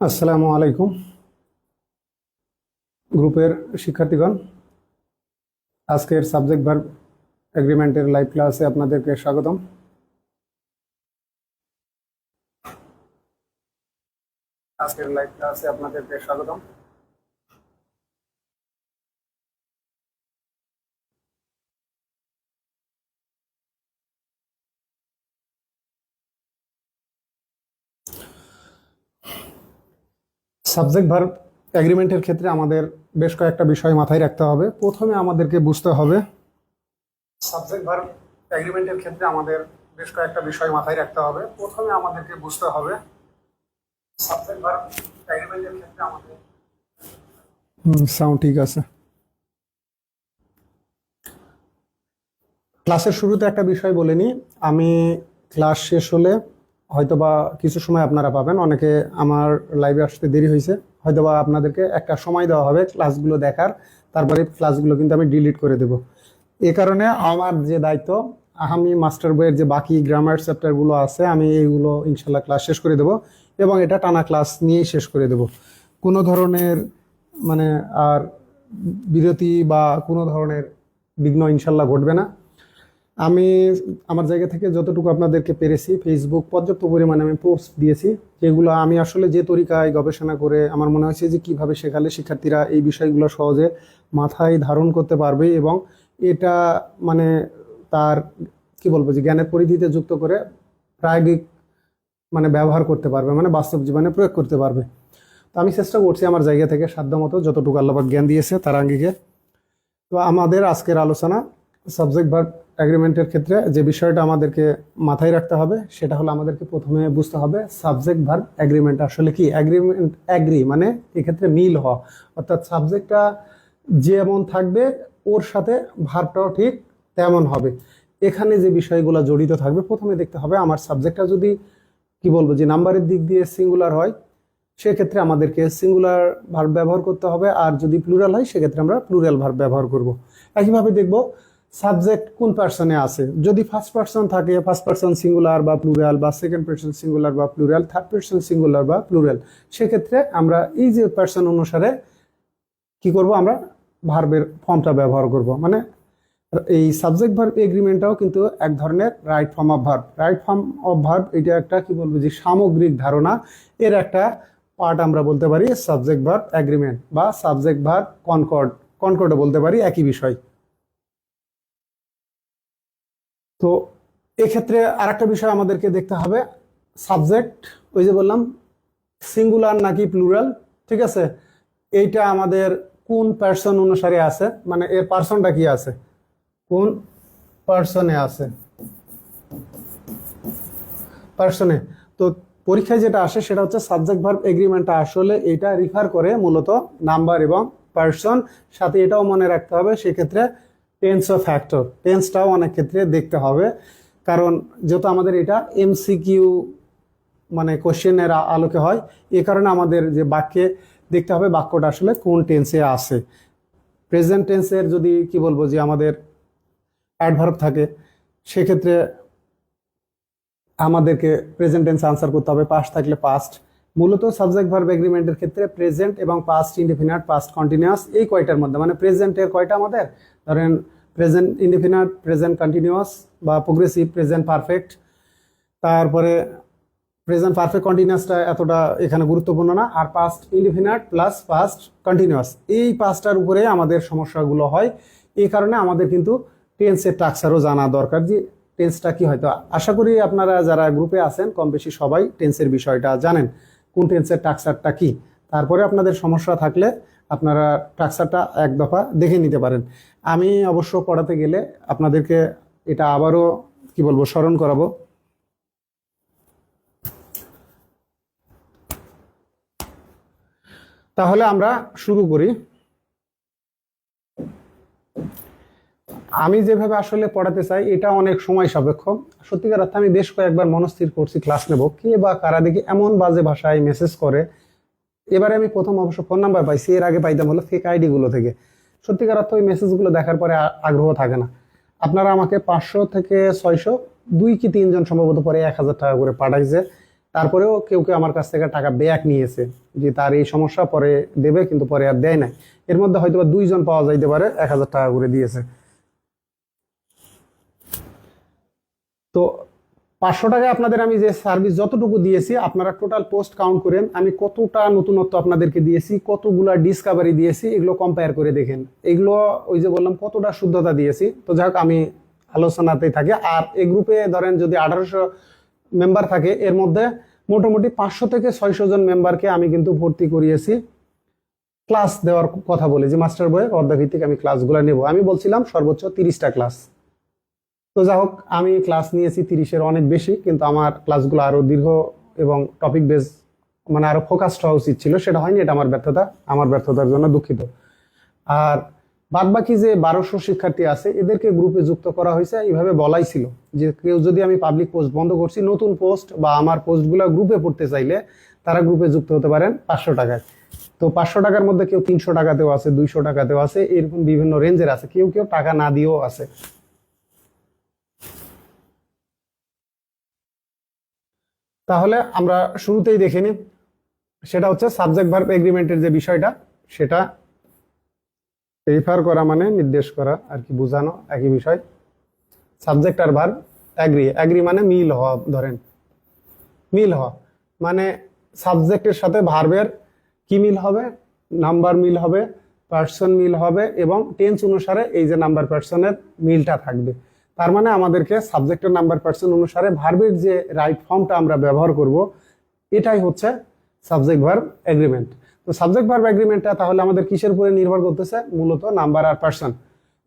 আসসালামু আলাইকুম গ্রুপের শিক্ষার্থীগণ। আজকের সাবজেক্ট ভার্ব এগ্রিমেন্টের লাইভ ক্লাসে আপনাদেরকে স্বাগতম। আজকের লাইভ ক্লাসে আপনাদেরকে স্বাগতম। সাবজেক্ট ভার্ব এগ্রিমেন্টের ক্ষেত্রে আমাদের বেশ কয়েকটা বিষয় মাথায় রাখতে হবে। প্রথমে আমাদেরকে বুঝতে হবে সাবজেক্ট ভার্ব এগ্রিমেন্টের ক্ষেত্রে আমাদের বেশ কয়েকটা বিষয় মাথায় রাখতে হবে। প্রথমে আমাদেরকে বুঝতে হবে সাবজেক্ট ভার্ব এগ্রিমেন্টের ক্ষেত্রে আমাদের সাউন্ড ঠিক আছে। ক্লাসের শুরুতে একটা বিষয় বলে নিই, আমি ক্লাস শেষ হলে হয়তোবা কিছু সময় আপনারা পাবেন, অনেকে আমার লাইভে আসতে দেরি হয়েছে, হয়তোবা আপনাদেরকে একটা সময় দেওয়া হবে ক্লাসগুলো দেখার, তারপরে ক্লাসগুলো কিন্তু আমি ডিলিট করে দেব। এ কারণে আমার যে দায়িত্ব, আমি মাস্টার বইয়ের যে বাকি গ্রামার চ্যাপ্টারগুলো আছে আমি এইগুলো ইনশাল্লাহ ক্লাস শেষ করে দেব এবং এটা টানা ক্লাস নিয়েই শেষ করে দেব। কোনো ধরনের মানে আর বিরতি বা কোনো ধরনের বিঘ্ন ইনশাল্লাহ ঘটবে না। আমি আমার জায়গা থেকে যতটুকু আপনাদেরকে পেরেছি, ফেসবুক পর্যাপ্ত পরিমাণে আমি পোস্ট দিয়েছি, যেগুলো আমি আসলে যে তরিকায় গবেষণা করে আমার মনে হয়েছে যে কিভাবে শেখালে শিক্ষার্থীরা এই বিষয়গুলো সহজে মাথায় ধারণ করতে পারবে এবং এটা মানে তার কি বলবো যে জ্ঞানের পরিধিতে যুক্ত করে প্রায়োগিক মানে ব্যবহার করতে পারবে, মানে বাস্তব জীবনে প্রয়োগ করতে পারবে। তো আমি চেষ্টা করছি আমার জায়গা থেকে সাধ্যমতো যতটুকু আল্লাহ পাক জ্ঞান দিয়েছে তার আঙ্গিকে। তো আমাদের আজকের আলোচনা সাবজেক্ট ভার্ব এগ্রিমেন্টের ক্ষেত্রে যে বিষয়টা আমাদেরকে মাথায় রাখতে হবে সেটা হলো আমাদেরকে প্রথমে বুঝতে হবে সাবজেক্ট ভার্ব এগ্রিমেন্ট আসলে কি। এগ্রিমেন্ট এগ্রি মানে এক্ষেত্রে মিল হওয়া, অর্থাৎ সাবজেক্টটা যেমন থাকবে ওর সাথে ভার্বটাও ঠিক তেমন হবে। এখানে যে বিষয়গুলো জড়িত থাকবে, প্রথমে দেখতে হবে আমার সাবজেক্টটা যদি কি বলবো যে নাম্বারের দিক দিয়ে সিঙ্গুলার হয় সেক্ষেত্রে আমাদেরকে সিঙ্গুলার ভার্ব ব্যবহার করতে হবে, আর যদি প্লুরাল হয় সেক্ষেত্রে আমরা প্লুরাল ভার্ব ব্যবহার করব। একইভাবে দেখব সাবজেক্ট কোন পার্সনে আছে। যদি ফার্স্ট পার্সন থাকে ফার্স্ট পার্সন সিঙ্গুলার বা প্লুরাল, বা সেকেন্ড পার্সন সিঙ্গুলার বা প্লুরাল, থার্ড পার্সন সিঙ্গুলার বা প্লুরাল, সেক্ষেত্রে আমরা এই যে পার্সন অনুসারে কি করব, আমরা ভার্বের ফর্মটা ব্যবহার করব। মানে এই সাবজেক্ট ভার্ব এগ্রিমেন্টটাও কিন্তু এক ধরনের right form of verb. Right form of verb এটা একটা কি বলবো যে সামগ্রিক ধারণা, এর একটা পার্ট আমরা বলতে পারি সাবজেক্ট ভার্ব এগ্রিমেন্ট বা সাবজেক্ট ভার্ব কনকর্ড, কনকর্ডও বলতে পারি, একই বিষয়। তো এক্ষেত্রে আর একটা বিষয় আমাদেরকে দেখতে হবে, সাবজেক্ট ওই যে বললাম সিঙ্গুলার নাকি প্লুরাল, ঠিক আছে, এইটা আমাদের কোন পার্সন অনুসারে আছে, মানে এর পার্সনটা কি আছে, কোন পার্সনে আছে, পার্সনে। তো পরীক্ষায় যেটা আসে সেটা হচ্ছে সাবজেক্ট ভার্ব এগ্রিমেন্টটা আসলে এটা রিফার করে মূলত নাম্বার এবং পার্সন, সাথে এটাও মনে রাখতে হবে সেক্ষেত্রে টেন্স ও ফ্যাক্টর, টেন্সটাও অনেক ক্ষেত্রে দেখতে হবে, কারণ যেহেতু আমাদের এটা এমসিকিউ মানে কোশ্চেনের আলোকে হয়, এ কারণে আমাদের যে বাক্যে দেখতে হবে বাক্যটা আসলে কোন টেন্সে আছে। প্রেজেন্ট টেন্সের যদি কি বলবো যে আমাদের অ্যাডভার্ব থাকে সেক্ষেত্রে আমাদেরকে প্রেজেন্ট টেন্স আনসার করতে হবে, পাস্ট থাকলে পাস্ট। মূলত সাবজেক্ট ভার্ব এগ্রিমেন্টের ক্ষেত্রে প্রেজেন্ট এবং পাস্ট ইনডেফিনিট, পাস্ট কন্টিনিউয়াস, এই কয়টার মধ্যে মানে প্রেজেন্টের কয়টা আমাদের ধরেন প্রেজেন্ট ইনডেফিনিট, প্রেজেন্ট কন্টিনিউয়াস বা প্রোগ্রেসিভ, প্রেজেন্ট পারফেক্ট, তারপরে প্রেজেন্ট পারফেক্ট কন্টিনিউয়াসটা এতটা এখানে গুরুত্বপূর্ণ না, আর past indefinite plus past continuous, এই পাঁচটার উপরে আমাদের সমস্যাগুলো হয়। এই কারণে আমাদের কিন্তু টেন্সের স্ট্রাকচারও জানা দরকার, যে টেন্সটা কি। হয়তো আশা করি আপনারা যারা গ্রুপে আছেন কম বেশি সবাই টেন্সের বিষয়টা জানেন, কোন টেন্সের স্ট্রাকচারটা কি। তারপরে আপনাদের সমস্যা থাকলে আপনারা স্ট্রাকচারটা এক দফা দেখে নিতে পারেন। আমি অবশ্য পড়াতে গেলে আপনাদেরকে এটা আবারও কি বলবো স্মরণ করাবো। তাহলে আমরা শুরু করি। আমি যেভাবে আসলে পড়াতে চাই এটা অনেক সময় সাপেক্ষ। সত্যিকার অর্থে আমি বেশ কয়েকবার মনস্থির করছি ক্লাস নেব, কে বা কারা দেখি এমন বাজে ভাষায় মেসেজ করে। এবারে আমি প্রথম অবশ্য ফোন নাম্বার পাইছি, এর আগে পাইতাম হলো ফেক আইডি গুলো থেকে। সত্যিকার অর্থে ওই মেসেজগুলো দেখার পরে আগ্রহ থাকে না। আপনারা আমাকে 500 থেকে 600, 2 কি 3 জন সম্ভবত পরে 1000 টাকা করে পাঠাইছে, তারপরেও কেউ কেউ আমার কাছ থেকে টাকা ব্যাক নিয়েছে, যে তার এই সমস্যা, পরে দেবে, কিন্তু পরে আর দেয় নাই। এর মধ্যে হয়তো বা 2 জন পাওয়া যাইতে পারে 1000 টাকা করে দিয়েছে। তো 500 টাকায় আপনাদের আমি যে সার্ভিস যতটুকু দিয়েছি, আপনারা টোটাল পোস্ট কাউন্ট করেন, আমি কতটা নতুনত্ব আপনাদেরকে দিয়েছি, কতগুলা ডিসকাভারি দিয়েছি, এগুলো কম্পেয়ার করে দেখেন। এগুলো ওই যে বললাম কতটা শুদ্ধতা দিয়েছি। তো যাই হোক, আমি আলোচনাতেই থাকি। আর এই গ্রুপে ধরেন যদি 1800 মেম্বার থাকে, এর মধ্যে মোটামুটি 500 থেকে 600 জন মেম্বারকে আমি কিন্তু ভর্তি করিয়েছি ক্লাস দেওয়ার কথা বলে, যে মাস্টার বইয়ের অর্ধভিত্তিক আমি ক্লাসগুলো নেব। আমি বলছিলাম সর্বোচ্চ 30টা ক্লাস। তো যাই হোক, আমি ক্লাস নিয়েছি 30-এর অনেক বেশি, কিন্তু আমার ক্লাসগুলো আরো দীর্ঘ এবং টপিক বেস, মানে আরো ফোকাসড হওয়া উচিত ছিল, সেটা হয়নি। এটা আমার ব্যর্থতা, আমার ব্যর্থতার জন্য দুঃখিত। আর বাদ বাকি যে 1200 শিক্ষার্থী আছে, এদেরকে গ্রুপে যুক্ত করা হয়েছে। এইভাবে বলাই ছিল যে কেউ যদি, আমি পাবলিক পোস্ট বন্ধ করছি, নতুন পোস্ট বা আমার পোস্টগুলো গ্রুপে পড়তে চাইলে তারা গ্রুপে যুক্ত হতে পারেন 500 টাকায়। তো 500 টাকার মধ্যে কেউ 300 টাকাতেও আছে, 200 টাকাতেও আছে, এরকম বিভিন্ন রেঞ্জের আছে, কেউ কেউ টাকা না দিয়েও আছে। তাহলে আমরা শুরুতেই দেখে নিই, সেটা হচ্ছে সাবজেক্ট ভার্ব এগ্রিমেন্টের যে বিষয়টা, সেটা রেফার করা মানে নির্দেশ করা আর কি, বোঝানো একই বিষয়। সাবজেক্ট আর ভার্ব অ্যাগ্রি, অ্যাগ্রি মানে মিল হওয়া, ধরেন মিল হওয়া মানে সাবজেক্টের সাথে ভার্বের কি মিল হবে, নাম্বার মিল হবে, পার্সন মিল হবে, এবং টেন্স অনুসারে এই যে নাম্বার পার্সনের মিলটা থাকবে। তার মানে আমাদেরকে সাবজেক্টের নাম্বার পার্সন অনুসারে ভার্বের যে রাইট ফর্মটা আমরা ব্যবহার করব, এটাই হচ্ছে সাবজেক্ট ভার্ব এগ্রিমেন্ট। তো সাবজেক্ট ভার্ব এগ্রিমেন্টটা তাহলে আমাদের কিসের উপরে নির্ভর করতেছে, মূলত নাম্বার আর পার্সন।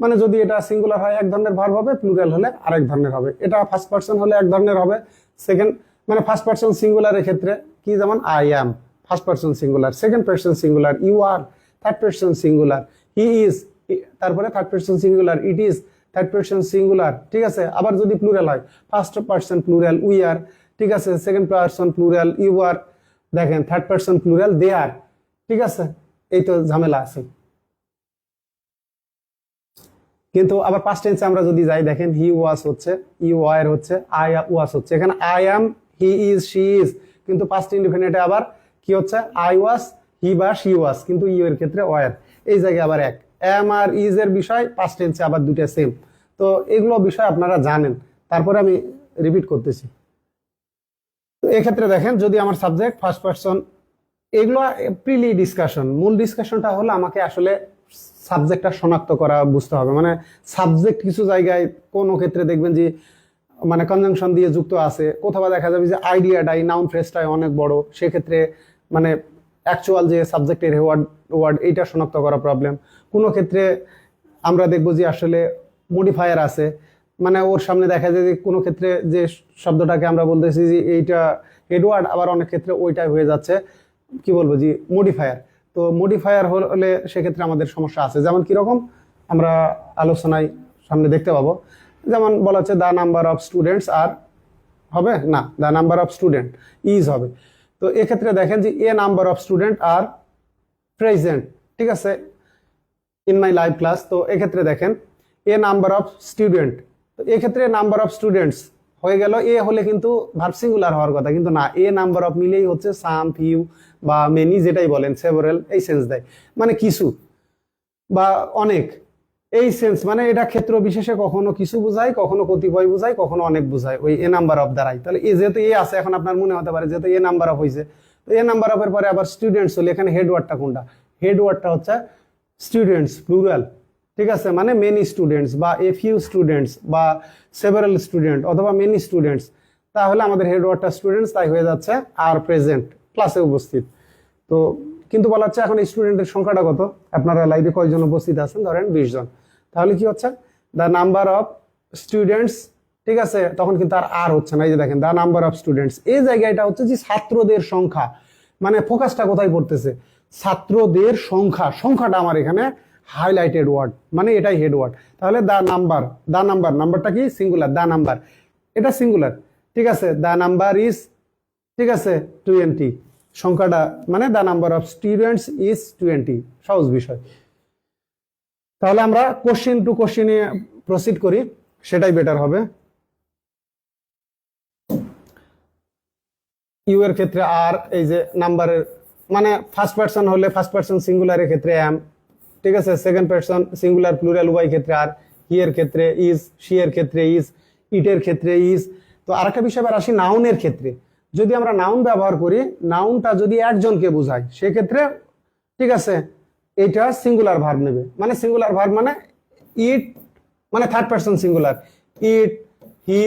মানে যদি এটা সিঙ্গুলার হয় এক ধরনের ভার্ব হবে, প্লুরাল হলে আরেক ধরনের হবে। এটা ফার্স্ট পার্সন হলে এক ধরনের হবে, সেকেন্ড মানে ফার্স্ট পার্সন সিঙ্গুলারের ক্ষেত্রে কি, যেমন I am first person singular, second person singular you are, third person singular he is, তারপরে third person singular it is, third person singular, ঠিক আছে। আবার যদি প্লুরাল হয়, first person plural we are, ঠিক আছে, second person plural you are, দেখেন third person plural they are, ঠিক আছে। এই তো ঝামেলা আছে। কিন্তু আবার পাস্ট টেন্সে আমরা যদি যাই, দেখেন হি ওয়াজ হচ্ছে, ইউ ওয়ার হচ্ছে, আই ওয়াজ হচ্ছে। এখানে I am, he is, she is, কিন্তু পাস্ট ইনডিফিনিটে আবার কি হচ্ছে, আই ওয়াজ, হি বা শি ওয়াজ, কিন্তু ইউ এর ক্ষেত্রে ওয়ার। এই জায়গায় আবার এক, অ্যাম আর ইজ এর বিষয় পাস্ট টেন্সে আবার দুইটা সেম। তো এগুলো বিষয় আপনারা জানেন, তারপরে আমি রিপিট করতেছি। তো এক্ষেত্রে দেখেন, যদি আমার সাবজেক্ট ফার্স্ট পার্সন, এগুলো প্রিলি ডিসকাশন, মূল ডিসকাশনটা হলো আমাকে আসলে সাবজেক্টটা শনাক্ত করা, বুঝতে হবে। মানে সাবজেক্ট কিছু জায়গায় কোনো ক্ষেত্রে দেখবেন যে মানে কনজাংশন দিয়ে যুক্ত আছে, কোথাও দেখা যাবে যে আইডিয়াটাই, নাউন ফ্রেজটাই অনেক বড়, সেক্ষেত্রে মানে অ্যাকচুয়াল যে সাবজেক্টের ওয়ার্ড ওয়ার্ড এইটা শনাক্ত করা প্রবলেম। কোনো ক্ষেত্রে আমরা দেখবো যে আসলে মডিফায়ার আছে, মানে ওর সামনে দেখা যায় যে কোনো ক্ষেত্রে যে শব্দটাকে আমরা বলতেছি যে এইটা হেডওয়ার্ড, আবার অনেক ক্ষেত্রে ওইটাই হয়ে যাচ্ছে কি বলবো যে মডিফায়ার। তো মডিফায়ার হলে সেক্ষেত্রে আমাদের সমস্যা আছে। যেমন কিরকম আমরা আলোচনায় সামনে দেখতে পাবো, যেমন বলা হচ্ছে the number of students are, হবে না, the number of student is হবে। তো এক্ষেত্রে দেখেন যে a number of student are present, ঠিক আছে, ইন মাই লাইভ ক্লাস। তো এক্ষেত্রে দেখেন এ নাম্বার অফ স্টুডেন্ট, তো এক্ষেত্রে নাম্বার অফ স্টুডেন্টস হয়ে গেল, এ হলে কিন্তু ভার্ব সিঙ্গুলার হওয়ার কথা, কিন্তু না, এ নাম্বার অফ মিলেই হচ্ছে সাম, ফিউ বা মেনি, যেটাই বলেন, সেভারেল, এই সেন্স দেয়, মানে কিছু বা অনেক, এই সেন্স। মানে এটা ক্ষেত্র বিশেষে কখনো কিছু বোঝায়, কখনো কতিপয় বোঝায়, কখনো অনেক বোঝায়, ওই এ নাম্বার অফ দ্বারাই। তাহলে এ যেহেতু এ আছে, এখন আপনার মনে হতে পারে যেহেতু এ নাম্বার অফ হয়েছে, তো এ নাম্বার অফের পরে আবার স্টুডেন্টস হলে এখানে হেড ওয়ার্ডটা কোনটা, হেড ওয়ার্ডটা হচ্ছে স্টুডেন্টস প্লুরাল, ঠিক আছে, মানে মেনি স্টুডেন্টস বা এ ফিউ স্টুডেন্টস বা সেভারাল স্টুডেন্ট অথবা মেনি স্টুডেন্টস, তাহলে আমাদের হেড ওয়ার্ডটা স্টুডেন্টস, তাই হয়ে যাচ্ছে আর প্রেজেন্ট, ক্লাসে উপস্থিত। তো কিন্তু বলা হচ্ছে এখন স্টুডেন্টের সংখ্যাটা কত, আপনারা লাইভে কয়জন উপস্থিত আছেন, ধরেন 20 জন, তাহলে কি হচ্ছে দ্য নাম্বার অফ স্টুডেন্টস, ঠিক আছে, তখন কিন্তু আর হচ্ছে না। এই যে দেখেন দ্য নাম্বার অফ স্টুডেন্টস, এই জায়গাটা হচ্ছে যে ছাত্রদের সংখ্যা, মানে ফোকাসটা কোথায় পড়তেছে, ছাত্রদের সংখ্যা, সংখ্যাটা আমার এখানে হাইলাইটেড ওয়ার্ড, মানে এটাই হেড ওয়ার্ড। তাহলে দ্য নাম্বার, দ্য নাম্বার, নাম্বারটা কি সিঙ্গুলার, দ্য নাম্বার এটা সিঙ্গুলার, ঠিক আছে, দ্য নাম্বার ইজ, ঠিক আছে 20, সংখ্যাটা মানে the number of students is 20, সহজ বিষয়। তাহলে আমরা কোশ্চেন টু কোশ্চেনে প্রসিড করি, সেটাই বেটার হবে। ইউ এর ক্ষেত্রে আর, এই যে নাম্বারের মানে ফার্স্ট পারসন হলে ফার্স্ট পারসন সিঙ্গুলারের ক্ষেত্রে এম, ঠিক আছে, সেকেন্ড পারসন সিঙ্গুলার প্লুরাল ওয়াই ক্ষেত্রে আর, হি এর ক্ষেত্রে ইজ, শি এর ক্ষেত্রে ইজ, ইটের ক্ষেত্রে ইজ। তো আরেকটা বিষয় এবার আসি নাউনের ক্ষেত্রে। যদি আমরা নাউন ব্যবহার করি, নাউনটা যদি একজনকে বোঝায় সেক্ষেত্রে ঠিক আছে এটা সিঙ্গুলার ভার্ব নেবে। মানে সিঙ্গুলার ভার্ব মানে ইট মানে third person singular, it, he,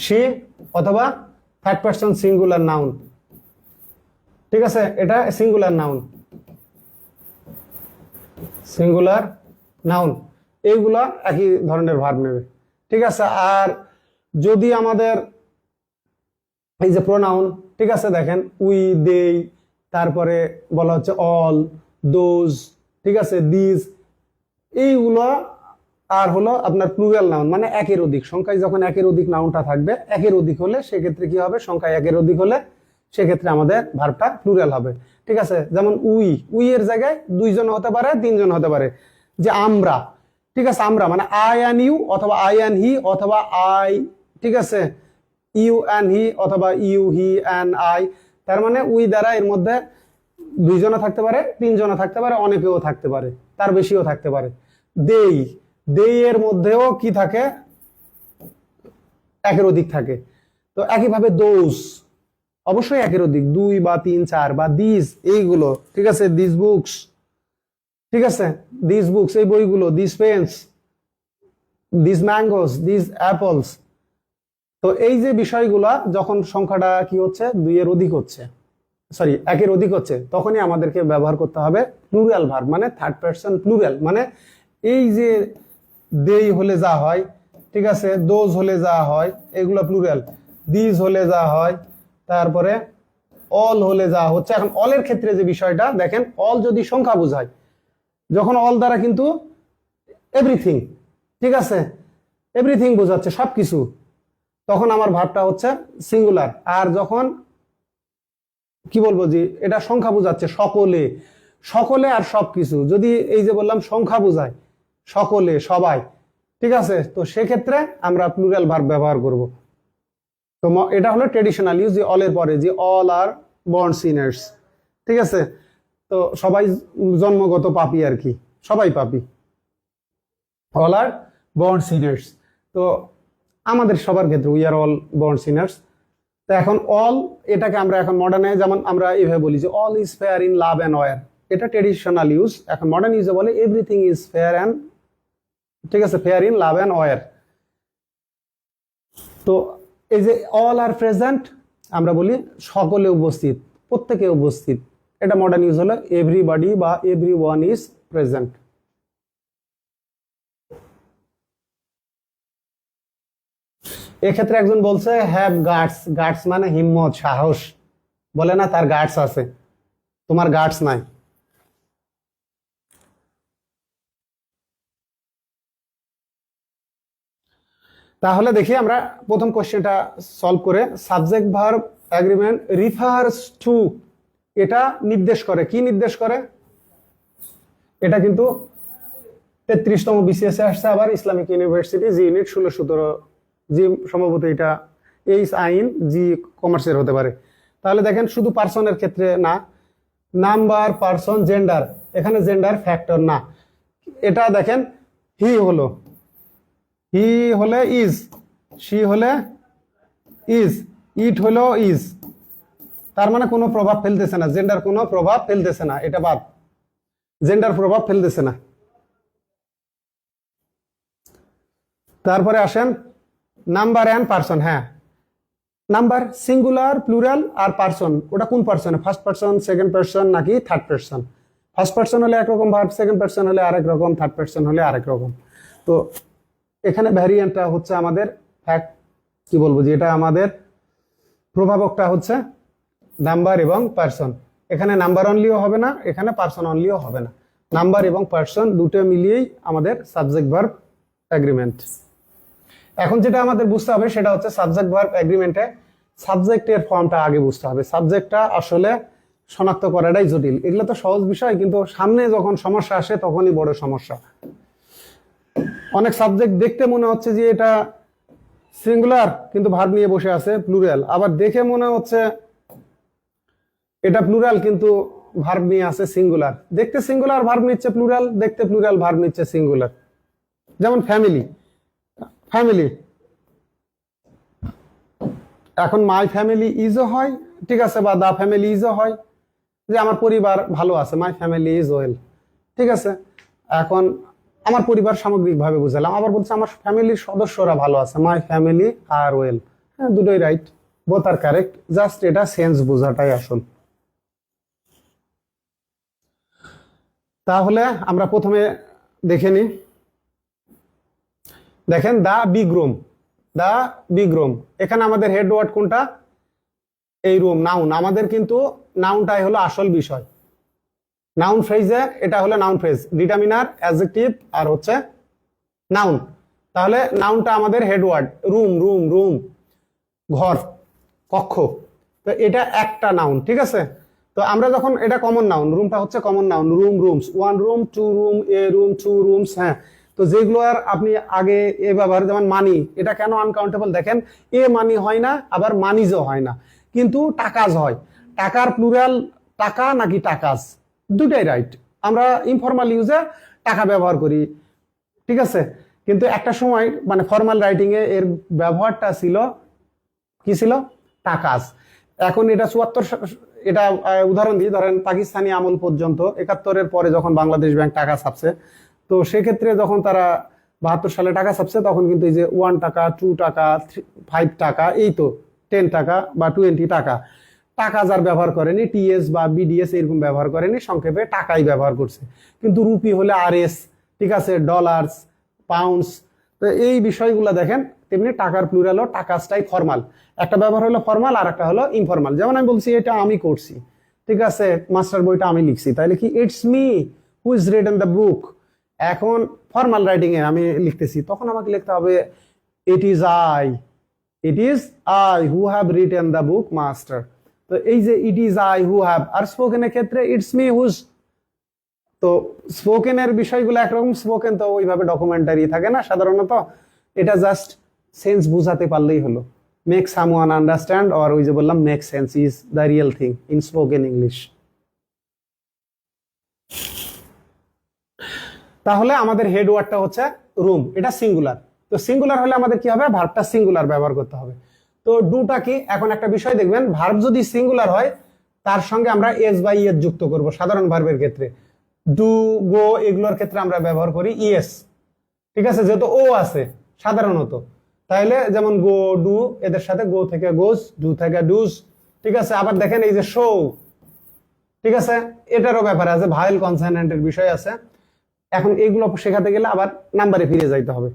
she অথবা থার্ড পারসন সিঙ্গুলার নাউন, ঠিক আছে, এটা সিঙ্গুলার নাউন, সিঙ্গুলার নাউন, এইগুলা একই ধরনের ভার্ব নেবে, ঠিক আছে। আর যদি আমাদের এই যে প্রোনাউন, ঠিক আছে, দেখেন উই, দেই, তারপরে বলা হচ্ছে অল, দোজ, ঠিক আছে, দিস, এইগুলো আর হলো আপনার প্লুরাল নাউন মানে একের অধিক সংখ্যায় যখন একের অধিক নাউনটা থাকবে, একের অধিক হলে সেক্ষেত্রে কি হবে, সংখ্যায় একের অধিক হলে সেক্ষেত্রে আমাদের ভার্বটা প্লুরাল হবে, ঠিক আছে। যেমন উই, উই এর জায়গায় দুইজন হতে পারে, তিনজন হতে পারে। যে আমরা, ঠিক আছে, আমরা মানে আই অ্যান্ড ইউ অথবা আই অ্যান্ড হি অথবা আই, ঠিক আছে, ইউ অ্যান্ড হি অথবা ইউ, হি অ্যান্ড আই। তার মানে উই দ্বারা এর মধ্যে দুইজনও থাকতে পারে, তিনজনও থাকতে পারে, অনেকেও থাকতে পারে, তার বেশিও থাকতে পারে। দেই, দেই এর মধ্যেও কি থাকে, একের অধিক থাকে। তো একইভাবে দোজ অবশ্যই একের অধিক, দুই বা তিন, চার, বা দিস এইগুলো, ঠিক আছে, দিস বুকস, ঠিক আছে, দিস বুকস এই বইগুলো, this pens, this mangoes, this apples. তো এই যে বিষয়গুলা যখন সংখ্যাটা কি হচ্ছে, দুইয়ের অধিক হচ্ছে, সরি একের অধিক হচ্ছে, তখনই আমাদেরকে ব্যবহার করতে হবে প্লুরাল ভার্ব মানে থার্ড পারসন প্লুরাল। মানে এই যে দেই হলে যা হয়, ঠিক আছে, দোজ হলে যা হয় এগুলো প্লুরাল, দিস হলে যা হয়, তারপরে অল হলে যা হচ্ছে। এখন অলের ক্ষেত্রে যে বিষয়টা দেখেন, অল যদি সংখ্যা বোঝায়, যখন অল দ্বারা কিন্তু এভরিথিং, ঠিক আছে, এভরিথিং বোঝাচ্ছে সবকিছু, তখন আমার ভার্বটা হচ্ছে সিঙ্গুলার। আর যখন কি বলবো যে এটা সংখ্যা বোঝাচ্ছে, সকলে, সকলে আর সবকিছু, যদি এই যে বললাম সংখ্যা বোঝায়, সকলে, সবাই, ঠিক আছে, তো সেক্ষেত্রে আমরা প্লুরাল ভার্ব ব্যবহার করব। তো এটা হলো ট্রেডিশনাল ইউজ, যে অলের পরে যে অল আর বর্ন সিনার্স, ঠিক আছে। তো সবাই জন্মগত পাপী আর কি, সবাই পাপী, অল আর বর্ন সিনার্স। তো আমাদের সবার ক্ষেত্রে we are all born Sinners. তো এখন অল এটাকে আমরা এখন মডার্নে যেমন আমরা এইভাবে বলি যে all is fair in love and war, এটা ট্রেডিশনাল ইউজ। এখন মডার্ন ইউজে বলে এভরিথিং ইজ ফেয়ার অ্যান্ড, ঠিক আছে, fair in love and war. তো এই যে অল আর প্রেজেন্ট আমরা বলি সকলে উপস্থিত, প্রত্যেকে উপস্থিত, এটা মডার্ন ইউজ হলো এভরিবডি বা এভরিওয়ান ইজ প্রেজেন্ট। এক্ষেত্রে একজন বলছে হ্যাভ গার্ডস, গার্ডস মানে হিম্মত, সাহস, বলে না তার গার্ডস আছে, তোমার গার্ডস নাই। তাহলে দেখি আমরা প্রথম কোশ্চেনটা সলভ করে। Subject verb agreement refers to, এটা নির্দেশ করে, কি নির্দেশ করে, এটা কিন্তু 33তম বিসিএস এ আসছে, আবার ইসলামিক ইউনিভার্সিটি জি ইউনিট 16-17, জি সম্ভবত এটা এইচ আইন জি কমার্সের হতে পারে। তাহলে দেখেন শুধু পার্সনের ক্ষেত্রে না, নাম্বার, পার্সন, জেন্ডার, এখানে জেন্ডার ফ্যাক্টর না। এটা দেখেন হি হলো, হি হলে ইজ, শি হলে ইজ, ইট হলো ইজ, তার মানে কোনো প্রভাব ফেলতেছে না, জেন্ডার কোনো প্রভাব ফেলতেছে না, এটা বাদ, জেন্ডার প্রভাব ফেলতেছে না। তারপরে আসেন নাম্বার অ্যান্ড পার্সন। হ্যাঁ, নাম্বার সিঙ্গুলার, প্লুরাল, আর পার্সন ওটা কোন person, first person, second person নাকি থার্ড পার্সন। ফার্স্ট পার্সন হলে একরকম ভার্ব, সেকেন্ড পার্সন হলে আরেক রকম, থার্ড পার্সন হলে আরেক রকম। তো এখানে ভ্যারিয়েন্টটা হচ্ছে আমাদের ফ্যাক্ট, কি বলবো যে এটা আমাদের প্রভাবকটা হচ্ছে নাম্বার এবং পার্সন। এখানে নাম্বার অনলিও হবে না, এখানে পার্সন অনলিও হবে না, নাম্বার এবং পার্সন দুটো মিলিয়েই আমাদের সাবজেক্ট ভার্ব এগ্রিমেন্ট। এখন যেটা আমাদের বুঝতে হবে সেটা হচ্ছে সাবজেক্ট ভার্ব এগ্রিমেন্টে সাবজেক্টের ফর্মটা আগে বুঝতে হবে। সাবজেক্টটা আসলে শনাক্ত করাটাই জটিল, এগুলো তো সহজ বিষয়, কিন্তু সামনে যখন সমস্যা আসে তখনই বড় সমস্যা। অনেক সাবজেক্ট দেখতে মনে হচ্ছে যে এটা সিঙ্গুলার কিন্তু ভার্ব নিয়ে বসে আছে প্লুরাল, আবার দেখে মনে হচ্ছে এটা প্লুরাল কিন্তু ভার্ব নিয়ে আছে সিঙ্গুলার। দেখতে সিঙ্গুলার ভার্ব নিচ্ছে প্লুরাল, দেখতে প্লুরাল ভার্ব নিচ্ছে সিঙ্গুলার। যেমন ফ্যামিলি, ফ্যামিলি এখন মাই ফ্যামিলি ইজও হয়, ঠিক আছে, বা দা ফ্যামিলি ইজও হয়, যে আমার পরিবার ভালো আছে, মাই ফ্যামিলি ইজ ওয়েল, ঠিক আছে। এখন আমার পরিবার সামগ্রিকভাবে বুঝালাম, আবার বলছে আমার ফ্যামিলির সদস্যরা ভালো আছে, মাই ফ্যামিলি আর ওয়েল। হ্যাঁ, দুটোই রাইট, বোথ আর কারেক্ট, জাস্ট এটা সেন্স বোঝাটাই আসল। তাহলে আমরা প্রথমে দেখে নিই, দেখেন দা বিগ রুম, দা বিগ রুম, এখানে আমাদের হেড ওয়ার্ড কোনটা? এই রুম, নাউন। আমাদের কিন্তু নাউনটাই হলো আসল বিষয়। নাউন ফ্রেজে এটা হলো নাউন ফ্রেজ, ডিটারমিনার, অ্যাডজেক্টিভ আর হচ্ছে নাউন। তাহলে নাউনটা আমাদের head word, room, room, room, ঘর, কক্ষ। তো এটা একটা নাউন, ঠিক আছে। তো আমরা যখন এটা কমন নাউন, রুমটা হচ্ছে common noun, room, rooms, one room, two room, a room, two rooms. হ্যাঁ, তো যেগুলো আর আপনি আগে এ ব্যবহার, যেমন মানি, এটা কেন আনকাউন্টেবল? দেখেন এ মানি হয় না, আবার মানিজও হয় না, কিন্তু টাকাজ হয়। টাকার প্লুরাল টাকা নাকি টাকাজ, দুটাই রাইট। আমরা ইনফর্মাল ইউজে টাকা ব্যবহার করি, ঠিক আছে, কিন্তু একটা সময় মানে ফর্মাল রাইটিং এ এর ব্যবহারটা ছিল কি ছিল? টাকাজ। এখন এটা ৭৪, এটা উদাহরণ দিই, ধরেন পাকিস্তানি আমল পর্যন্ত ৭১-এর পরে যখন বাংলাদেশ ব্যাংক টাকা ছাপছে, তো সেক্ষেত্রে যখন তারা ৭২ সালে টাকা ছাপছে, তখন কিন্তু এই যে 1 টাকা, 2 টাকা, 5 টাকা, এই তো 10 টাকা বা 20 টাকা, টাকা যার ব্যবহার করেনি, টিএস বা বিডিএস এরকম ব্যবহার করেনি, সংক্ষেপে টাকাই ব্যবহার করছে। কিন্তু রুপি হলে আরএস, ঠিক আছে, ডলার্স, পাউন্ডস। তো এই বিষয়গুলো দেখেন, তেমনি টাকার প্লুরালও টাকাসটাই ফর্মাল। একটা ব্যবহার হলো ফর্মাল আর একটা হলো ইনফর্মাল। যেমন আমি বলছি এটা আমি করছি, ঠিক আছে, মাস্টার বইটা আমি লিখছি, তাইলে কি it's me who is read in the book. এখন ফর্মাল রাইটিং এ আমি লিখতেছি, তখন আমাকে লিখতে হবে it is I, it is I who have written the book master. তো এই যে it is I who have, আর স্পোকেনের ক্ষেত্রে ইটস মি হুজ। তো স্পোকেনের বিষয়গুলো একরকম, স্পোকেন তো ওইভাবে ডকুমেন্টারি থাকে না সাধারণত, এটা জাস্ট সেন্স বুঝাতে পারলেই হলো। মেক সামওয়ান আন্ডারস্ট্যান্ড, অর ওই যে বললাম make sense is the real thing in spoken English. তাহলে আমাদের হেড ওয়ার্ডটা হচ্ছে রুম, এটা সিঙ্গুলার। তো সিঙ্গুলার হলে আমাদের কি হবে? ভার্বটা সিঙ্গুলার ব্যবহার করতে হবে। তো ডুটা কি? এখন একটা বিষয় দেখবেন, ভার্ব যদি সিঙ্গুলার হয় তার সঙ্গে আমরা এস বা ইএস যুক্ত করব। সাধারণ ভার্বের ক্ষেত্রে ডু, গো, এগুলোর ক্ষেত্রে আমরা ব্যবহার করি ইএস, ঠিক আছে, যেহেতু ও আছে সাধারণত। তাহলে যেমন গো, ডু, এদের সাথে গো থেকে গোস, ডু থেকে ডুস, ঠিক আছে। আবার দেখেন এই যে শো, ঠিক আছে, এটারও ব্যাপার আছে, ভায়েল কনসোনেন্টের বিষয় আছে। এখন এইগুলো শেখাতে গেলে আবার নাম্বারে ফিরে যাইতে হবে,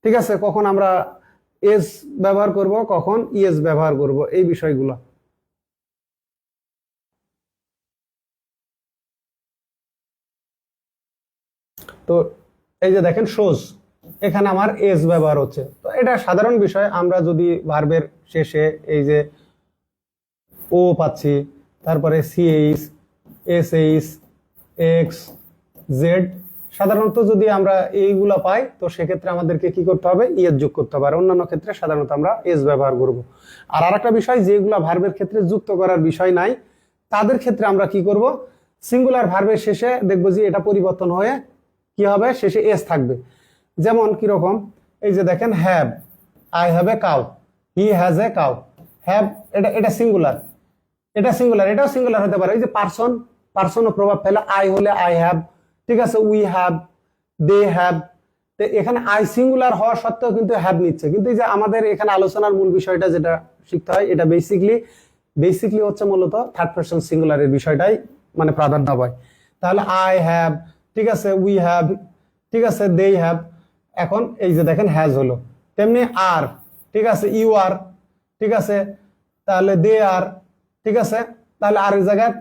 ঠিক আছে, কখন আমরা এস ব্যবহার করব, কখন ইএস ব্যবহার করব, এই বিষয়গুলো। তো এই যে দেখেন শোজ, এখানে আমার এস ব্যবহার হচ্ছে। তো এটা সাধারণ বিষয়, আমরা যদি ভার্বের শেষে এই যে ও পাচ্ছি, তারপরে সিএইচ, এসএইচ, এক্স, জেড, সাধারণত যদি আমরা এইগুলা পাই, তো সেক্ষেত্রে আমাদেরকে কি করতে হবে? ইএস যোগ করতে হবে। আর অন্যান্য ক্ষেত্রে সাধারণত আমরা এস ব্যবহার করব। আর আরেকটা বিষয়, যেগুলা ভার্বের ক্ষেত্রে যুক্ত করার বিষয় নাই, তাদের ক্ষেত্রে আমরা কি করব? সিঙ্গুলার ভার্বের শেষে দেখবো যে এটা পরিবর্তন হয়ে কি হবে? শেষে এস থাকবে। যেমন কিরকম? এই যে দেখেন have, I have a cow, he has a cow. Have, এটা সিঙ্গুলার, এটা সিঙ্গুলার, এটাও সিঙ্গুলার হতে পারে। এই যে পার্সন, পার্সনও প্রভাব ফেলে, আই হলে আই হ্যাভ, ঠিক আছে, উই হ্যাভ, দে হ্যাভ। তো এখানে আই সিঙ্গুলার হওয়া সত্ত্বেও কিন্তু হ্যাভ নিচ্ছে। কিন্তু এই যে আমাদের এখানে আলোচনার মূল বিষয়টা যেটা শিখতে হয়, এটা বেসিকলি হচ্ছে মূলত থার্ড পারসন সিঙ্গুলারের বিষয়টাই মানে প্রাধান্য পায়। তাহলে আই হ্যাভ, ঠিক আছে, উই হ্যাভ, ঠিক আছে, দে হ্যাভ। এখন এই যে দেখেন হ্যাজ হলো, তেমনি আর, ঠিক আছে, ইউ আর, ঠিক আছে, তাহলে দে আর, ঠিক আছে। তাহলে আর এর জায়গায়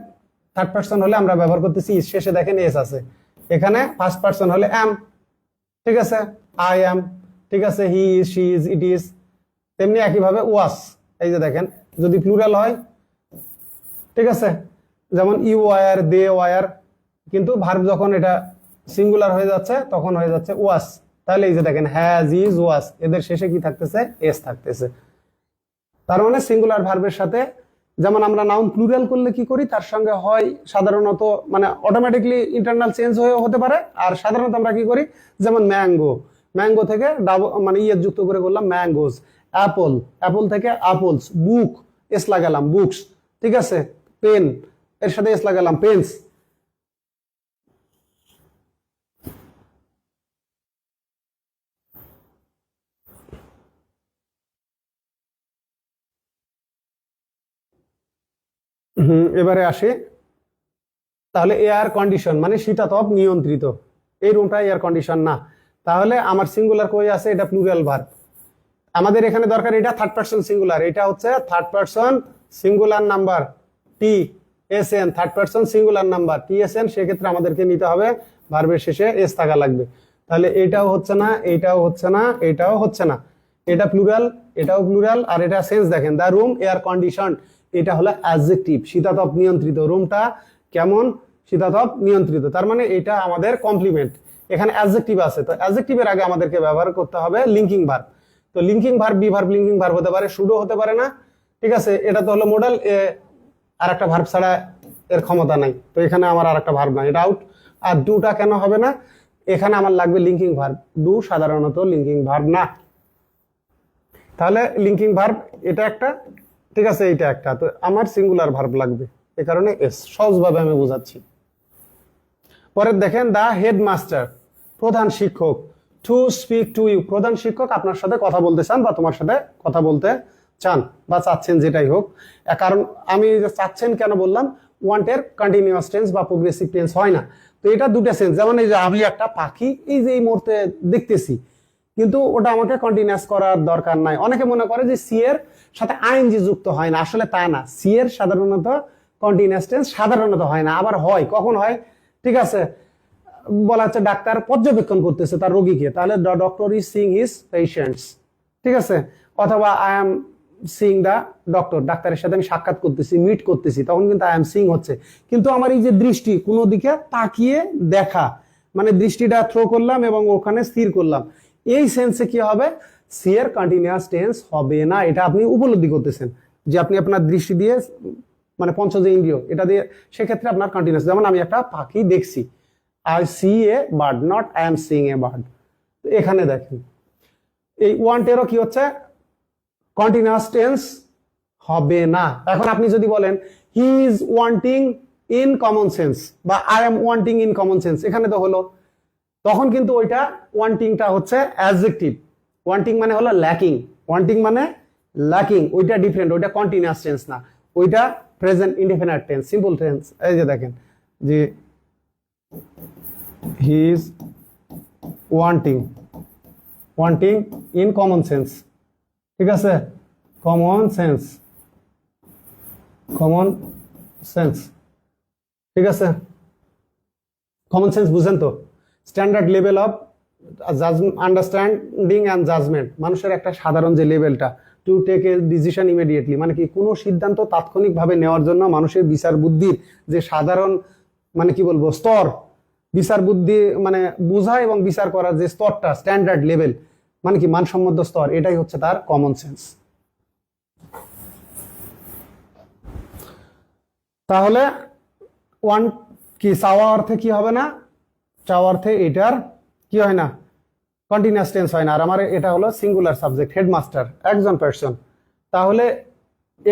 থার্ড পারসন হলে আমরা ব্যবহার করতেছি ইজ, শেষে দেখেন এস আছে। এখানে ফার্স্ট পারসন হলে এম, ঠিক আছে, আই এম, ঠিক আছে, he is, she is, it is. তেমনি একইভাবে ওয়াস, এই যে দেখেন যদি প্লুরাল হয়, ঠিক আছে, যেমন ইউ ওয়ার, দে ওয়ার, কিন্তু ভার্ব যখন এটা সিঙ্গুলার হয়ে যাচ্ছে তখন হয়ে যাচ্ছে ওয়াস। তাহলে এই যে দেখেন হ্যাজ, ইজ, ওয়াজ, এদের শেষে কি থাকতেছে? এস থাকতেছে। তার মানে সিঙ্গুলার ভার্বের সাথে যেমন আমরা নাউন প্লুরাল করলে কি করি, তার সঙ্গে হয় সাধারণত মানে অটোমেটিকলি ইন্টারনাল চেঞ্জ হতে পারে, আর সাধারণত আমরা কি করি, যেমন ম্যাঙ্গো, ম্যাঙ্গো থেকে মানে যুক্ত করে করলাম ম্যাঙ্গোস। অ্যাপল, অ্যাপল থেকে অ্যাপলস। বুক, এস লাগালাম বুকস, ঠিক আছে। পেন, এর সাথে এস লাগালাম পেন্স। এবারে আসি, তাহলে এয়ার কন্ডিশন মানে শীতাতপ নিয়ন্ত্রিত, এই রুমটা এয়ার কন্ডিশন না। তাহলে আমার সিঙ্গুলার কই আছে? এটা প্লুরাল ভার্ব। আমাদের এখানে দরকার এটা থার্ড পারসন সিঙ্গুলার, এটা হচ্ছে third person singular number T S N, third person singular number T S N. সেক্ষেত্রে আমাদেরকে নিতে হবে ভার্বের শেষে এস থাকা লাগবে। তাহলে এটাও হচ্ছে না, এটাও হচ্ছে না, এটাও হচ্ছে না। এটা প্লুরাল, এটাও প্লুরাল, আর এটা সেন্স দেখেন, দ্য রুম এয়ার কন্ডিশন, এটা হলো অ্যাডজেক্টিভ, শীতাতপ নিয়ন্ত্রিত। রুমটা কেমন? শীতাতপ নিয়ন্ত্রিত। তার মানে এটা আমাদের কমপ্লিমেন্ট। এখানে অ্যাডজেক্টিভ আছে, তো অ্যাডজেক্টিভের আগে আমাদেরকে ব্যবহার করতে হবে লিঙ্কিং ভার্ব। তো linking verb be verb linking verb হতে পারে, শুডো হতে পারে না, ঠিক আছে। এটা তো হলো মডেল, আর একটা ভার্ব ছাড়া এর ক্ষমতা নাই, তো এখানে আমার আর একটা ভার্ব নাই, এটা আউট। আর ডুটা কেন হবে না? এখানে আমার লাগবে লিঙ্কিং ভার্ব, ডু সাধারণত লিঙ্কিং ভার্ব না। তাহলে লিঙ্কিং ভার্ব এটা একটা, ঠিক আছে, এইটা একটা, তো আমার সিঙ্গুলার ভার্ব লাগবে, এ কারণে এস। সহজভাবে আমি বোঝাচ্ছি। পরের দেখেন, দা হেডমাস্টার, প্রধান শিক্ষক, টু স্পিক টু ইউ, প্রধান শিক্ষক আপনার সাথে কথা বলতে চান বা তোমার সাথে কথা বলতে চান বা চাচ্ছেন, যেটাই হোক। কারণ আমি চাচ্ছেন কেন বললাম, ওয়ান্টের কন্টিনিউয়াস টেন্স বা প্রোগ্রেসিভ টেন্স হয় না, তো এটা দুটো সেন্স। যেমন এই যে আমি একটা পাখি এই যে এই মুহূর্তে দেখতেছি, কিন্তু ওটা আমাকে কন্টিনিউয়াস করার দরকার নাই। অনেকে মনে করে যে সি এর সাথে আইএনজি যুক্ত হয় না, আসলে তা না। সি এর সাধারণত কন্টিনিউয়াস টেন্স সাধারণত হয় না, আবার হয়, কখন হয়, ঠিক আছে। বলা হচ্ছে ডাক্তার পর্যবেক্ষণ করতেছে তার রোগীকে, তাহলে the doctor is seeing his patients, ঠিক আছে। অথবা I am seeing the doctor, ডাক্তারের সাথে আমি সাক্ষাৎ করতেছি, মিট করতেছি, তখন কিন্তু আই এম সিইং হচ্ছে। কিন্তু আমার এই যে দৃষ্টি, কোনো দিকে তাকিয়ে দেখা, মানে দৃষ্টিটা থ্রো করলাম এবং ওখানে স্থির করলাম, এই সেন্সে কি হবে? সি এর কন্টিনিউয়াস টেন্স হবে না। এটা আপনি উপলব্ধি করতেছেন যে আপনি আপনার দৃষ্টি দিয়ে, মানে পঞ্চজ ইন্দ্রিয়, এটা দিয়ে, সেক্ষেত্রে আপনার কন্টিনিউয়াস। যেমন আমি একটা পাখি দেখছি, I see a bird, not I am seeing a bird. এখানে দেখেন এই ওয়ান্টেরও কি হচ্ছে? কন্টিনিউয়াস টেন্স হবে না। এখন আপনি যদি বলেন he is wanting in common sense বা I am wanting in common sense, এখানে তো হলো, তখন কিন্তু ওইটা ওয়ান্টিংটা হচ্ছে অ্যাডজেক্টিভ। ওয়ান্টিং মানে হলো ল্যাকিং, ওয়ান্টিং মানে ল্যাকিং, ওইটা ডিফারেন্ট, ওইটা কন্টিনিউয়াস টেন্স না, ওইটা present indefinite tense, simple tense. এই যে দেখেন যে he is wanting in common sense, ঠিক আছে, common sense, ঠিক আছে। কমন সেন্স বুঝেন তো? Standard level of understanding and judgement, মানুষের একটা সাধারণ যে লেভেলটা, to take a decision immediately, মানে কি কোনো সিদ্ধান্ত তাৎক্ষণিকভাবে নেওয়ার জন্য মানুষের বিচার বুদ্ধির যে সাধারণ, মানে কি বলবো, স্তর, বিচার বুদ্ধি মানে বোঝা এবং বিচার করার যে স্তরটা, স্ট্যান্ডার্ড লেভেল, মানে কি মানসম্মত স্তর, এটাই হচ্ছে তার কমন সেন্স। তাহলে ওয়ান কি চাওয়া অর্থে কি হবে না? চাওয়া অর্থে এটার কি হয় না? কন্টিনিউয়াস টেন্স হয় না। আর আমার এটা হলো সিঙ্গুলার সাবজেক্ট, হেডমাস্টার, একজন পার্সন, তাহলে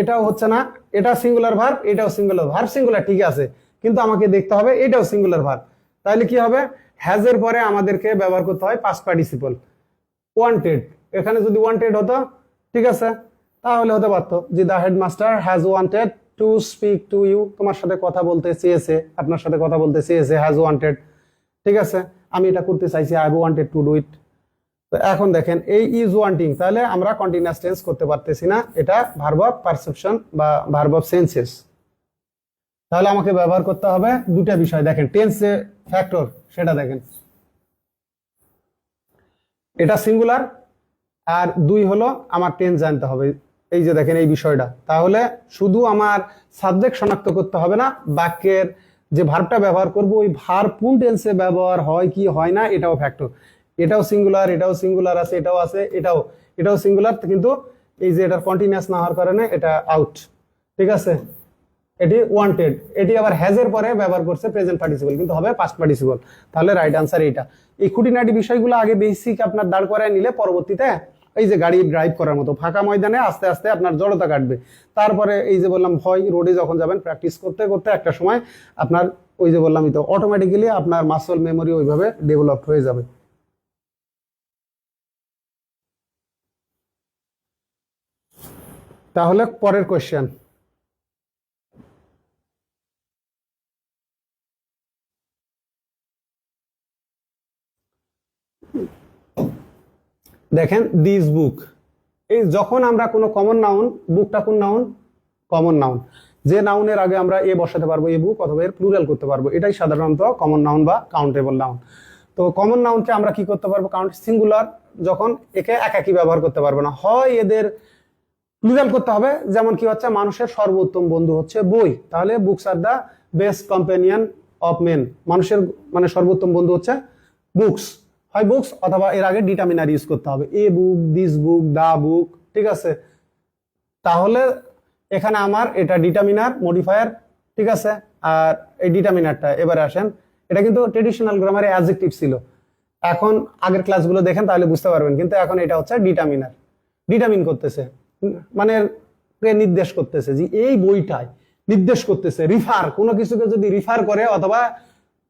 এটাও হচ্ছে না। এটা সিঙ্গুলার ভার্ব, এটাও সিঙ্গুলার ভার্ব, সিঙ্গুলার ঠিক আছে, কিন্তু আমাকে দেখতে হবে এটাও সিঙ্গুলার ভার্ব। তাহলে কি হবে? হ্যাজ এর পরে আমাদেরকে ব্যবহার করতে হয় পাস্ট পার্টিসিপল, ওয়ান্টেড। এখানে যদি ওয়ান্টেড হতো, ঠিক আছে, তাহলে হতে পারতো যে the headmaster has wanted to speak to you, তোমার সাথে কথা বলতে চেয়েছে, আপনার সাথে কথা বলতে চেয়েছে, হ্যাজ ওয়ান্টেড, ঠিক আছে। আমি এটা করতে চাইছি, I have wanted to do it. তো এখন দেখেন এই ইজ ওয়ান্টিং, তাহলে আমরা কন্টিনিউয়াস টেন্স করতে পারতেছি না, এটা ভার্ব অফ পারসেপশন বা ভার্ব অফ সেন্সেস। তাহলে আমাকে ব্যবহার করতে হবে দুটা বিষয়। দেখেন টেন্স যে ফ্যাক্টর সেটা দেখেন, এটা সিঙ্গুলার, আর দুই হলো আমার টেন্স জানতে হবে। এই যে দেখেন এই বিষয়টা, তাহলে শুধু আমার সাবজেক্ট শনাক্ত করতে হবে না, বাক্যের যে ভার্বটা ব্যবহার করব ওই ভার্ব কোন টেন্সে ব্যবহার হয় কি হয় না এটাও ফ্যাক্টর। এটাও সিঙ্গুলার, এটাও সিঙ্গুলার আছে, এটাও আছে, এটাও সিঙ্গুলার, কিন্তু এই যে এটার কন্টিনিউয়াস না হওয়ার কারণে এটা আউট। ঠিক আছে, এটি ওয়ান্টেড। এটি আবার হ্যাজের পরে ব্যবহার করছে প্রেজেন্ট পার্টিসিপল, কিন্তু হবে পাস্ট পার্টিসিপল। তাহলে রাইট আনসার এইটা। এই খুঁটিনাটি বিষয়গুলো আগে বেসিক আপনার দাঁড় করায় নিলে পরবর্তীতে এই যে গাড়ি ড্রাইভ করার মতো ফাঁকা ময়দানে আস্তে আস্তে আপনার জড়তা কাটবে। তারপরে এই যে বললাম ভয়, রোডে যখন যাবেন প্র্যাকটিস করতে করতে একটা সময় আপনার ওই যে বললামই তো অটোমেটিক্যালি আপনার মাসল মেমোরি ওইভাবে ডেভেলপ হয়ে যাবে। তাহলে পরের কোয়েশ্চেন, দেখেন দিস বুক। এই যখন আমরা কোনো কমন নাউন, বুকটা কোন নাউন? Common noun. যে নাউনের আগে আমরা এ বসাতে পারবো, এ বুক, অথবা এর প্লুরাল করতে পারবো, এটাই সাধারণত কমন নাউন বা কাউন্টেবল নাউন। তো কমন নাউনকে আমরা কি করতে পারবো? কাউন্ট সিঙ্গুলার যখন একে একাকি ব্যবহার করতে পারবো না, হয় এদের প্লুরাল করতে হবে। যেমন কি হচ্ছে, মানুষের সর্বোত্তম বন্ধু হচ্ছে বই, তাহলে books are the best companion of men. মানুষের মানে সর্বোত্তম বন্ধু হচ্ছে বুকস, হয় বুকস অথবা এর আগে ডিটারমিনার ইউজ করতে হবে, এ বুক, দিস বুক, দা বুক। ঠিক আছে, তাহলে এখানে আমার এটা ডিটারমিনার মডিফায়ার। ঠিক আছে, আর এই ডিটারমিনারটা এবারে আসেন, এটা কিন্তু ট্রেডিশনাল গ্রামারে অ্যাডজেক্টিভ ছিল। এখন আগের ক্লাসগুলো দেখেন তাহলে বুঝতে পারবেন, কিন্তু এখন এটা হচ্ছে ডিটারমিনার। ডিটারমিন করতেছে মানে নির্দেশ করতেছে, যে এই বইটায় নির্দেশ করতেছে, রিফার, কোনো কিছুকে যদি রিফার করে অথবা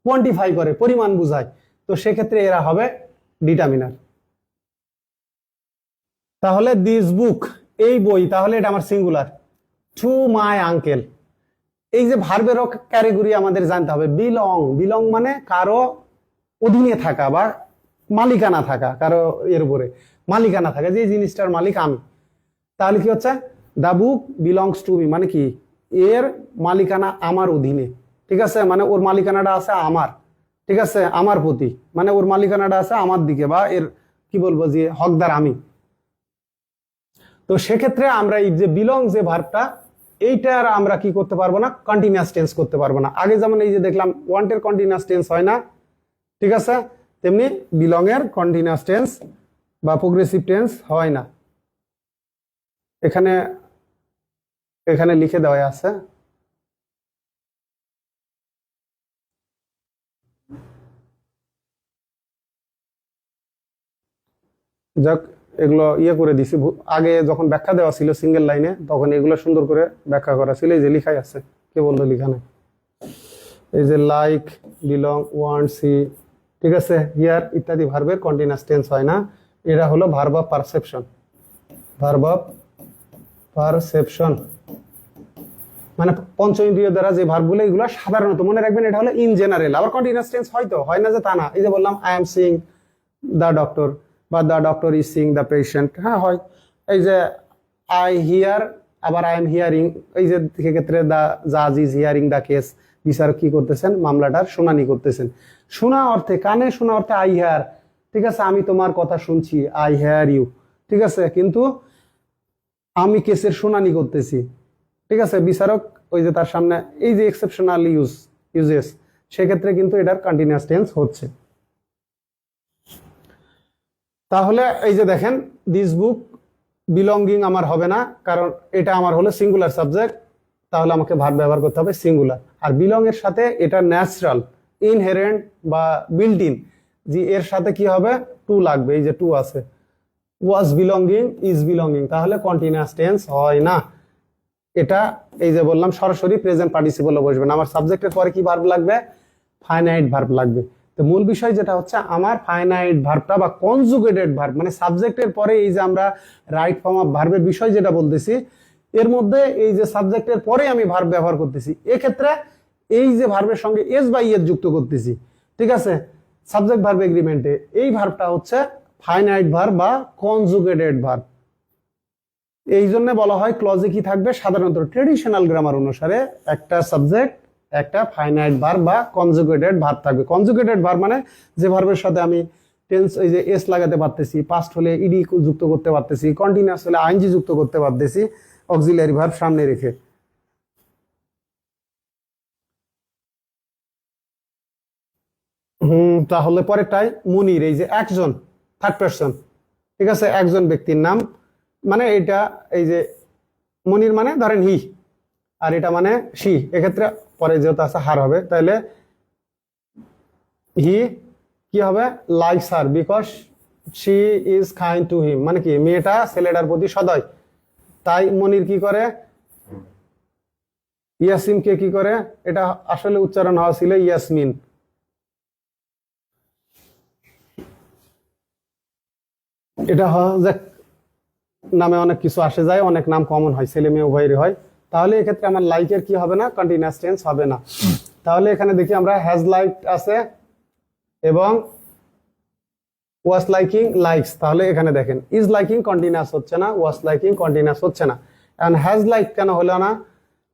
কোয়ান্টিফাই করে, পরিমাণ বুঝায়, তো সেক্ষেত্রে এরা হবে ডিটারমিনার। তাহলে দিস বুক, এই বই, তাহলে এটা আমার সিঙ্গুলার। টু মাই আঙ্কেল, এই যে ভার্বেরও ক্যাটাগরি আমাদের জানতে হবে। বিলং, বিলং মানে কারো অধীনে থাকা বা মালিকানা থাকা, কারো এর উপরে মালিকানা থাকা, যে জিনিসটার মালিক আমি। তাহলে কি হচ্ছে, the book belongs to me, মানে কি এর মালিকানা আমার অধীনে। ঠিক আছে, মানে ওর মালিকানাটা আছে আমার, ঠিক আছে, আমার প্রতি, মানে ওর মালিকানাটা আছে আমার দিকে, বা এর কি বলবো, যে হকদার আমি। তো সেক্ষেত্রে আমরা এই যে বিলং যে ভার্বটা, এইটার আমরা কি করতে পারবো না? কন্টিনিউয়াস টেন্স করতে পারবো না। আগে যেমন এই যে দেখলাম ওয়ান্টের কন্টিনিউয়াস টেন্স হয় না, ঠিক আছে, তেমনি বিলং এর কন্টিনিউয়াস টেন্স বা প্রোগ্রেসিভ টেন্স হয় না। এখানে এখানে লিখে দেওয়া আছে। যাক, এগুলো ইয়ে করে দিছি। আগে যখন ব্যাখ্যা দেওয়া ছিল সিঙ্গেল লাইনে, তখন এগুলো সুন্দর করে ব্যাখ্যা করা ছিল। এই যে লিখাই আছে, কে বললো লিখা নেই? এই যে লাইক, বিলং, ওয়ান্ট, সি, ঠিক আছে, হিয়ার ইত্যাদি ভার্বের কন্টিনিউয়াস টেন্স হয় না। এরা হলো verb of perception. Verb of perception মানে পঞ্চইন্দ্রিয় দ্বারা যে ভার্বগুলো, এগুলো সাধারণত মনে রাখবেন, এটা হলো ইন জেনারেল। আবার কন্টিনিউয়াস টেন্স হয়তো হয় না যে তা না। এই যে বললাম I am seeing the doctor, বা the doctor is seeing the patient, হ্যাঁ হয়। এই যে আই হিয়ার, আবার আই এম হিয়ারিং, এই যে ক্ষেত্রে দ্য জাজ ইজ হিয়ারিং দ্য কেস, বিচারক কি করতেছেন? মামলাটার শুনানি করতেছেন। শোনা অর্থে, কানে শোনা অর্থে আই হিয়ার, ঠিক আছে, আমি তোমার কথা শুনছি, আই হিয়ার ইউ, ঠিক আছে, কিন্তু আমি কেসের শুনানি করতেছি, ঠিক আছে, বিচারক ওই যে তার সামনে, এই যে এক্সেপশনাল ইউজেস, সেক্ষেত্রে কিন্তু এটার কন্টিনিউয়াস টেন্স হচ্ছে। তাহলে এই যে দেখেন, দিস বুক বিলঙ্গিং আমার হবে না, কারণ এটা আমার হলো সিঙ্গুলার সাবজেক্ট, তাহলে আমাকে ভার্ব ব্যবহার করতে হবে সিঙ্গুলার। আর বিলং এর সাথে এটা ন্যাচারাল, ইনহেরেন্ট বা বিল্ট ইন, যে এর সাথে কি হবে? টু লাগবে, এই যে টু আছে। ওয়াজ বিলঙ্গিং, ইজ বিলঙ্গিং, তাহলে কন্টিনিউয়াস টেন্স হয় না। এটা এই যে বললাম সরাসরি প্রেজেন্ট পার্টিসিপলে বসবে না। আমার সাবজেক্টের পরে কি ভার্ব লাগবে? ফাইনাইট ভার্ব লাগবে। তো মূল বিষয় যেটা হচ্ছে, আমার ফাইনাইট ভার্বটা বা কনজুগেটেড ভার্ব, মানে সাবজেক্টের পরে এই যে আমরা রাইট ফর্ম অফ ভার্বের বিষয় যেটা বলতেছি, এর মধ্যে এই যে সাবজেক্টের পরে আমি ভার্ব ব্যবহার করতেছি, এক্ষেত্রে এই যে ভার্বের সঙ্গে এস বা ইএস যুক্ত করতেছি, ঠিক আছে, সাবজেক্ট ভার্ব এগ্রিমেন্টে, এই ভার্বটা হচ্ছে ফাইনাইট ভার্ব বা কনজুগেটেড ভার্ব। এই জন্য বলা হয় ক্লজে কি থাকবে? সাধারণত ট্রেডিশনাল গ্রামার অনুসারে একটা সাবজেক্ট, একটা ফাইনাইট ভার্ব বা কনজুগেটেড ভার্ব থাকবে। কনজুগেটেড ভার্ব মানে যে ভার্বের সাথে আমি টেন্স, এই যে এস লাগাতে পারতেছি, পাস্ট হলে ইডি যুক্ত করতে পারতেছি, কন্টিনিউয়াস হলে আইএনজি যুক্ত করতে পারতেছি, অক্সিলারি ভার্ব সামনে রেখে। তাহলে পরেরটাই মুনির, এই যে একজন, থার্ড পারসন, ঠিক আছে, একজন ব্যক্তির নাম, মানে এটা এই যে মুনির মানে ধরেন হি, আর এটা মানে শি, এক্ষেত্রে পরে যেহেতু আছে হার হবে, তাহলে হি কি হবে, likes her because she is kind to him, মানে কি মেয়েটা ছেলেটার প্রতি সদয়, তাই মনির কি করে, ইয়াসিমকে কি করে, এটা আসলে উচ্চারণ হওয়া ছিল ইয়াসমিন। এটা যে নামে অনেক কিছু আসে যায়, অনেক নাম কমন হয়, ছেলে মেয়ে উভয়েরই হয়, তাহলে এক্ষেত্রে আমার লাইকের কি হবে না, কন্টিনিউয়াস টেন্স হবে না। তাহলে এখানে দেখি আমরা হ্যাজ লাইকড আছে এবং ওয়াজ লাইকিং লাইকস, তাহলে এখানে দেখেন ইজ লাইকিং কন্টিনিউয়াস হচ্ছে না, ওয়াজ লাইকিং কন্টিনিউয়াস হচ্ছে না, এখন হ্যাজ লাইক কেন হলো না,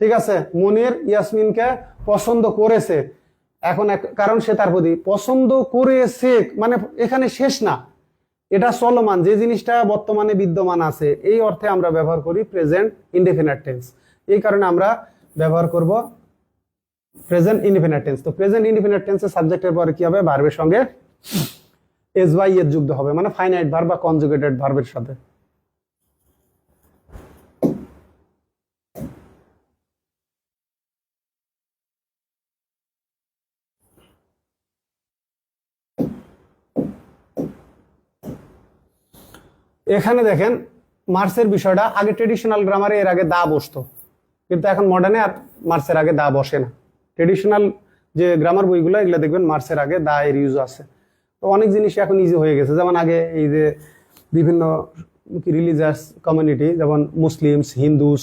ঠিক আছে, মুনির ইয়াসমিনকে পছন্দ করেছে, এখন কারণ সে তার প্রতি পছন্দ করেছে, মানে এখানে শেষ না, এটা চলমান, যে জিনিসটা বর্তমানে বিদ্যমান আছে, এই অর্থে আমরা ব্যবহার করি প্রেজেন্ট ইনডেফিনিট টেন্স, এই কারণে আমরা ব্যবহার করব প্রেজেন্ট ইনডেফিনিট টেন্স। তো প্রেজেন্ট ইনডেফিনিট টেন্সের সাবজেক্টের পরে কি হবে, ভার্বের সঙ্গে এস বাই এর যুক্ত হবে, মানে ফাইনাইট ভার্ব বা কনজুগেটেড ভার্বের সাথে। এখানে দেখেন মার্সের বিষয়টা, আগে ট্রেডিশনাল গ্রামারে এর আগে দা বসতো, কিন্তু এখন মডার্নে আর মার্সের আগে দা বসে না। ট্রেডিশনাল যে গ্রামার বইগুলো এগুলো দেখবেন মার্সের আগে দা এর ইউজ আছে। তো অনেক জিনিস এখন ইজি হয়ে গেছে, যেমন আগে এই যে বিভিন্ন রিলিজিয়াস কমিউনিটি, যেমন মুসলিমস, হিন্দুস,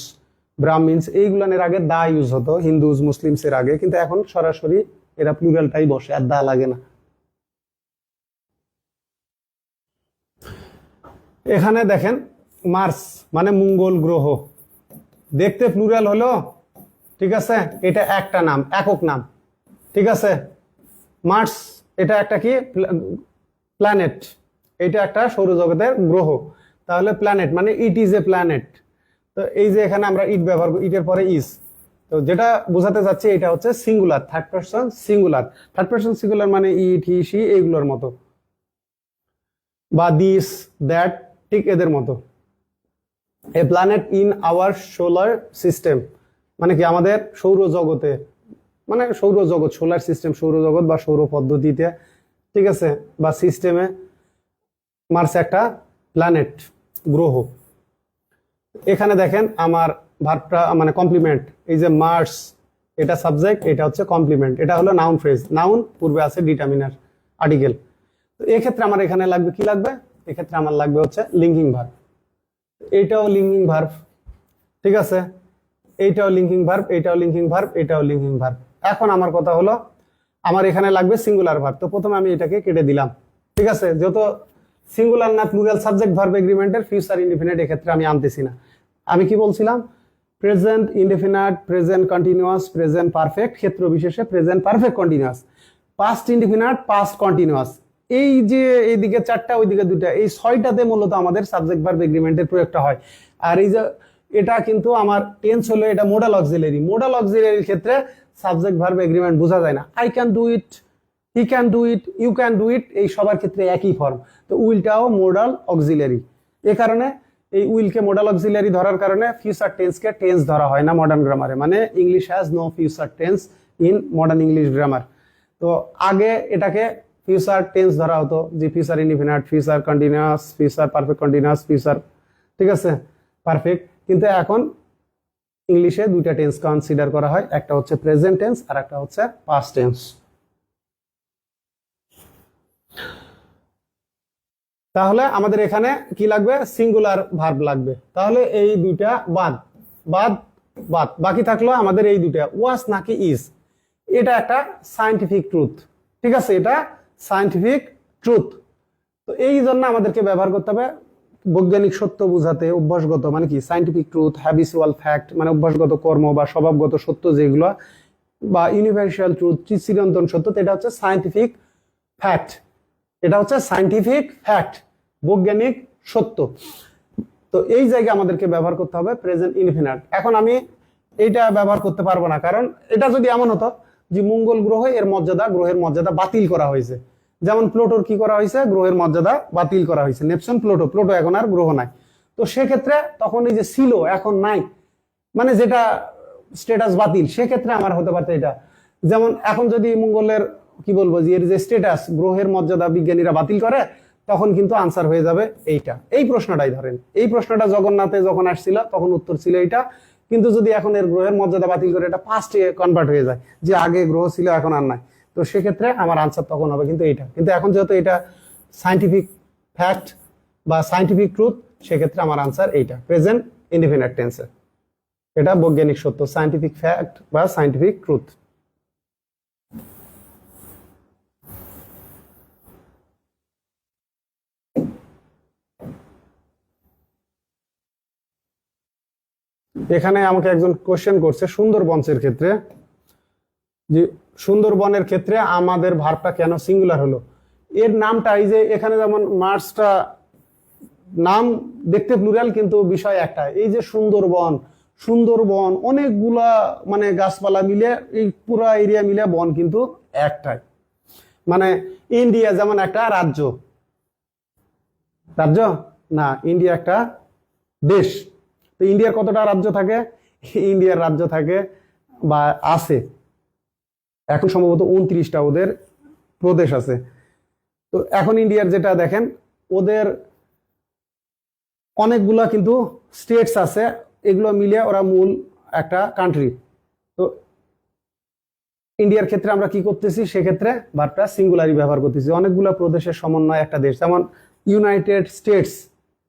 ব্রাহ্মিনস, এইগুলানের আগে দা ইউজ হতো, হিন্দুস মুসলিমস এর আগে, কিন্তু এখন সরাসরি এরা প্লুরালটাই বসে, আর দা লাগে না। এখানে দেখেন মার্স মানে মঙ্গল গ্রহ, দেখতে প্লুরাল হলো, ঠিক আছে, এটা একটা নাম, একক নাম, ঠিক আছে, মার্স এটা একটা কি প্ল্যানেট, এটা একটা সৌরজগতের গ্রহ, তাহলে প্ল্যানেট মানে ইট ইজ এ প্ল্যানেট। তো এই যে এখানে আমরা ইট ব্যবহার করি, ইটের পরে ইজ, তো যেটা বোঝাতে চাচ্ছি এটা হচ্ছে singular, third person singular, third person singular মানে ইট, হি, সি এইগুলোর মতো, বা দিস, দ্যাট, ঠিক এদের মতো। এ planet in our solar system মানে কি আমাদের সৌরজগতে, মানে সৌরজগৎ, সোলার সিস্টেম সৌরজগৎ বা সৌর পদ্ধতিতে, ঠিক আছে, বা সিস্টেমে মার্স একটা প্ল্যানেট, গ্রহ। এখানে দেখেন আমার ভার্বটা মানে কমপ্লিমেন্ট, এই যে মার্স এটা সাবজেক্ট, এটা হচ্ছে কমপ্লিমেন্ট, এটা হলো নাউন ফ্রেজ, নাউন পূর্বে আছে ডিটারমিনার আর্টিকেল। তো এক্ষেত্রে আমার এখানে লাগবে কি লাগবে, এক্ষেত্রে আমার লাগবে হচ্ছে লিঙ্কিং ভার্ব, এইটাও লিঙ্কিং ভার্ব, ঠিক আছে, এইটাও লিঙ্কিং ভার্ব, এইটাও লিঙ্কিং ভার্ব, এটাও লিঙ্কিং ভার্ব। এখন আমার কথা হলো আমার এখানে লাগবে সিঙ্গুলার ভার্ব, তো প্রথমে আমি এটাকে কেটে দিলাম, ঠিক আছে, যেহেতু সিঙ্গুলার না প্লুরাল সাবজেক্ট ভার্ব এগ্রিমেন্টের ফিউচার ইনডিফিনিট এক্ষেত্রে আমি আনতেছি না। আমি কি বলছিলাম, present indefinite, present continuous, present perfect, ক্ষেত্র বিশেষে present perfect continuous, past indefinite, past continuous, এই যে এইদিকে চারটা ওইদিকে দুটা, এই ছয়টাতে মূলত আমাদের সাবজেক্ট ভার্ব এগ্রিমেন্টের প্রয়োগটা হয়। আর এই যে এটা কিন্তু আমার টেন্স হলো এটা মোডাল অক্সিলারি, মোডাল অক্সিলারির ক্ষেত্রে সাবজেক্ট ভার্ব এগ্রিমেন্ট বোঝা যায় না, I can do it, he can do it, you can do it, এই সবার ক্ষেত্রে একই ফর্ম। তো উইলটাও মোডাল অক্সিলারি, এ কারণে এই উইলকে মোডাল অক্সিলারি ধরার কারণে ফিউচার টেন্সকে টেন্স ধরা হয় না মডার্ন গ্রামারে, মানে English has no future tense in modern English grammar. তো আগে এটাকে ফিউচার টেন্স ধরা হতো, যে future indefinite, future continuous, future perfect continuous, future, ঠিক আছে, পারফেক্ট। কিন্তু এখন ইংলিশে দুইটা টেন্স কনসিডার করা হয়, একটা হচ্ছে প্রেজেন্ট টেন্স আর একটা হচ্ছে পাস্ট টেন্স। তাহলে আমাদের এখানে কি লাগবে, সিঙ্গুলার ভার্ব লাগবে, তাহলে এই দুইটা বাদ বাদ বাদ, বাকি থাকলো আমাদের এই দুইটা, ওয়াজ নাকি ইজ, এটা একটা সায়েন্টিফিক ট্রুথ, ঠিক আছে, এটা সায়েন্টিফিক ট্রুথ। তো এই জন্য আমাদেরকে ব্যবহার করতে হবে বৈজ্ঞানিক সত্য বোঝাতে অভ্যাসগত, মানে কি সায়েন্টিফিক ট্রুথ, হ্যাবিচুয়াল ফ্যাক্ট মানে অভ্যাসগত কর্ম বা স্বভাবগত সত্য যেগুলো, বা ইউনিভার্সাল ট্রুথ চিরন্তন সত্য, এটা হচ্ছে সায়েন্টিফিক ফ্যাক্ট, এটা হচ্ছে সায়েন্টিফিক ফ্যাক্ট, বৈজ্ঞানিক সত্য। তো এই জায়গায় আমাদেরকে ব্যবহার করতে হবে প্রেজেন্ট ইনডিফিনিট। এখন আমি এইটা ব্যবহার করতে পারবো না, কারণ এটা যদি এমন হতো যে মঙ্গল গ্রহ এর মর্যাদা, গ্রহের মর্যাদা বাতিল করা হয়েছে। যেমন প্লুটোর কি করা হয়েছে, গ্রহের মর্যাদা বাতিল করা হয়েছে। নেপচুন, প্লুটো, প্লুটো এখন আর গ্রহ নাই। তো সেক্ষেত্রে তখন এই যে ছিল এখন নাই, মানে যেটা স্ট্যাটাস বাতিল, সেক্ষেত্রে আমার হতে পারতো এটা। যেমন এখন যদি মঙ্গলের কি বলবো যে এর যে স্ট্যাটাস, গ্রহের মর্যাদা বিজ্ঞানীরা বাতিল করে, তখন কিন্তু আনসার হয়ে যাবে এইটা। এই প্রশ্নটাই ধরেন, এই প্রশ্নটা জগন্নাথে যখন আসছিল তখন উত্তর ছিল এইটা। কিন্তু যদি এখন এর গ্রহের মর্যাদা বাতিল করে এটা পাস্টে কনভার্ট হয়ে যায়, যে আগে গ্রহ ছিল এখন আর নাই, তো সেক্ষেত্রে আমার আনসার তখন হবে কিন্তু এইটা। কিন্তু এখন যেহেতু এটা সায়েন্টিফিক ফ্যাক্ট বা সায়েন্টিফিক ট্রুথ, সেক্ষেত্রে আমার আনসার এইটা, প্রেজেন্ট ইনডিফিনিট টেন্সে। এটা বৈজ্ঞানিক সত্য, সায়েন্টিফিক ফ্যাক্ট বা সায়েন্টিফিক ট্রুথ। এখানে আমাকে একজন কোশ্চেন করছে সুন্দরবনের ক্ষেত্রে, যে সুন্দরবনের ক্ষেত্রে আমাদের ভার্বটা কেন সিঙ্গুলার হলো। এর নামটা এই যে এখানে যেমন মার্সটা নাম দেখতে প্লুরাল, কিন্তু বিষয় একটা। এই যে সুন্দরবন, সুন্দরবন অনেকগুলা মানে গাছপালা মিলে এই পুরো এরিয়া মিলে বন কিন্তু একটাই। মানে ইন্ডিয়া যেমন একটা রাজ্য, রাজ্য না, ইন্ডিয়া একটা দেশ। তো ইন্ডিয়ার কতটা রাজ্য থাকে, ইন্ডিয়ার রাজ্য থাকে বা আছে এখন সম্ভবত 29টা ওদের প্রদেশ আছে। তো এখন ইন্ডিয়ার যেটা দেখেন, ওদের অনেকগুলা কিন্তু স্টেটস আছে, এগুলো মিলে ওরা মূল একটা কান্ট্রি। তো ইন্ডিয়ার ক্ষেত্রে আমরা কি করতেছি, সেক্ষেত্রে ভার্বটা সিঙ্গুলারই ব্যবহার করতেছি। অনেকগুলা প্রদেশের সমন্বয় একটা দেশ, যেমন ইউনাইটেড স্টেটস।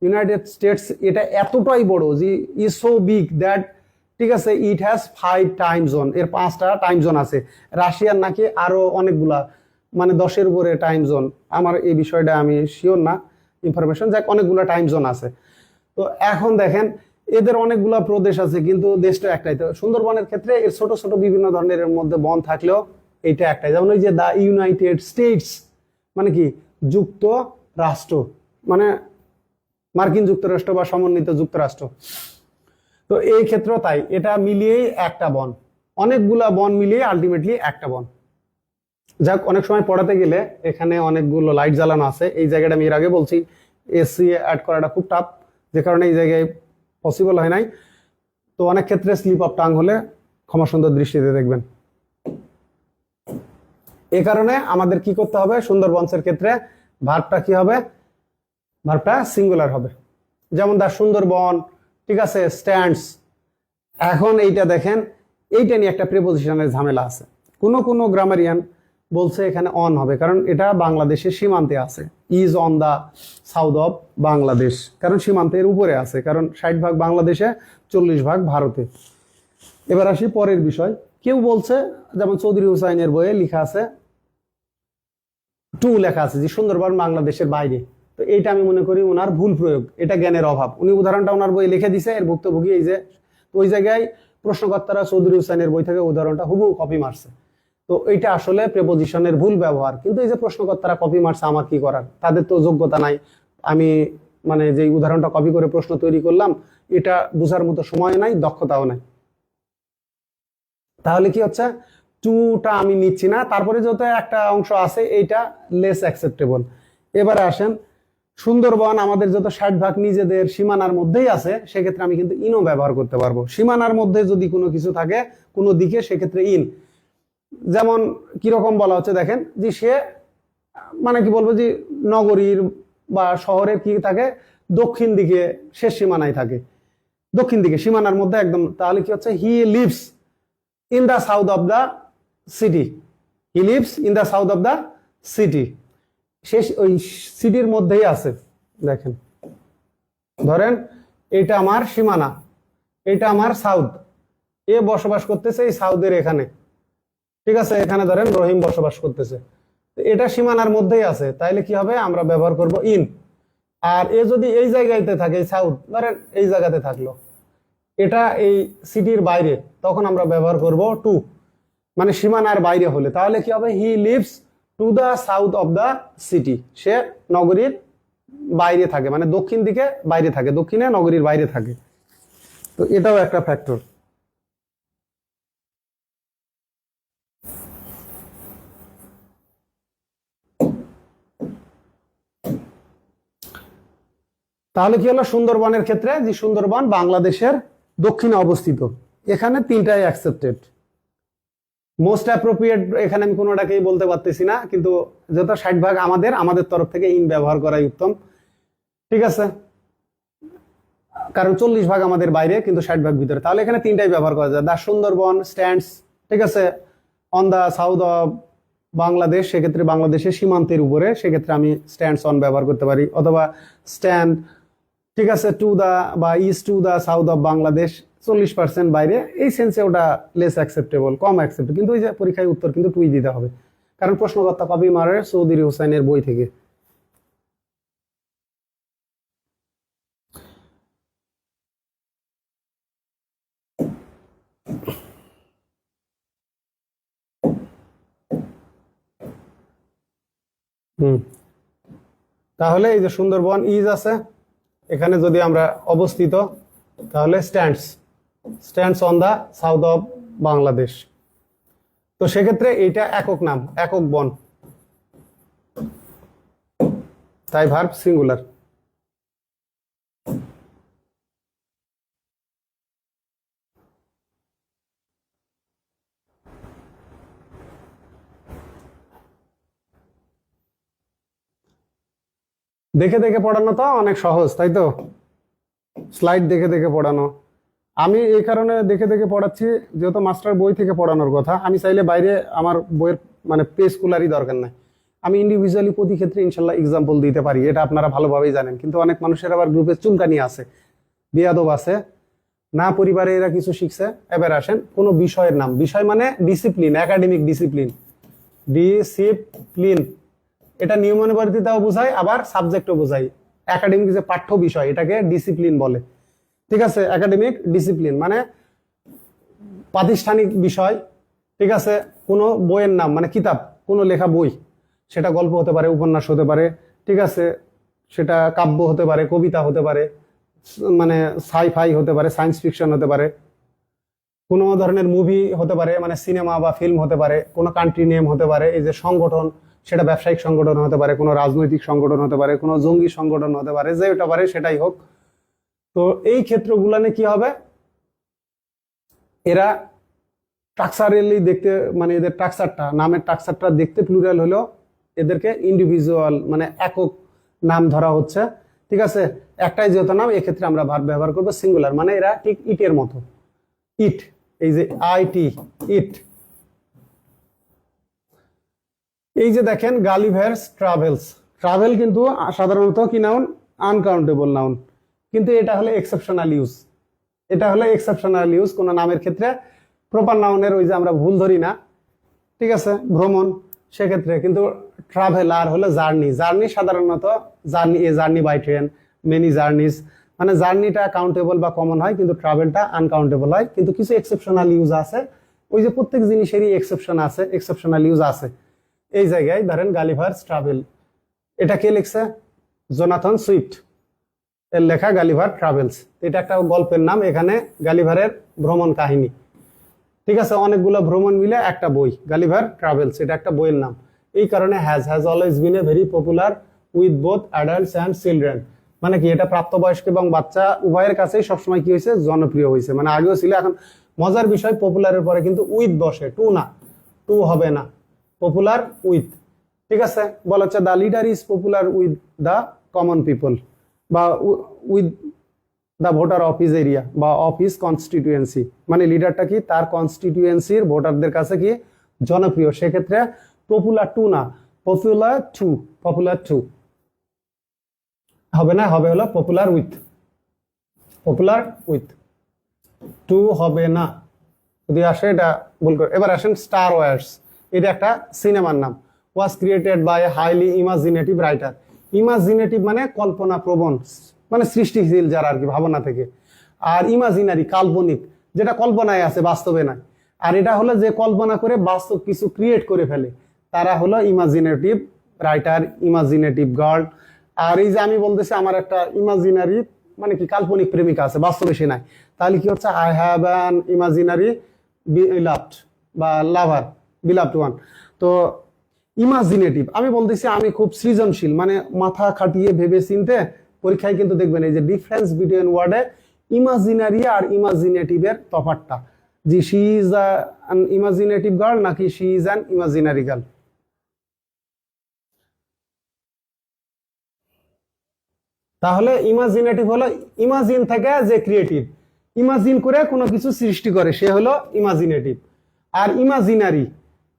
ইউনাইটেড স্টেটস এটা এতটাই বড় যে ইজ সো বিগ দ্যাট, ঠিক আছে, ইট হ্যাজ 5 টাইম জোন, এর 5টা টাইম জোন আছে। রাশিয়ার নাকি আরো অনেকগুলা, মানে 10-এর উপরে টাইম জোন। আমার এই বিষয়টা আমি শিওর না, ইনফরমেশন, যাক অনেকগুলা টাইম জোন আছে। তো এখন দেখেন এদের অনেকগুলা প্রদেশ আছে কিন্তু দেশটা একটাই। তো সুন্দরবনের ক্ষেত্রে এর ছোট ছোট বিভিন্ন ধরনের এর মধ্যে বন থাকলেও এইটা একটাই। যেমন ওই যে দা ইউনাইটেড স্টেটস মানে কি, যুক্ত রাষ্ট্র, মানে মার্কিন যুক্তরাষ্ট্র বা সমন্বিত যুক্তরাষ্ট্র। তো এই ক্ষেত্রে তাই, এটা মিলিয়েই একটা বন, অনেকগুলা বন মিলিয়ে আলটিমেটলি একটা বন। যাক, অনেক সময় পড়াতে গেলে এখানে অনেকগুলো লাইট জ্বালানো আছে, এই জায়গাটা আমি এর আগে বলছি এসি অ্যাড করাটা খুব টাফ, যে কারণে এই জায়গায় পসিবল হয় নাই। তো অনেক ক্ষেত্রে স্লিপ অফ টাং হলে ক্ষমা সুন্দর দৃষ্টিতে দেখবেন। এ কারণে আমাদের কি করতে হবে, সুন্দরবনের ক্ষেত্রে ভার্বটা কি হবে, ভার্বটা সিঙ্গুলার হবে। যেমন দা সুন্দরবন, ঠিক আছে, স্ট্যান্ডস। এখন এইটা দেখেন, এইটা নিয়ে একটা প্রিপোজিশনের ঝামেলা আছে। কোনো গ্রামারিয়ান বলছে এখানে অন হবে, কারণ এটা বাংলাদেশের সীমান্তে আছে। Is on the south of Bangladesh, কারণ সীমান্তের উপরে আছে, কারণ 60% বাংলাদেশে, 40% ভারতে। এবার আসি পরের বিষয়। কেউ বলছে, যেমন চৌধুরী হুসাইনের বইয়ে লেখা আছে, টু লেখা আছে যে সুন্দরবন বাংলাদেশের বাইরে। তো এইটা আমি মনে করি ওনার ভুল প্রয়োগ, এটা জ্ঞানের অভাব। উনি উদাহরণটা ওনার বই লিখে দিছে, এর ভুক্তভোগী এই যে। ওই জায়গায় প্রশ্নকর্তারা চৌধুরী হুসাইনের বই থেকে উদাহরণটা হুবহু কপি মারছে। তো এইটা আসলে প্রেপোজিশনের ভুল ব্যবহার। কিন্তু এই যে প্রশ্নকর্তারা কপি মারছে, আমার কি করার, তাদের তো যোগ্যতা নাই। আমি মানে যে উদাহরণটা কপি করে প্রশ্ন তৈরি করলাম, এটা বোঝার মতো সময় নাই, দক্ষতাও নাই। তাহলে কি হচ্ছে, টুটা আমি নিচ্ছি না, তারপরে যত একটা অংশ আছে এইটা লেস অ্যাকসেপ্টেবল। এবারে আসেন, সুন্দরবন আমাদের যত 60% নিজেদের সীমানার মধ্যেই আছে, সেক্ষেত্রে আমি কিন্তু ইনও ব্যবহার করতে পারবো। সীমানার মধ্যে যদি কোনো কিছু থাকে কোনো দিকে, সেক্ষেত্রে ইন। যেমন কিরকম বলা হচ্ছে দেখেন, যে সে মানে কি বলবো, যে নগরীর বা শহরের কি থাকে, দক্ষিণ দিকে শেষ সীমানায় থাকে, দক্ষিণ দিকে সীমানার মধ্যে একদম। তাহলে কি হচ্ছে, he lives in the south of the city, he lives in the south of the city, শেষ ওই সিটির মধ্যেই আছে। দেখেন, ধরেন এটা আমার সীমানা, এটা আমার সাউথ, এ বসবাস করতেছে এই সাউথের এখানে, ঠিক আছে, এখানে ধরেন রহিম বসবাস করতেছে, এটা সীমানার মধ্যেই আছে, তাইলে কি হবে, আমরা ব্যবহার করব ইন। আর এ যদি এই জায়গাতে থাকে, সাউথ ধরেন এই জায়গাতে থাকলো, এটা এই সিটির বাইরে, তখন আমরা ব্যবহার করব টু, মানে সীমানার বাইরে হলে। তাহলে কি হবে, he lives to the south of the city, সে নগরীর বাইরে থাকে, মানে দক্ষিণ দিকে বাইরে থাকে, দক্ষিণে নগরীর বাইরে থাকে। তো এটাও একটা ফ্যাক্টর। তাহলে কি হলো সুন্দরবনের ক্ষেত্রে, যে সুন্দরবন বাংলাদেশের দক্ষিণে অবস্থিত, এখানে তিনটাই অ্যাকসেপ্টেড। মোস্ট অ্যাপ্রোপ্রিয়েট এখানে আমি কোনোটাকেই বলতে পারতেছি না, কিন্তু যত 60% আমাদের তরফ থেকে ইন ব্যবহার করাই উত্তম। ঠিক আছে, কারণ 40% আমাদের বাইরে, কিন্তু 60% ভিতরে। তাহলে এখানে তিনটাই ব্যবহার করা যায়। দা সুন্দরবন স্ট্যান্ডস, ঠিক আছে, on the south of Bangladesh, সেক্ষেত্রে বাংলাদেশের সীমান্তের উপরে, সেক্ষেত্রে আমি স্ট্যান্ডস অন ব্যবহার করতে পারি, অথবা স্ট্যান্ড, ঠিক আছে, টু দা বা east to the south of Bangladesh, 40% বাইরে, এই সেন্সে ওটা লেস অ্যাকসেপ্টেবল, কম অ্যাকসেপ্টেবল। কিন্তু ওই যে পরীক্ষায় উত্তর কিন্তু টুই দিতে হবে, কারণ প্রশ্নকর্তা কপি মারে চৌধুরী হোসেনের বই থেকে। হুম, তাহলে এই যে সুন্দরবন ইজ আছে, এখানে যদি আমরা অবস্থিত, তাহলে stands, stands on the south of Bangladesh. তো সেক্ষেত্রে এইটা একক নাম, একক বন, তাই ভার্ব সিঙ্গুলার। দেখে দেখে পড়ানো তো অনেক সহজ, তাই তো? স্লাইড দেখে দেখে পড়ানো। আমি এই কারণে দেখে দেখে পড়াচ্ছি, যেহেতু মাস্টার বই থেকে পড়ানোর কথা, আমি চাইলে বাইরে আমার বইয়ের মানে পেজ কুলারই দরকার নাই, আমি ইন্ডিভিজুয়ালি প্রতি ক্ষেত্রে ইনশাল্লাহ এক্সাম্পল দিতে পারি, এটা আপনারা ভালোভাবেই জানেন। কিন্তু অনেক মানুষের আবার গ্রুপে চুলকানি আছে, বেয়াদব আছে, না পরিবারে এরা কিছু শিখছে। এবার আসেন কোনো বিষয়ের নাম, বিষয় মানে ডিসিপ্লিন, একাডেমিক ডিসিপ্লিন, ডিসিপ্লিন, এটা নিয়মানুবর্তিতাও বোঝায়, আবার সাবজেক্টও বোঝায়। একাডেমিক যে পাঠ্য বিষয়, এটাকে ডিসিপ্লিন বলে। ঠিক আছে, একাডেমিক ডিসিপ্লিন মানে প্রাতিষ্ঠানিক বিষয়। ঠিক আছে, কোনো বইয়ের নাম মানে কিতাব, কোনো লেখা বই, সেটা গল্প হতে পারে, উপন্যাস হতে পারে, ঠিক আছে, সেটা কাব্য হতে পারে, কবিতা হতে পারে, মানে সাই-ফাই হতে পারে, সায়েন্স ফিকশন হতে পারে, কোনো ধরনের মুভি হতে পারে, মানে সিনেমা বা ফিল্ম হতে পারে, কোনো কান্ট্রি নেম হতে পারে, এই যে সংগঠন, সেটা ব্যবসায়িক সংগঠন হতে পারে, কোনো রাজনৈতিক সংগঠন হতে পারে, কোনো জঙ্গি সংগঠন হতে পারে, যে ওটা পারে সেটাই হোক। তো এই ক্ষেত্রগুলানে কি হবে, এরা স্ট্রাকচারালি দেখতে, মানে এদের স্ট্রাকচারটা, নামের স্ট্রাকচারটা দেখতে প্লুরাল হলেও এদেরকে ইন্ডিভিজুয়াল মানে একক নাম ধরা হচ্ছে। ঠিক আছে, একটাই যেহেতু নাম, এক্ষেত্রে আমরা ভার্ব ব্যবহার করবো সিঙ্গুলার, মানে এরা ঠিক ইটের মতো, ইট, এই যে আইটি, ইট। এই যে দেখেন গালিভার্স ট্রাভেলস, ট্রাভেল কিন্তু সাধারণত কি নাউন, আনকাউন্টেবল নাউন, কিন্তু এটা হলো এক্সেপশনাল ইউজ, এটা হলো এক্সেপশনাল ইউজ কোন নামের ক্ষেত্রে। প্রপার নাউনের ওই যে আমরা ভুল ধরি না, ঠিক আছে, ভ্রমণ, সেক্ষেত্রে কিন্তু ট্রাভেল আর হলো জার্নি, জার্নি সাধারণত journey, a journey by train, many journeys, মানে জার্নিটা কাউন্টেবল বা কমন হয়, কিন্তু ট্রাভেলটা আনকাউন্টেবল হয়। কিন্তু কিছু এক্সেপশনাল ইউজ আছে, ওই যে প্রত্যেক জিনিসেরই এক্সেপশন আছে, এক্সেপশনাল ইউজ আছে। এই জায়গায় ধরেন গালিভার্স ট্রাভেল, এটা কে লিখছে, জোনাথন সুইফট, এর লেখা গালিভার ট্রাভেলস, এটা একটা গল্পের নাম, এখানে গালিভারের ভ্রমণ কাহিনী। ঠিক আছে, অনেকগুলো ভ্রমণ মিলে একটা বই, গালিভার ট্রাভেলস, এটা একটা বইয়ের নাম। এই কারণে has always been a very popular with both adults and children, মানে কি এটা প্রাপ্তবয়স্ক এবং বাচ্চা উভয়ের কাছেই সবসময় কি হয়েছে, জনপ্রিয় হয়েছে। মানে আগেও ছিল, এখন মজার বিষয় পপুলারের পরে কিন্তু উইথ বসে, টু না, টু হবে না, পপুলার উইথ। ঠিক আছে, বলা হচ্ছে the leader is popular with the common people, বা with the voter of his area বা অফ হিজ কনস্টিটিউয়েন্সি, মানে লিডারটা কি তার কনস্টিটিউয়েন্সির ভোটারদের কাছে কি জনপ্রিয়। সেক্ষেত্রে পপুলার টু না, পপুলার টু, পপুলার টু হবে না, হবে হলো popular with, popular with, to হবে না যদি আসে, এটা ভুল করে। এবার আসেন স্টার ওয়ার্স, এটা একটা সিনেমার নাম, was created by a highly imaginative writer. Imaginative মানে কল্পনা প্রবণ, মানে সৃষ্টিশীল যারা আর কি, ভাবনা থেকে। আর ইমাজিনারি কাল্পনিক, যেটা কল্পনায় আছে বাস্তবে নাই। আর এটা হলো যে কল্পনা করে বাস্তব কিছু ক্রিয়েট করে ফেলে, তারা হলো ইমাজিনেটিভ রাইটার, ইমাজিনেটিভ গার্ল। আর এই যে আমি বলতেছি আমার একটা ইমাজিনারি মানে কি কাল্পনিক প্রেমিকা আছে, বাস্তবে সে নাই, তাহলে কি হচ্ছে, I have an imaginary beloved বা লাভার, বিলাভড ওয়ান। তো ইমাজিনেটিভ, আমি বলতেছি আমি খুব সৃজনশীল, মানে মাথা খাটিয়ে ভেবে চিনতে পরীক্ষায় কিন্তু দেখবেন এই যে ডিফারেন্স বিটুইন ওয়ার্ডে ইমাজিনারি আর ইমাজিনেটিভের তফাৎটা, যে she is an imaginative girl নাকি she is an imaginary girl. তাহলে ইমাজিনেটিভ হলো ইমাজিন থেকে যে ক্রিয়েটিভ, ইমাজিন করে কোনো কিছু সৃষ্টি করে সে হলো ইমাজিনেটিভ। আর ইমাজিনারি,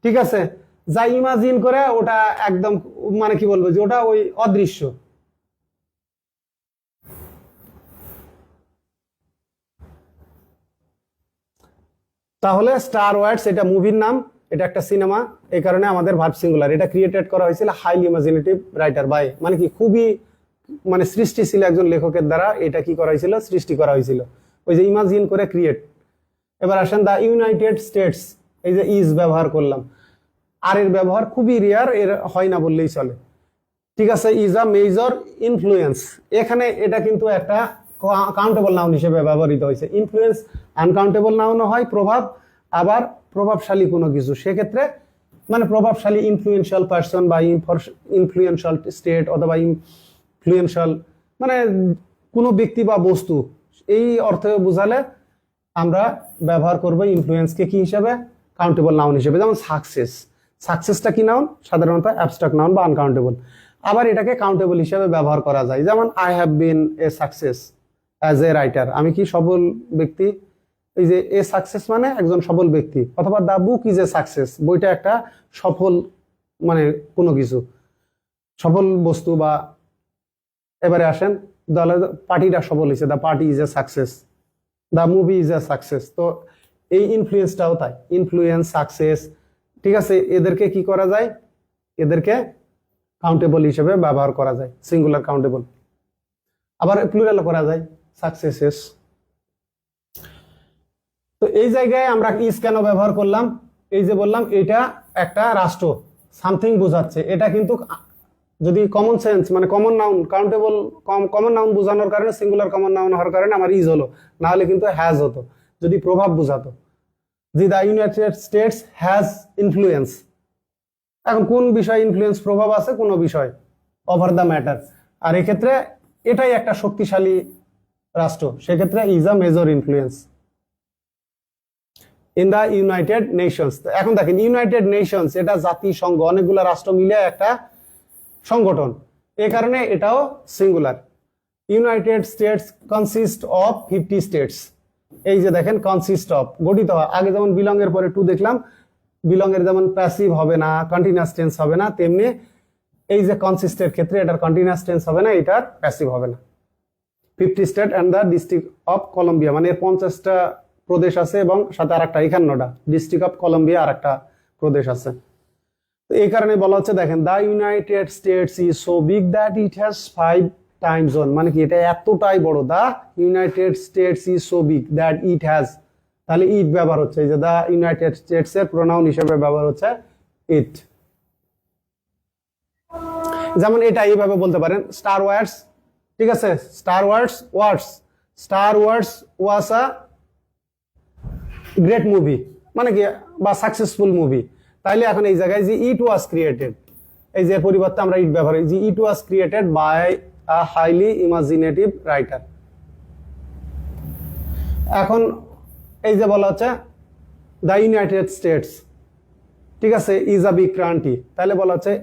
ঠিক আছে, যা ইমাজিন করে ওটা একদম মানে কি বলবো যে ওটা ওই অদৃশ্য। তাহলে স্টার ওয়ার্ডস এটা মুভির নাম, এটা একটা সিনেমা, এই কারণে আমাদের ভার্ব সিঙ্গুলার। এটা ক্রিয়েটেড করা হয়েছিল হাইলি ইমাজিনেটিভ রাইটার বাই, মানে কি খুবই মানে সৃষ্টিশীল একজন লেখকের দ্বারা এটা কি করা হয়েছিল, সৃষ্টি করা হয়েছিল, ওই যে ইমাজিন করে ক্রিয়েট। এবার আসেন দা ইউনাইটেড স্টেটস, এই যে ইজ ব্যবহার করলাম, আর এর ব্যবহার খুবই রেয়ার, এর হয় না বললেই চলে, ঠিক আছে। ইজ আ মেজর ইনফ্লুয়েন্স, এখানে এটা কিন্তু একটা কাউন্টেবল নাউন হিসেবে ব্যবহৃত হয়েছে। ইনফ্লুয়েন্স আনকাউন্টেবল নাউনও হয়, প্রভাব, আবার প্রভাবশালী কোনো কিছু, সেক্ষেত্রে মানে প্রভাবশালী ইনফ্লুয়েন্সিয়াল পার্সন বা ইনফ্লুয়েন্সিয়াল স্টেট অথবা ইনফ্লুয়েন্সিয়াল মানে কোনো ব্যক্তি বা বস্তু, এই অর্থে বোঝালে আমরা ব্যবহার করব ইনফ্লুয়েন্সকে কি হিসেবে, কাউন্টেবল নাউন হিসেবে। যেমন সাকসেস, সাকসেসটা কি নাউন, সাধারণত অ্যাবস্ট্রাক্ট নাউন বা আনকাউন্টেবল। আবার এটাকে কাউন্টেবল হিসেবে ব্যবহার করা যায়, যেমন I have been A success as a writer, আমি কি সফল ব্যক্তি, এই যে এ সাকসেস মানে একজন সফল ব্যক্তি। অথবা the book is a success, বইটা একটা সফল মানে কোনো কিছু সফল বস্তু। বা এবারে আসেন দলের পার্টিটা সফল হয়েছে, the party is a success, the movie is a success. তো এই ইনফ্লুয়েন্সটাও তাই, ইনফ্লুয়েন্স, সাকসেস, ঠিক আছে, এদেরকে কি করা যায়, এদেরকে কাউন্টেবল হিসেবে ব্যবহার করা যায়, সিঙ্গুলার কাউন্টেবল। আবার প্লুরাল করা যায়, সাকসেসেস। তো এই জায়গায় আমরা ইজ কেন ব্যবহার করলাম, এই যে বললাম এটা একটা রাষ্ট্র সামথিং বোঝাচ্ছে, এটা কিন্তু যদি কমন সেন্স মানে common noun, countable common noun বোঝানোর কারণে, সিঙ্গুলার কমন নাউন হওয়ার কারণে আমার ইজ হলো, না হলে কিন্তু হ্যাজ হতো যদি প্রভাব বোঝাতো, যে the United states has influence. এখন কোন বিষয় ইনফ্লুয়েন্স, প্রভাব আছে কোনো বিষয়, ওভার দ্য ম্যাটার, আর এক্ষেত্রে এটাই একটা শক্তিশালী রাষ্ট্র, সেক্ষেত্রে is a major influence in the United Nations. এখন দেখেন ইউনাইটেড নেশনস এটা জাতিসংঘ, অনেকগুলো রাষ্ট্র মিলে একটা সংগঠন, এই কারণে এটাও singular. United states consist of 50 states, এই যে দেখেন কনসিস্ট অফ গঠিত হয়, আগে যেমন বিলং এর পরে টু দেখলাম, বিলং এর যেমন প্যাসিভ হবে না, কন্টিনিউয়াস টেন্স হবে না, তেমনি এই যে কনসিস্টের ক্ষেত্রে এটার কন্টিনিউয়াস টেন্স হবে না, এটার প্যাসিভ হবে না। 50 state and the district of Colombia, মানে 50টা প্রদেশ আছে এবং সাথে আরেকটা 51টা ডিস্ট্রিক্ট অফ কলম্বিয়া আরেকটা প্রদেশ আছে। তো এই কারণে বলা হচ্ছে দেখেন the United states is so big that it has 5 time zone, মানে কি এটা এতটাই বড়, the United states is so big that it has, তাহলে ইট ব্যবহার হচ্ছে, এই যে দ্য ইউনাইটেড স্টেটস এর প্রোনাউন হিসেবে ব্যবহার হচ্ছে ইট। যেমন এটা এইভাবে বলতে পারেন স্টার ওয়ার্স, ঠিক আছে, star wars star wars was a great movie, মানে কি বা সাকসেসফুল মুভি। তাইলে এখন এই জায়গায় যে ইট ওয়াজ ক্রিয়েটেড, এই যে পরিবর্তে আমরা ইট ব্যবহার করি, যে it was created by a highly imaginative writer. এখন এই যে বলা হচ্ছে দ্য ইউনাইটেড স্টেটস, ঠিক আছে, ইজ আ বিগ কান্ট্রি, তাহলে বলা হচ্ছে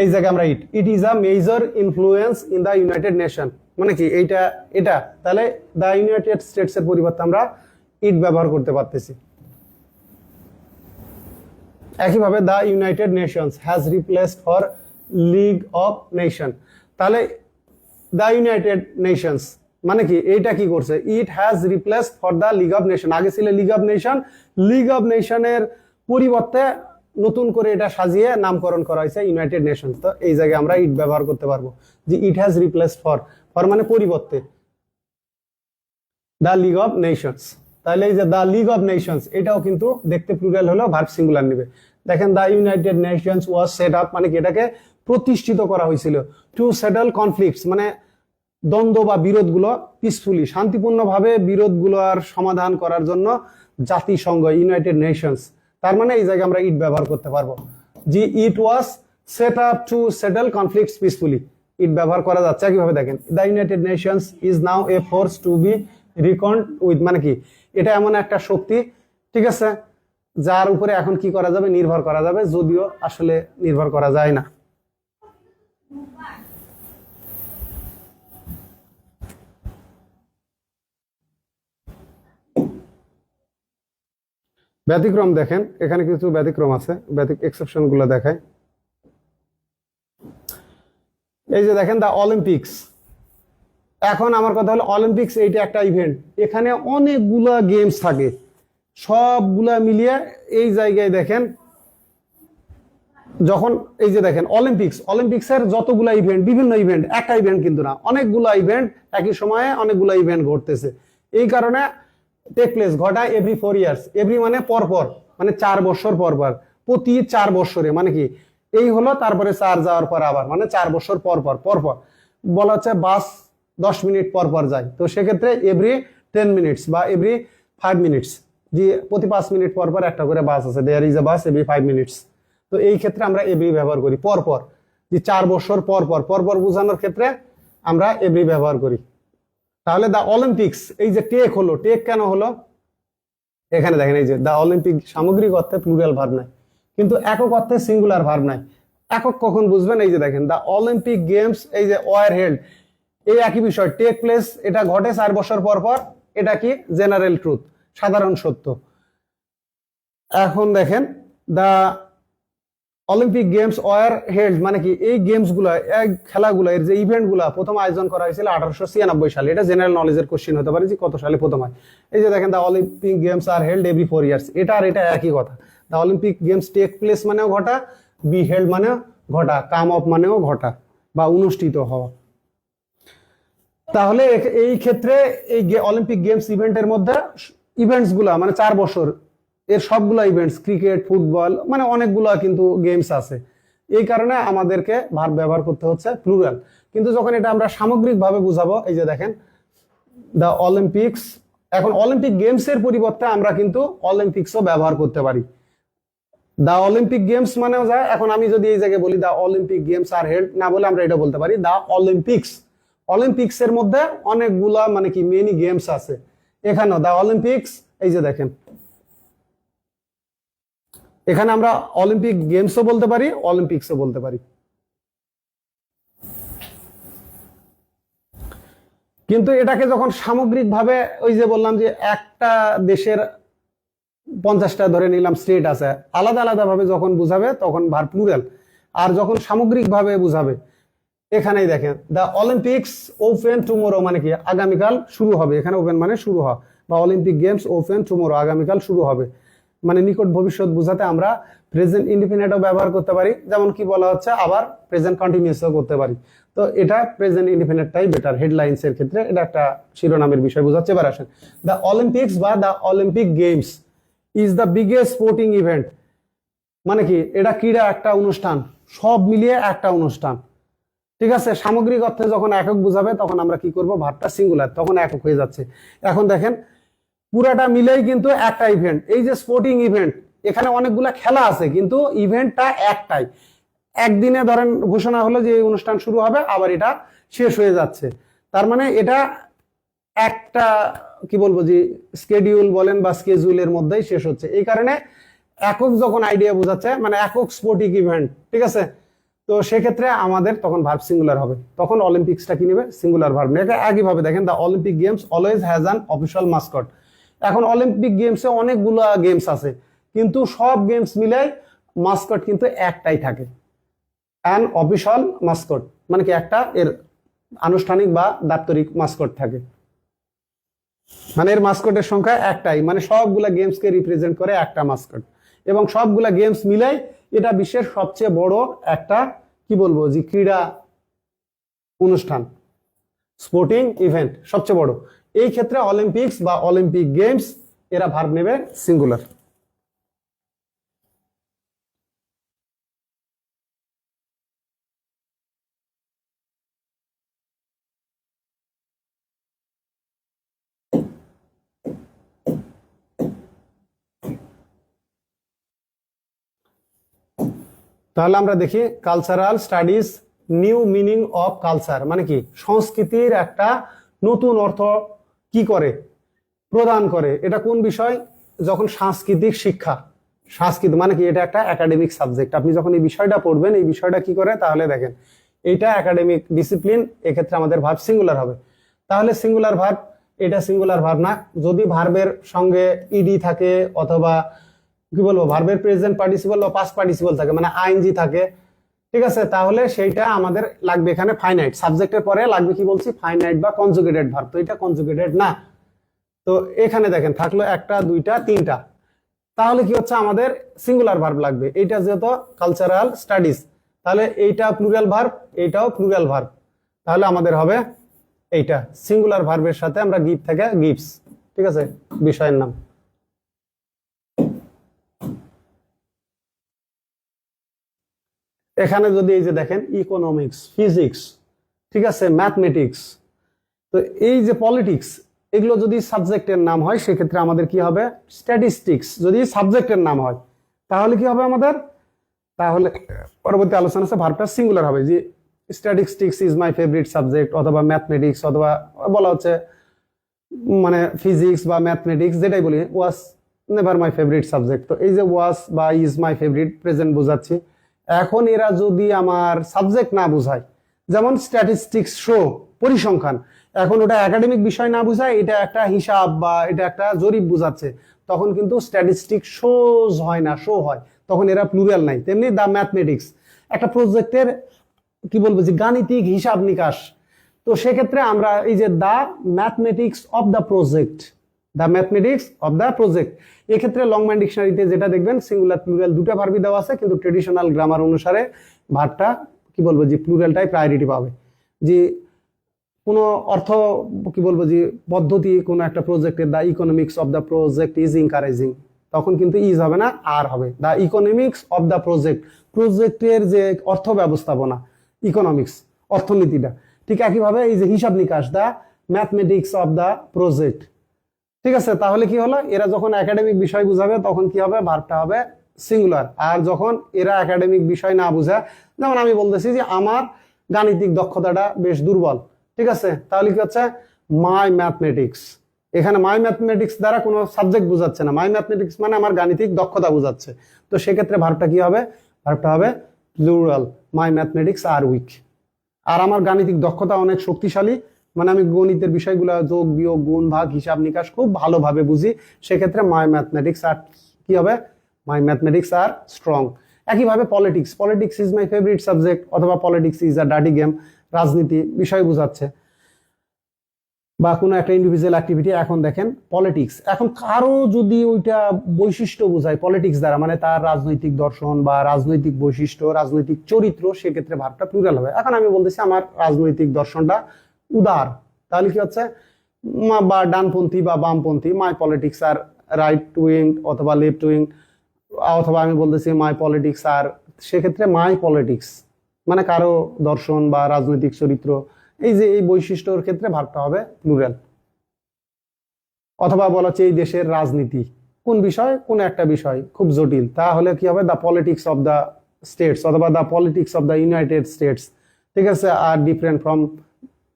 এই জায়গায় আমরা it is a major influence in the United nation, মানে কি এইটা এটা, তাহলে দ্য ইউনাইটেড স্টেটস এর পরিবর্তে আমরা ইট ব্যবহার করতে পারতেছি। একইভাবে the United Nations has replaced for League of Nation, তাহলে দ্য ইউনাইটেড নেশনস মানে কি এইটা কি করছে, it has replaced for the League of Nation, আগে ছিল League of Nation, League of নেশনের পরিবর্তে নতুন করে এটা সাজিয়ে নামকরণ করা হয়েছে ইউনাইটেড নেশনস। তো এই জায়গায় আমরা ইট ব্যবহার করতে পারবো, যে ইট হ্যাজ রিপ্লেসড ফর মানে পরিবর্তে দ্য লিগ অফ নেশনস। তাহলে এই যে দ্য লিগ অফ নেশনস এটাও কিন্তু দেখতে প্লুরাল হলো, ভার্ব সিঙ্গুলার নেবে। দেখেন the United Nations was set up, মানে কি এটাকে প্রতিষ্ঠিত করা হয়েছিল, টু সেটল কনফ্লিক্টস, মানে দ্বন্দ্ব বা বিরোধগুলো পিসফুলি, শান্তিপূর্ণভাবে বিরোধগুলো আর সমাধান করার জন্য জাতিসংঘ, ইউনাইটেড নেশনস। তার মানে এই জায়গায় আমরা ইট ব্যবহার করতে পারবো, যে it was set up to settle conflicts peacefully, it ব্যবহার করা যাচ্ছে। একইভাবে দেখেন the United Nations is now a force to be reckoned with, মানে কি এটা এমন একটা শক্তি, ঠিক আছে, যার উপরে এখন কি করা যাবে, নির্ভর করা যাবে, যদিও আসলে নির্ভর করা যায় না। ব্যতিক্রম দেখেন, এখানে কিছু ব্যতিক্রম আছে, এক্সেপশন গুলো দেখায়। এই যে দেখেন দ্য অলিম্পিক্স, এখন আমার কথা হলো অলিম্পিক্স এইটা একটা ইভেন্ট, এখানে অনেকগুলা গেমস থাকে, সবগুলা মিলিয়ে এই জায়গায় দেখেন যখন এই যে দেখেন অলিম্পিক্সের যতগুলা ইভেন্ট, বিভিন্ন ইভেন্ট, একটা ইভেন্ট কিন্তু না, অনেকগুলা ইভেন্ট একই সময়ে অনেকগুলা ইভেন্ট ঘটতেছে। এই কারণে টেক প্লেস ঘটায় এভরি 4 ইয়ার্স, এভরি মানে পরপর, মানে 4 বছর পরপর, প্রতি 4 বছরে, মানে কি এই হলো, তারপরে 4 যাওয়ার পর আবার মানে 4 বছর পরপর পরপর বলা হচ্ছে বাস 10 মিনিট পরপর যায়, তো সেক্ষেত্রে এভরি 10 মিনিটস বা এভরি 5 মিনিটস, যে প্রতি 5 মিনিট পরপর একটা করে বাস আছে, there is a bus every 5 minutes. তো এই ক্ষেত্রে আমরা এভরি ব্যবহার করি, পরপর, যে 4 বছর পরপর পরপর বোঝানোর ক্ষেত্রে আমরা এভরি ব্যবহার করি। তাহলে দ্য অলিম্পিক্স, এই যে টেক হলো, টেক কেন হলো, এখানে দেখেন এই যে দ্য অলিম্পিক সামগ্রিক অর্থে প্লুরাল ভার্ব নাই, কিন্তু একক অর্থে সিঙ্গুলার ভার্ব নাই। একক কখন বুঝবেন, এই যে দেখেন দ্য অলিম্পিক গেমস, এই যে ওয়ার হেল্ড, এই একই বিষয়, টেক প্লেস এটা ঘটে 4 বছর পর পর, এটা কি জেনারেল ট্রুথ, সাধারণ সত্য। এখন দেখেন the Olympic games were held, মানে কি এই গেমস গুলা, এই খেলাগুলো, এর যে ইভেন্ট গুলা প্রথম আয়োজন করা হয়েছিল 1896 সালে, এটা জেনারেল নলেজের কোশ্চেন হতে পারে যে কত সালে প্রথম হয়। এই যে দেখেন the Olympic games are held every 4 years, এটা আর এটা একই কথা। The Olympic games take place মানেও ঘটা, বি হেল্ড মানেও ঘটা, কাম অফ মানেও ঘটা বা অনুষ্ঠিত হওয়া। তাহলে এই ক্ষেত্রে এই অলিম্পিক গেমস ইভেন্টের মধ্যে ইভেন্টস গুলা মানে 4 বছর, এর সবগুলা ইভেন্টস, ক্রিকেট, ফুটবল, মানে অনেকগুলা কিন্তু গেমস আছে, এই কারণে আমাদেরকে ভার্ব ব্যবহার করতে হচ্ছে প্লুরাল। কিন্তু যখন এটা আমরা সামগ্রিকভাবে বুঝাবো, এই যে দেখেন দ্য অলিম্পিক্স, এখন অলিম্পিক গেমস এর পরিবর্তে আমরা কিন্তু অলিম্পিক্সও ব্যবহার করতে পারি। দ্য অলিম্পিক গেমস মানেও যায়, এখন আমি যদি এই জায়গায় বলি the Olympic games are held, না বলে আমরা এটা বলতে পারি দ্য অলিম্পিক্স। অলিম্পিক্স এর মধ্যে অনেকগুলা মানে কি মেনি গেমস আছে, এখানেও দ্য অলিম্পিক্স, এই যে দেখেন এখানে আমরা অলিম্পিক গেমসও বলতে পারি, অলিম্পিক্সও বলতে পারি। কিন্তু এটাকে যখন সামগ্রিকভাবে, ওই যে বললাম যে একটা দেশের 50টা ধরে নিলাম স্টেট আছে, আলাদা আলাদা ভাবে যখন বুঝাবে তখন ভার্ব প্লুরাল, আর যখন সামগ্রিকভাবে বুঝাবে, এখানেই দেখেন দ্য অলিম্পিক্স ওপেন টুমোরো, মানে কি আগামীকাল শুরু হবে, এখানে ওপেন মানে শুরু হওয়া, বা অলিম্পিক গেমস ওপেন টুমোরো, আগামীকাল শুরু হবে, মানে নিকট ভবিষ্যৎ বোঝাতে আমরা প্রেজেন্ট ইনডিফিনিটও ব্যবহার করতে পারি, যেমন কি বলা হচ্ছে, আবার প্রেজেন্ট কন্টিনিউয়াসও করতে পারি। তো এটা প্রেজেন্ট ইনডিফিনিটটাই বেটার হেডলাইন্স এর ক্ষেত্রে, এটা একটা শিরোনামের বিষয় বোঝাচ্ছে। এবার আসেন দ্য অলিম্পিক্স বা the Olympic games is the biggest sporting event, মানে কি এটা ক্রীড়া একটা অনুষ্ঠান, সব মিলিয়ে একটা অনুষ্ঠান, ঠিক আছে। সামগ্রিক অর্থে যখন একক বুঝাবে তখন আমরা কি করব, ভার্বটা সিঙ্গুলার, তখন একক হয়ে যাচ্ছে। এখন দেখেন পুরাটা মিলেই কিন্তু একটা ইভেন্ট, এই যে স্পোর্টিং ইভেন্ট, এখানে অনেকগুলা খেলা আছে কিন্তু ইভেন্টটা একটাই, একদিনে ধরেন ঘোষণা হলো যে এই অনুষ্ঠান শুরু হবে, আবার এটা শেষ হয়ে যাচ্ছে, তার মানে এটা একটা কি বলবো যে স্কেডিউল বলেন বা স্কেজুলের মধ্যেই শেষ হচ্ছে। এই কারণে একক যখন আইডিয়া বোঝাচ্ছে, মানে একক স্পোর্টিং ইভেন্ট, ঠিক আছে, তো সেক্ষেত্রে আমাদের তখন ভার্ব সিঙ্গুলার হবে, তখন অলিম্পিক্সটা কি নেবে, সিঙ্গুলার ভার্ব নেবে। একইভাবে দেখেন the Olympic games always has an official Mascot, এখন অলিম্পিক গেমসে অনেকগুলো গেমস আছে কিন্তু সব গেমস মিলাই মাস্কট কিন্তু একটাই থাকে, অ্যান অফিশিয়াল মাস্কট, মানে কি একটা এর আনুষ্ঠানিক বা দাপ্তরিক মাস্কট থাকে, মানে এর মাস্কটের সংখ্যা একটাই, মানে সবগুলা গেমসকে রিপ্রেজেন্ট করে একটা মাস্কট, এবং সবগুলা গেমস মিলাই এটা বিশ্বের সবচেয়ে বড় একটা কি বলবো যে ক্রীড়া অনুষ্ঠান, স্পোর্টিং ইভেন্ট সবচেয়ে বড়। এই ক্ষেত্রে অলিম্পিক্স বা অলিম্পিক গেমস এরা ভার্ব নেবে সিঙ্গুলার। তাহলে আমরা দেখি cultural studies new meaning of culture, মানে কি সংস্কৃতির একটা নতুন অর্থ কি করে প্রদান করে। এটা কোন বিষয়? যখন সাংস্কৃতিক শিক্ষা, সংস্কৃত মানে কি এটা একটা একাডেমিক সাবজেক্ট। আপনি যখন এই বিষয়টা পড়বেন, এই বিষয়টা কি করে, তাহলে দেখেন এটা একাডেমিক ডিসিপ্লিন, এক্ষেত্রে আমাদের ভার্ব সিঙ্গুলার হবে। তাহলে সিঙ্গুলার ভার্ব, এটা সিঙ্গুলার ভার্ব না। যদি ভার্বের সঙ্গে ইডি থাকে অথবা কি বলবো ভার্বের প্রেজেন্ট পার্টিসিপল বা পাস্ট পার্টিসিপল থাকে, মানে আইএনজি থাকে, ঠিক আছে, তাহলে সেইটা আমাদের লাগবে এখানে ফাইনাইট। সাবজেক্টের পরে লাগবে কি বলছি, ফাইনাইট বা কনজুগেটেড ভার্ব। তো এটা কনজুগেটেড না। তো এখানে দেখেন থাকলো একটা, দুইটা, তিনটা। তাহলে কি হচ্ছে, আমাদের সিঙ্গুলার ভার্ব লাগবে। এইটা যেহেতু কালচারাল স্টাডিজ, তাহলে এইটা প্লুরাল ভার্ব, এইটাও প্লুরাল ভার্ব। তাহলে আমাদের হবে এইটা সিঙ্গুলার ভার্বের সাথে আমরা গিভ থেকে গিভস, ঠিক আছে, বিষয়ের নাম। এখানে যদি এই যে দেখেন ইকোনমিক্স, ফিজিক্স, ঠিক আছে, ম্যাথমেটিক্স, তো এই যে পলিটিক্স, এগুলো যদি সাবজেক্টের নাম হয় সেক্ষেত্রে আমাদের কি হবে, স্ট্যাটিস্টিক্স যদি সাবজেক্টের নাম হয় তাহলে কি হবে আমাদের, তাহলে পরবর্তী আলোচনা আছে ভার্বটা সিঙ্গুলার হবে, যে statistics is my favourite subject, অথবা ম্যাথমেটিক্স, অথবা বলা হচ্ছে মানে ফিজিক্স বা ম্যাথমেটিক্স যেটাই বলি, was never my favourite subject. তো এই যে ওয়াজ বা ইজ মাই ফেভারিট প্রেজেন্ট বোঝাচ্ছি। এখন এরা যদি আমার সাবজেক্ট না বোঝায়, যেমন স্ট্যাটিস্টিক্স শো, পরিসংখ্যান, এখন ওটা একাডেমিক বিষয় না বোঝায়, এটা একটা হিসাব বা এটা একটা জরিপ বোঝাচ্ছে, তখন কিন্তু স্ট্যাটিস্টিক শোজ হয় না, শো হয়, তখন এরা প্লুরাল নাই। তেমনি দা ম্যাথমেটিক্স, একটা প্রজেক্টের কি বলবো যে গাণিতিক হিসাব নিকাশ। তো সেক্ষেত্রে আমরা এই যে the mathematics of the project, the mathematics of the project, এক্ষেত্রে লংম্যান ডিকশনারিতে যেটা দেখবেন সিঙ্গুলার প্লুরাল দুটো ভার্বই দেওয়া আছে, কিন্তু ট্রেডিশনাল গ্রামার অনুসারে ভার্বটা কি বলবো যে প্লুরালটাই প্রায়োরিটি পাবে। যে কোনো অর্থ কি বলবো যে পদ্ধতি কোনো একটা প্রজেক্টের the economics of the project is encouraging, তখন কিন্তু ইজ হবে না, আর হবে the economics of the project, প্রজেক্টের যে অর্থ ব্যবস্থাপনা, ইকোনমিক্স অর্থনীতিটা। ঠিক একইভাবে এই যে হিসাব নিকাশ, দা ম্যাথমেটিক্স অফ দ্য প্রজেক্ট, ঠিক আছে। তাহলে কি হলো, এরা যখন একাডেমিক বিষয় বুঝাবে তখন কি হবে, ভার্বটা হবে সিঙ্গুলার। আর যখন এরা একাডেমিক বিষয় না বুঝায়, যেমন আমি বলতেছি যে আমার গাণিতিক দক্ষতাটা বেশ দুর্বল, ঠিক আছে, তাহলে কি হচ্ছে মাই ম্যাথমেটিক্স, এখানে মাই ম্যাথমেটিক্স দ্বারা কোনো সাবজেক্ট বোঝাচ্ছে না, মাই ম্যাথমেটিক্স মানে আমার গাণিতিক দক্ষতা বোঝাচ্ছে। তো সেক্ষেত্রে ভার্বটা কি হবে, ভার্বটা হবে প্লুরাল, মাই ম্যাথমেটিক্স আর উইক। আর আমার গাণিতিক দক্ষতা অনেক শক্তিশালী, মানে আমি গণিতের বিষয়গুলো যোগ বিয়োগ গুণ ভাগ হিসাব নিকাশ খুব ভালোভাবে বুঝি, সেক্ষেত্রে মাই ম্যাথমেটিক্স আর কি হবে, মাই ম্যাথমেটিক্স আর স্ট্রং। একইভাবে politics, politics is my favourite subject, অথবা politics is a dirty game, রাজনীতি বিষয় বোঝাচ্ছে বা কোনো একটা ইন্ডিভিজুয়াল অ্যাক্টিভিটি। এখন দেখেন পলিটিক্স, এখন কারো যদি ওইটা বৈশিষ্ট্য বোঝায় পলিটিক্স দ্বারা, মানে তার রাজনৈতিক দর্শন বা রাজনৈতিক বৈশিষ্ট্য, রাজনৈতিক চরিত্র, সেক্ষেত্রে ভার্বটা প্লুরাল হবে। এখন আমি বলতেছি আমার রাজনৈতিক দর্শনটা উদার, তাহলে কি হচ্ছে, বা ডানপন্থী বা বামপন্থী, মাই পলিটিক্স আর রাইট উইং অথবা লেফট উইং, অথবা আমি বলতেছি মাই পলিটিক্স আর, সেক্ষেত্রে মাই পলিটিক্স মানে কারো দর্শন বা রাজনৈতিক চরিত্র, এই যে এই বৈশিষ্ট্যর ক্ষেত্রে ভার্বটা হবে প্লুরাল। অথবা বলা হচ্ছে এই দেশের রাজনীতি, কোন বিষয়, কোন একটা বিষয় খুব জটিল, তাহলে কি হবে, the politics of the states, অথবা the politics of the United States, ঠিক আছে, আর ডিফারেন্ট ফ্রম,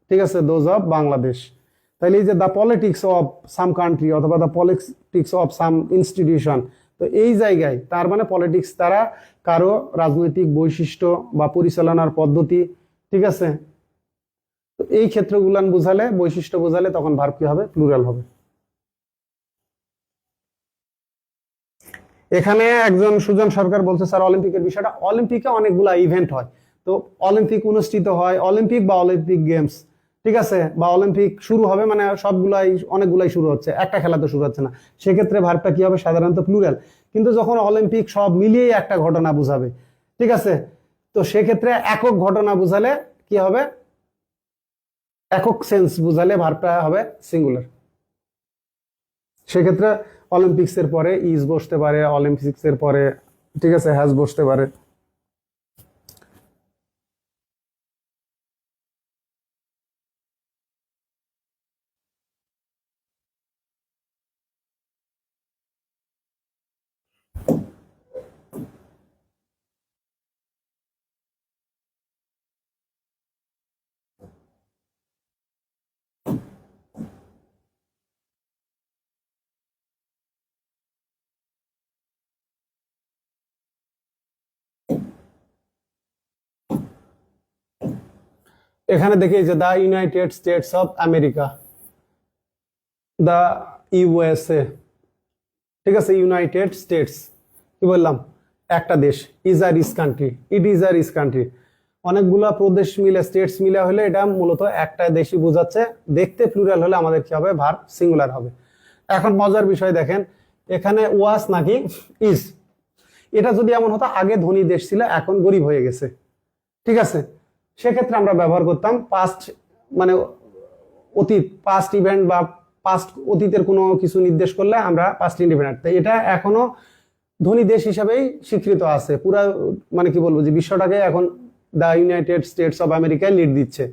ঠিক আছে, দোজ অফ বাংলাদেশ। তাহলে এই যে the politics of some country অথবা the politics of some institution, তো এই জায়গায় তার মানে পলিটিক্স দ্বারা কারো রাজনৈতিক বৈশিষ্ট্য বা পরিচালনার পদ্ধতি, ঠিক আছে, তো এই ক্ষেত্রগুলান বোঝালে, বৈশিষ্ট্য বোঝালে তখন ভার্ব কি হবে, প্লুরাল হবে। এখানে একজন সুজন সরকার বলছে স্যার অলিম্পিকের বিষয়টা, অলিম্পিকে অনেকগুলা ইভেন্ট হয়, তো অলিম্পিক অনুষ্ঠিত হয়, অলিম্পিক বা অলিম্পিক গেমস, ঠিক আছে, বা অলিম্পিক শুরু হবে, মানে সবগুলাই অনেকগুলাই শুরু হচ্ছে, একটা খেলা তো শুরু হচ্ছে না, সেক্ষেত্রে ভার্বটা কি হবে, সাধারণত প্লুরাল। কিন্তু যখন অলিম্পিক সব মিলিয়ে একটা ঘটনা বুঝাবে, ঠিক আছে, তো সেক্ষেত্রে একক ঘটনা বুঝালে কি হবে, একক সেন্স বুঝালে ভার্বটা হবে সিঙ্গুলার। সেক্ষেত্রে অলিম্পিক্স এর পরে ইজ বসতে পারে, অলিম্পিক্স এর পরে, ঠিক আছে, হ্যাজ বসতে পারে। এখানে দেখি যে the United States of America, the USA, ঠিক আছে, ইউনাইটেড স্টেটস কি বললাম, একটা দেশ, ইজ আর ইস কান্ট্রি, ইট ইজ আর ইস কান্ট্রি। অনেকগুলো প্রদেশ মিলে, স্টেটস মিলে হলে এটা মূলত একটা দেশই বোঝাচ্ছে। দেখতে প্লুরাল হলে আমাদের কি হবে, ভার্ব সিঙ্গুলার হবে। এখন মজার বিষয় দেখেন, এখানে ওয়াস নাকি ইজ। এটা যদি এমন হতো আগে ধনী দেশ ছিল, এখন গরিব হয়ে গেছে, ঠিক আছে, সেক্ষেত্রে আমরা ব্যবহার করতাম পাস্ট, মানে অতীত, পাস্ট ইভেন্ট বা পাস্ট অতীতের কোনো কিছু নির্দেশ করলে আমরা পাস্ট ইন্ডিপেন্ডেন্ট। তো এটা এখনো ধনী দেশ হিসাবেই স্বীকৃত আছে, পুরা মানে কি বলবো যে বিশ্বটাকে এখন দ্য ইউনাইটেড স্টেটস অফ আমেরিকায় লিড দিচ্ছে,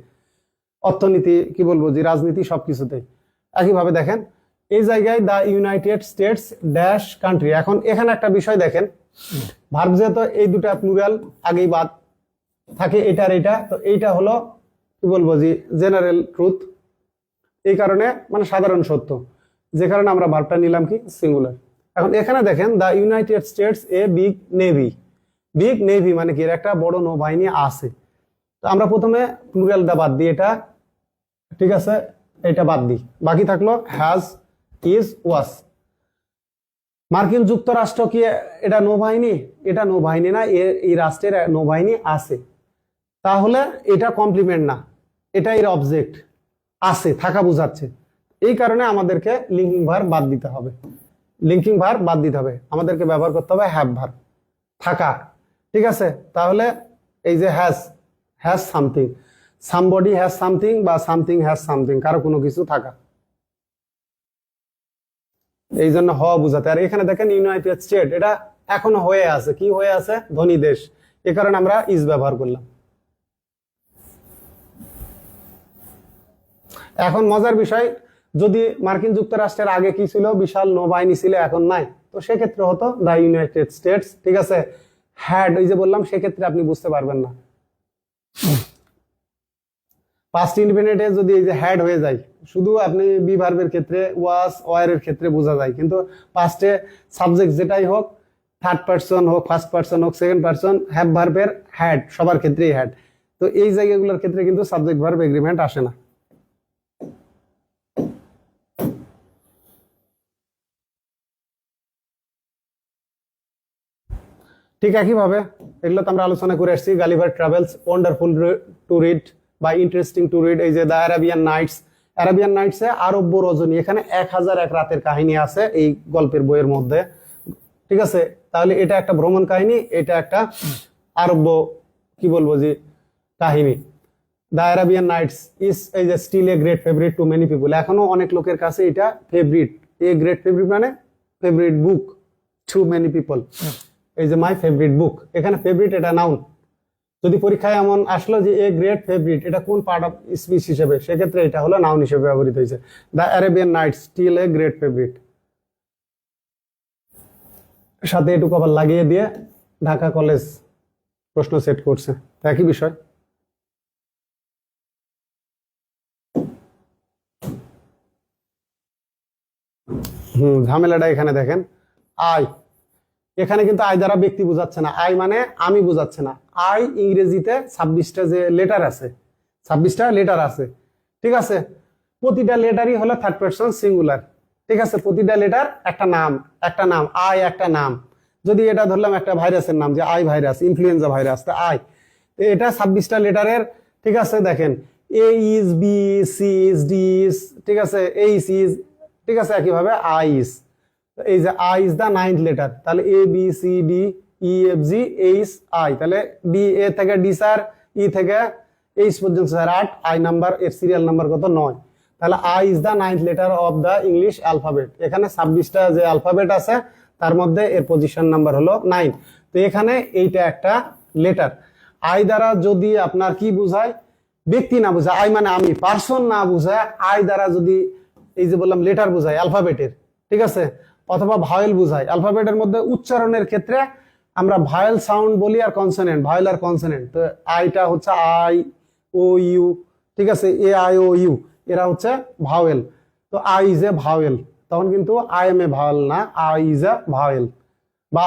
অর্থনীতি কি বলবো যে রাজনীতি সবকিছুতেই। একইভাবে দেখেন এই জায়গায় the United states dash country. এখন এখানে একটা বিষয় দেখেন, ভার্ব যেহেতু এই দুটা প্লুরাল আগেই বাদ থাকে, এটার এটা, তো এইটা হলো কি বলবো যে জেনারেল ট্রুথ, এই কারণে মানে সাধারণ সত্য, যে কারণে আমরা ভার্বটা নিলাম কি সিঙ্গুলার। এখন এখানে দেখেন the United states a big navy, big navy মানে কি এর একটা বড় নৌবাহিনী আছে। তো আমরা প্রথমে প্লুরাল দা বাদ দিই, এটা ঠিক আছে, এটা বাদ দিই, বাকি থাকলো হ্যাজ, ইজ, ওয়াস। মার্কিন যুক্তরাষ্ট্র কি এটা নৌবাহিনী? এটা নৌবাহিনী না, এই রাষ্ট্রের নৌবাহিনী আছে, তাহলে এটা কমপ্লিমেন্ট না, এটা এর অবজেক্ট, আছে থাকা বোঝাচ্ছে। এই কারণে আমাদেরকে লিঙ্কিং ভার্ব বাদ দিতে হবে, লিঙ্কিং ভার্ব বাদ দিতে হবে, আমাদেরকে ব্যবহার করতে হবে হ্যাভ ভার্ব, থাকা, ঠিক আছে। তাহলে এই যে has, has something, somebody has something বা সামথিং হ্যাজ সামথিং, কারো কোনো কিছু থাকা, এই জন্য হওয়া বোঝাতে। আর এখানে দেখেন ইউনাইটেড স্টেট, এটা এখনো হয়ে আছে, কি হয়ে আছে, ধনী দেশ, এ কারণে আমরা ইজ ব্যবহার করলাম। এখন মজার বিষয়, যদি মার্কিন যুক্তরাষ্ট্রের আগে কি ছিল, বিশাল নৌবাহিনী ছিল, এখন নাই, তো সেক্ষেত্রে হতো দ্য ইউনাইটেড স্টেটস, ঠিক আছে, হ্যাড, ওই যে বললাম, সেক্ষেত্রে আপনি বুঝতে পারবেন না। পাস্ট ইন্ডিপেন্ডেন্টে যদি এই যে হ্যাড হয়ে যায়, শুধু আপনি বি ভার্বের ক্ষেত্রে, ওয়াস, ওয়ারের ক্ষেত্রে বোঝা যায়, কিন্তু পাস্টে সাবজেক্ট যেটাই হোক, থার্ড পার্সন হোক, ফার্স্ট পার্সন হোক, সেকেন্ড পার্সন, হ্যাভ ভার্বের হ্যাড সবার ক্ষেত্রেই হ্যাড। তো এই জায়গাগুলোর ক্ষেত্রে কিন্তু সাবজেক্ট ভার্ব এগ্রিমেন্ট আসে না। ঠিক একইভাবে এগুলো তো আমরা আলোচনা করে আসছি, Gulliver travels, wonderful to read বা ইন্টারেস্টিং টু রিড, এই যে দ্য অ্যারাবিয়ান নাইটস, অ্যারাবিয়ান নাইটসে আরব্য রজনী, এখানে 1001 রাতের কাহিনী আছে এই গল্পের বইয়ের মধ্যে, ঠিক আছে। তাহলে এটা একটা ভ্রমণ কাহিনী, এটা একটা আরব্য কি বলবো যে কাহিনী। দ্য অ্যারাবিয়ান নাইটস ইজ এই যে still a great favourite to many people, এখনো অনেক লোকের কাছে এটা ফেভারিট, এ গ্রেট ফেভারিট মানে favourite book to many people, এই যে মাই ফেভারিট বুক, এখানে ফেভারিট এটা নাউন। যদি পরীক্ষায় এমন আসলো যে এ গ্রেট ফেভারিট, এটা কোন পার্ট অফ স্পিচ হিসেবে, সেক্ষেত্রে এটা হলো নাউন হিসেবে ব্যবহৃত হয়েছে। The Arabian Nights still a great favourite, সাথে এটুকু আবার লাগিয়ে দিয়ে ঢাকা কলেজ প্রশ্ন সেট করছে, একই বিষয়। ঝামেলাটা এখানে দেখেন, আই, এখানে কিন্তু আই দ্বারা ব্যক্তি বোঝাচ্ছে না, আই মানে আমি বোঝাচ্ছে না। আই ইংরেজিতে 26টা যে লেটার আছে, 26টা লেটার আছে, ঠিক আছে, প্রতিটা লেটারই হলো থার্ড পারসন সিঙ্গুলার, ঠিক আছে, প্রতিটা লেটার একটা নাম, একটা নাম, আই একটা নাম। যদি এটা ধরলাম একটা ভাইরাসের নাম, যে আই ভাইরাস, ইনফ্লুয়েঞ্জা ভাইরাস, তা আই, এটা 26টা লেটারের, ঠিক আছে। দেখেন A is, B, C is, D is, ঠিক আছে, এইচ ইজ, ঠিক আছে, একইভাবে আই ইজ, এই যে I is the 9th letter, তাহলে A B C D E F G H I, তাহলে ডি, এ থেকে ডি স্যার, ই থেকে এইচ পর্যন্ত স্যার 8, আই নাম্বার, এর সিরিয়াল নাম্বার কত 9, তাহলে I is the 9th letter of the English alphabet. এখানে 26টা যে অ্যালফাবেট আছে তার মধ্যে এর পজিশন নাম্বার হলো 9। তো এখানে এইটা একটা লেটার। আই দ্বারা যদি আপনার কি বোঝায়, ব্যক্তি না বোঝায়, আই মানে আমি, পার্সন না বোঝায়, আই দ্বারা যদি এই যে বললাম লেটার বোঝায় অ্যালফাবেটের, ঠিক আছে, অথবা ভায়েল বোঝায়। অ্যালফাবেটের মধ্যে উচ্চারণের ক্ষেত্রে আমরা ভায়েল সাউন্ড বলি আর কনসোনেন্ট, ভায়েল আর কনসোনেন্ট। তো আইটা হচ্ছে আই ও ইউ, ঠিক আছে, এ আই ও ইউ, এরা হচ্ছে ভাওয়েল। তো আই ইজ এ ভাওয়েল, তখন কিন্তু আই এম এ ভাওয়েল না, আই ইজ এ ভাওয়েল। বা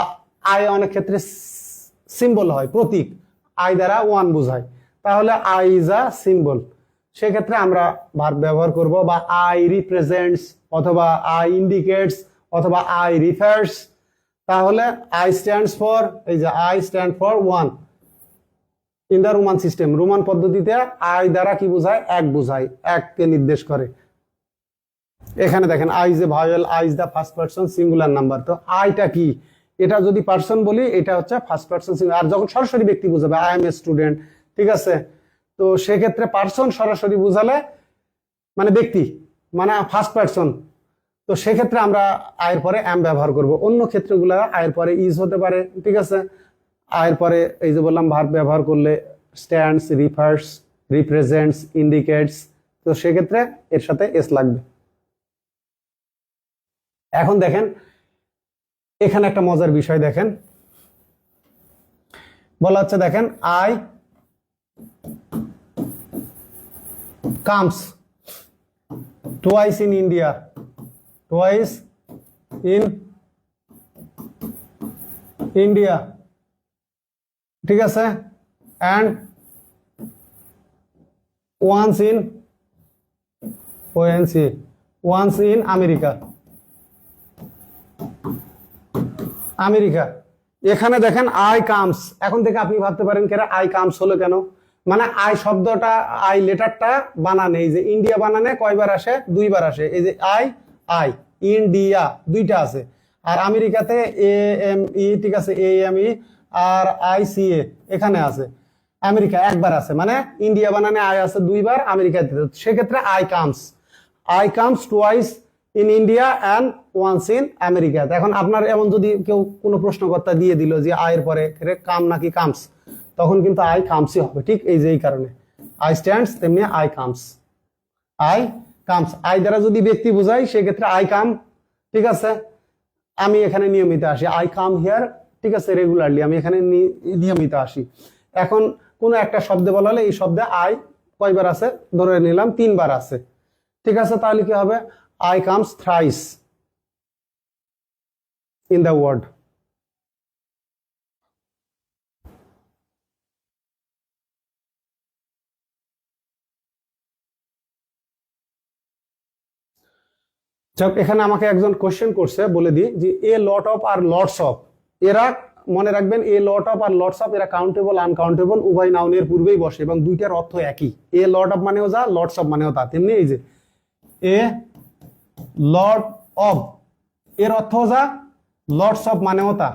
আই অনেক ক্ষেত্রে সিম্বল হয়, প্রতীক, আই দ্বারা ওয়ান বোঝায়, তাহলে আই ইজ আ সিম্বল, সেক্ষেত্রে আমরা ভার্ব ব্যবহার করব, বা আই রিপ্রেজেন্টস অথবা আই ইন্ডিকেটস অথবা আই রিফার্স। তাহলে আই স্ট্যান্ডস ফর, এই যে I stand for one in the Roman system. Roman পদ্ধতিতে আই দ্বারা কি বোঝায়? এক বোঝায়, এককে নির্দেশ করে। এখানে দেখেন I is A vowel, I is the first person singular number. তো আইটা কি? এটা যদি পারসন বলি এটা হচ্ছে ফার্স্ট পারসন সিঙ্গুলার। আর যখন সরাসরি ব্যক্তি বোঝাবে আই এম এ স্টুডেন্ট, ঠিক আছে, তো সেক্ষেত্রে পারসন সরাসরি বোঝালে মানে ব্যক্তি, মানে ফার্স্ট পারসন, তো সেক্ষেত্রে আমরা আয়ের পরে এম ব্যবহার করব। অন্য ক্ষেত্রগুলো আয়ের পরে ইজ হতে পারে, ঠিক আছে। আয়ের পরে এই যে বললাম ভার্ব ব্যবহার করলে স্ট্যান্ডস, রিফার্স, রিপ্রেজেন্টস, ইন্ডিকেটস, তো সেক্ষেত্রে এর সাথে এস লাগবে। এখন দেখেন এখানে একটা মজার বিষয় দেখেন, বলা হচ্ছে দেখেন I comes twice in India, twice in India, ঠিক আছে, and once in O N C, once in America, America. এখানে দেখেন আই কামস, এখন থেকে আপনি ভাবতে পারেন কেন আই কামস হলো কেন? মানে আই শব্দটা, আই লেটারটা বানানে, এই যে ইন্ডিয়া বানানে কয়বার আসে? দুইবার আসে। এই যে আই, আই, ইন্ডিয়া দুইটা আছে। আর আমেরিকাতে এ এম ই, ঠিক আছে, A M E R I C A এখানে আছে। আমেরিকা একবার আছে, মানে ইন্ডিয়া বানানে আই আছে দুইবার, আমেরিকাতে। সেক্ষেত্রে I comes, I comes twice in India and once in America. এখন আপনার এমন যদি কেউ কোনো প্রশ্নকর্তা দিয়ে দিল যে আয়ের পরে কাম নাকি কামস, তখন কিন্তু আই কামসই হবে, ঠিক এই যে এই কারণে আই স্ট্যান্ডস তেমনি I comes, I comes. I দ্বারা যদি ব্যক্তি বোঝাই সেক্ষেত্রে আই কাম, ঠিক আছে, আমি এখানে নিয়মিত আসি, আই কাম হিয়ার, ঠিক আছে, রেগুলারলি, আমি এখানে নিয়মিত আসি। এখন কোনো একটা শব্দে বলা হলে এই শব্দে আই কয়বার আছে? ধরে নিলাম তিনবার আছে, ঠিক আছে, তাহলে কি হবে? I comes thrice in the word. এখানে আমাকে একজন কোশ্চেন করছে, বলে দিই যে এ লট অফ আর লটস অফ, এরা মনে রাখবেন এ লট অফ আর লটস অফ এরা কাউন্টেবল আনকাউন্টেবল উভয় নাউনের পূর্বেই বসে এবং দুইটার অর্থ একই। এ লট অফ মানেও যা, লটস অফ মানেও তা। তেমনি এই যে এ লট অফ এর অর্থ যা, লটস অফ মানেও তা,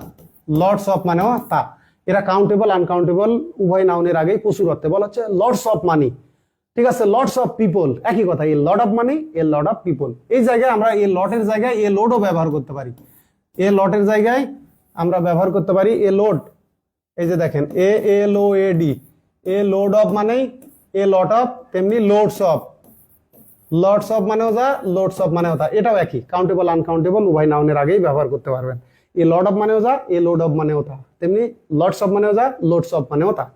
লটস অফ মানেও তা। এরা কাউন্টেবল আনকাউন্টেবল উভয় নাউনের আগেই প্রচুর অর্থে বলা হচ্ছে লটস অফ মানি, ঠিক আছে, লটস অফ পিপল একই কথা। A lot of money, a lot of people. এই জায়গায় আমরা এ লটের জায়গায় এ লোডও ব্যবহার করতে পারি। এ লটের জায়গায় আমরা ব্যবহার করতে পারি এ লোড। এই যে দেখেন a L O A D, a load of মানেই এ লট অফ, তেমনি লোডস অফ, লটস অফ মানেও যা, লোডস অফ মানেও তা, এটাও একই, কাউন্টেবল আনকাউন্টেবল উভয় নাউনের আগেই ব্যবহার করতে পারবেন। এ লট অফ মানেও যা, এ লোড অফ মানেও তা, তেমনি লটস অফ মানেও যা, লোডস অফ মানেও তা।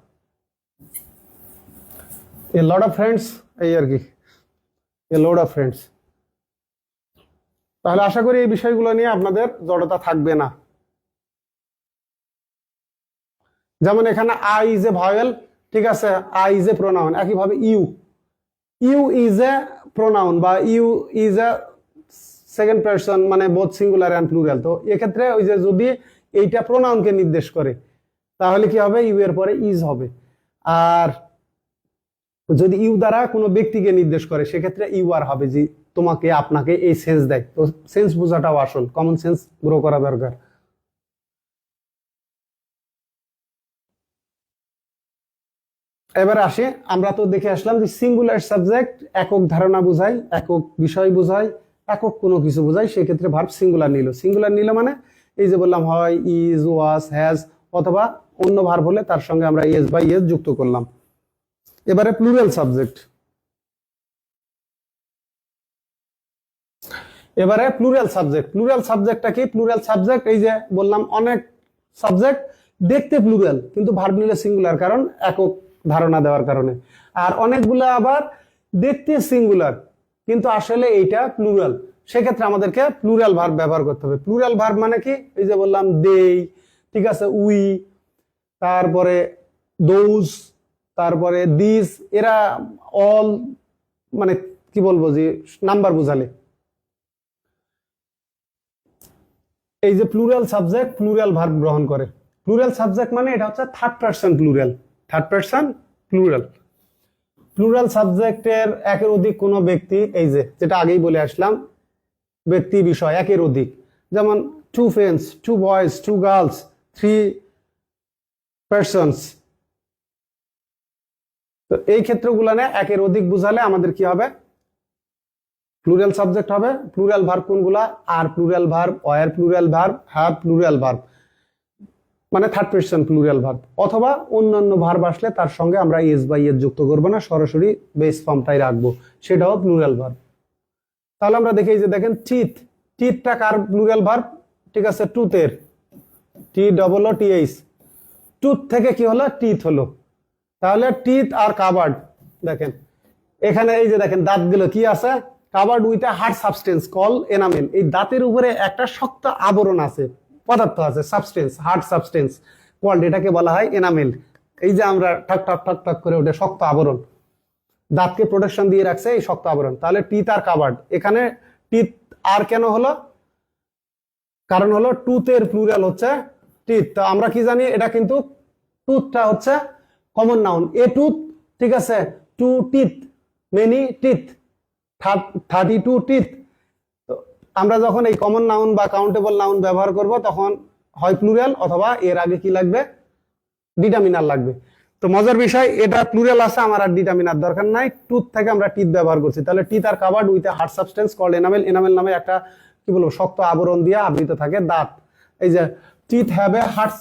এ লট অফ ফ্রেন্ডস, এই আর কি, এ লোড অফ ফ্রেন্ডস। তাহলে আশা করি এই বিষয়গুলো নিয়ে আপনাদের জড়তা থাকবে না। যেমন এখানে আই ইজ এ ভাওয়েল, ঠিক আছে, আই ইজ এ প্রোনাউন। একইভাবে you, you is a pronoun বা you is a second person, মানে বোথ সিঙ্গুলার অ্যান্ড প্লুরাল। তো এক্ষেত্রে ওই যে যদি এইটা প্রোনাউনকে নির্দেশ করে তাহলে কি হবে? ইউ এর পরে ইজ হবে। আর যদি ইউ দ্বারা কোনো ব্যক্তিকে নির্দেশ করে সেক্ষেত্রে ইউ আর হবে, যে তোমাকে, আপনাকে, এই সেন্স দেয়। তো সেন্স বোঝাটাও আসল, কমন সেন্স গ্রো করা দরকার। এবার আসি, আমরা তো দেখে আসলাম যে সিঙ্গুলার সাবজেক্ট একক ধারণা বোঝায়, একক বিষয় বোঝায়, একক কোনো কিছু বোঝায়, সেক্ষেত্রে ভার্ব সিঙ্গুলার নিল। সিঙ্গুলার নিল মানে এই যে বললাম হয়, ইজ, ওয়াজ, হ্যাজ, অথবা অন্য ভার্ব হলে তার সঙ্গে আমরা এস বা ইয়েস যুক্ত করলাম। এবারে প্লুরাল সাবজেক্ট, এবারে প্লুরাল সাবজেক্ট। প্লুরাল সাবজেক্টটা কি? প্লুরাল সাবজেক্ট এই যে বললাম অনেক সাবজেক্ট দেখতে প্লুরাল কিন্তু ভার্ব নিলে সিঙ্গুলার, কারণ একক ধারণা দেওয়ার কারণে। আর অনেকগুলো আবার দেখতে সিঙ্গুলার কিন্তু আসলে এইটা প্লুরাল, সেক্ষেত্রে আমাদেরকে প্লুরাল ভার্ব ব্যবহার করতে হবে। প্লুরাল ভার্ব মানে কি? এই যে বললাম দেই, ঠিক আছে, উই, তারপরে দোজ, তারপরে দিস, এরা অল, মানে কি বলবো যে নাম্বার বোঝালে। এই যে প্লুরাল সাবজেক্ট প্লুরাল ভার্ব গ্রহণ করে। প্লুরাল সাবজেক্ট মানে এটা হচ্ছে third person plural, third person plural. Plural সাবজেক্টের একের অধিক কোনো ব্যক্তি, এই যে যেটা আগেই বলে আসলাম, ব্যক্তি বিষয় একের অধিক, যেমন two friends, two boys, two girls, three persons. তো এই ক্ষেত্রগুলো না একের অধিক বুঝালে আমাদের কি হবে, প্লুরাল সাবজেক্ট হবে। প্লুরাল ভার্ব কোনগুলা, আর plural verb, were plural verb, have plural verb, মানে থার্ড পারসন প্লুরাল ভার্ব। অথবা অন্যান্য ভার্ব আসলে তার সঙ্গে আমরা এস বা ইয়েস যুক্ত করবো না, সরাসরি বেস ফর্মটাই রাখবো, সেটাও প্লুরাল ভার্ব। তাহলে আমরা দেখি যে দেখেন টিথ, টিথটা কার প্লুরাল ভার্ব, ঠিক আছে, টুথের, T double O T H, tooth থেকে কি হলো, টিথ হলো। তাহলে টিথ আর কাভার্ড, দেখেন এখানে এই যে দেখেন দাঁতগুলো কি আছে, covered with a hard substance call enamel. এই দাঁতের উপরে একটা শক্ত আবরণ আছে, পদার্থ আছে, সাবস্টেন্স, হার্ড সাবস্টেন্স কল্ড, এটাকে বলা হয় এনামেল। এই যে আমরা ঠক ঠক ঠক ঠক করে ওঠে শক্ত আবরণ, দাঁতকে প্রোটেকশন দিয়ে রাখছে এই শক্ত আবরণ। তাহলে টিথ আর কাভার্ড, এখানে টিথ আর কেন হলো, কারণ হলো টুথের প্লুরাল হচ্ছে টিথ। তো আমরা কি জানি, এটা কিন্তু টুথটা হচ্ছে কমন নাউন, এ টুথ, ঠিক আছে, two teeth, many teeth, 32 teeth. তো আমরা যখন এই কমন নাউন বা কাউন্টেবল নাউন ব্যবহার করব তখন হয় প্লুরাল অথবা এর আগে কি লাগবে, ডিটারমিনার লাগবে। তো মজার বিষয়, এটা প্লুরাল আছে, আমার আর ডিটারমিনার দরকার নাই, টুথ থেকে আমরা টিথ ব্যবহার করছি। তাহলে teeth are covered with a hard substance called enamel, enamel নামে একটা কি বলবো শক্ত আবরণ দিয়ে আবৃত থাকে দাঁত। এই যে teeth have a hard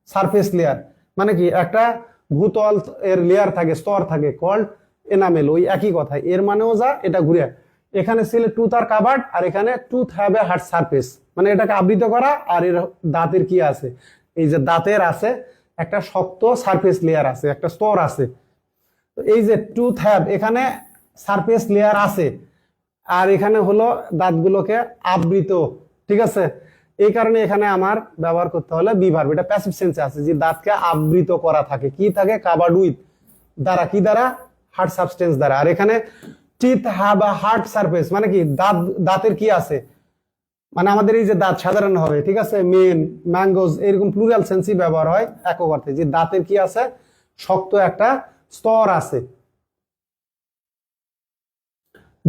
surface layer, মানে কি একটা ভূতল এর লেয়ার থাকে, স্তর থাকে, কল্ড এনামেল, ওই একই কথা, এর মানেও যা, এটা ঘুরে। এখানে ছিল টুথ আর কাভার্ড, আর এখানে tooth have a hard surface, মানে এটাকে আবৃত করা, আর এর দাঁতের কি আছে, এই যে দাঁতের আছে একটা শক্ত সারফেস লেয়ার আছে, একটা স্তর আছে। তো এই যে টুথ হ্যাভ, এখানে সারফেস লেয়ার আছে, আর এখানে হলো দাঁতগুলোকে আবৃত, ঠিক আছে। এই কারণে এখানে আমার ব্যবহার করতে হলে বি ভার্ব, এটা প্যাসিভ সেন্সে আছে, যে দাঁতকে আবৃত করা থাকে, কি থাকে, কাভার্ড উইথ, দ্বারা, কি দ্বারা, হার্ড সাবস্টেন্স দ্বারা। আর এখানে teeth have a hard surface, মানে কি দাঁত, দাঁতের কি আছে, মানে আমাদের এই যে দাঁত সাধারণ হবে, ঠিক আছে, মেন, ম্যাঙ্গোজ, এরকম প্লুরাল সেন্সই ব্যবহার হয় একক অর্থে, যে দাঁতের কি আছে, শক্ত একটা স্তর আছে,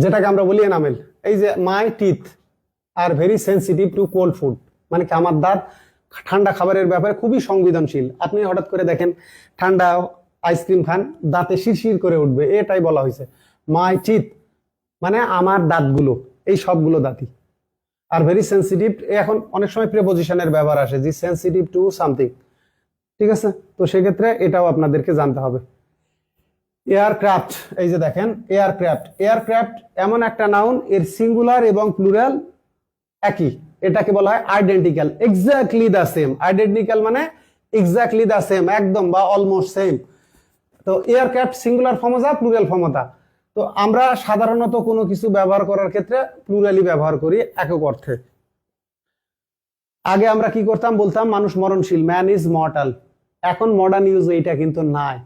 যেটাকে আমরা বলি এনামেল। এই যে my teeth are very sensitive two cold food, মানে কি আমার দাঁত ঠান্ডা খাবারের ব্যাপারে খুবই সংবেদনশীল। আপনি হঠাৎ করে দেখেন ঠান্ডা আইসক্রিম খান, দাঁতে শিরশির করে উঠবে, এটাই বলা হয়েছে মাই টিথ, মানে আমার দাঁতগুলো, এই সবগুলো দাঁতই। আর ভেরি সেন্সিটিভ, এখন অনেক সময় প্রিপোজিশনের ব্যবহার আসে, যে সেন্সিটিভ টু সামথিং, ঠিক আছে। তো সেক্ষেত্রে এটাও আপনাদেরকে জানতে হবে। এয়ারক্রাফট, এই যে দেখেন এয়ারক্রাফট, এয়ারক্রাফট এমন একটা নাউন, এর সিঙ্গুলার এবং প্লুরাল একই, এটাকে বলা হয় identical, exactly the same. Identical মানে এক্স্যাক্টলি দ্য সেম, একদম বা অলমোস্ট সেম। তো এয়ারক্রাফট সিঙ্গুলার ফর্মতা, প্লুরাল ফর্মতা। তো আমরা সাধারণত কোনো কিছু ব্যবহার করার ক্ষেত্রে প্লুরালই ব্যবহার করি একক অর্থে। আগে আমরা কি করতাম, বলতাম মানুষ মরণশীল, ম্যান ইজ মর্টাল। এখন মডার্ন ইউজ এইটা কিন্তু নাই,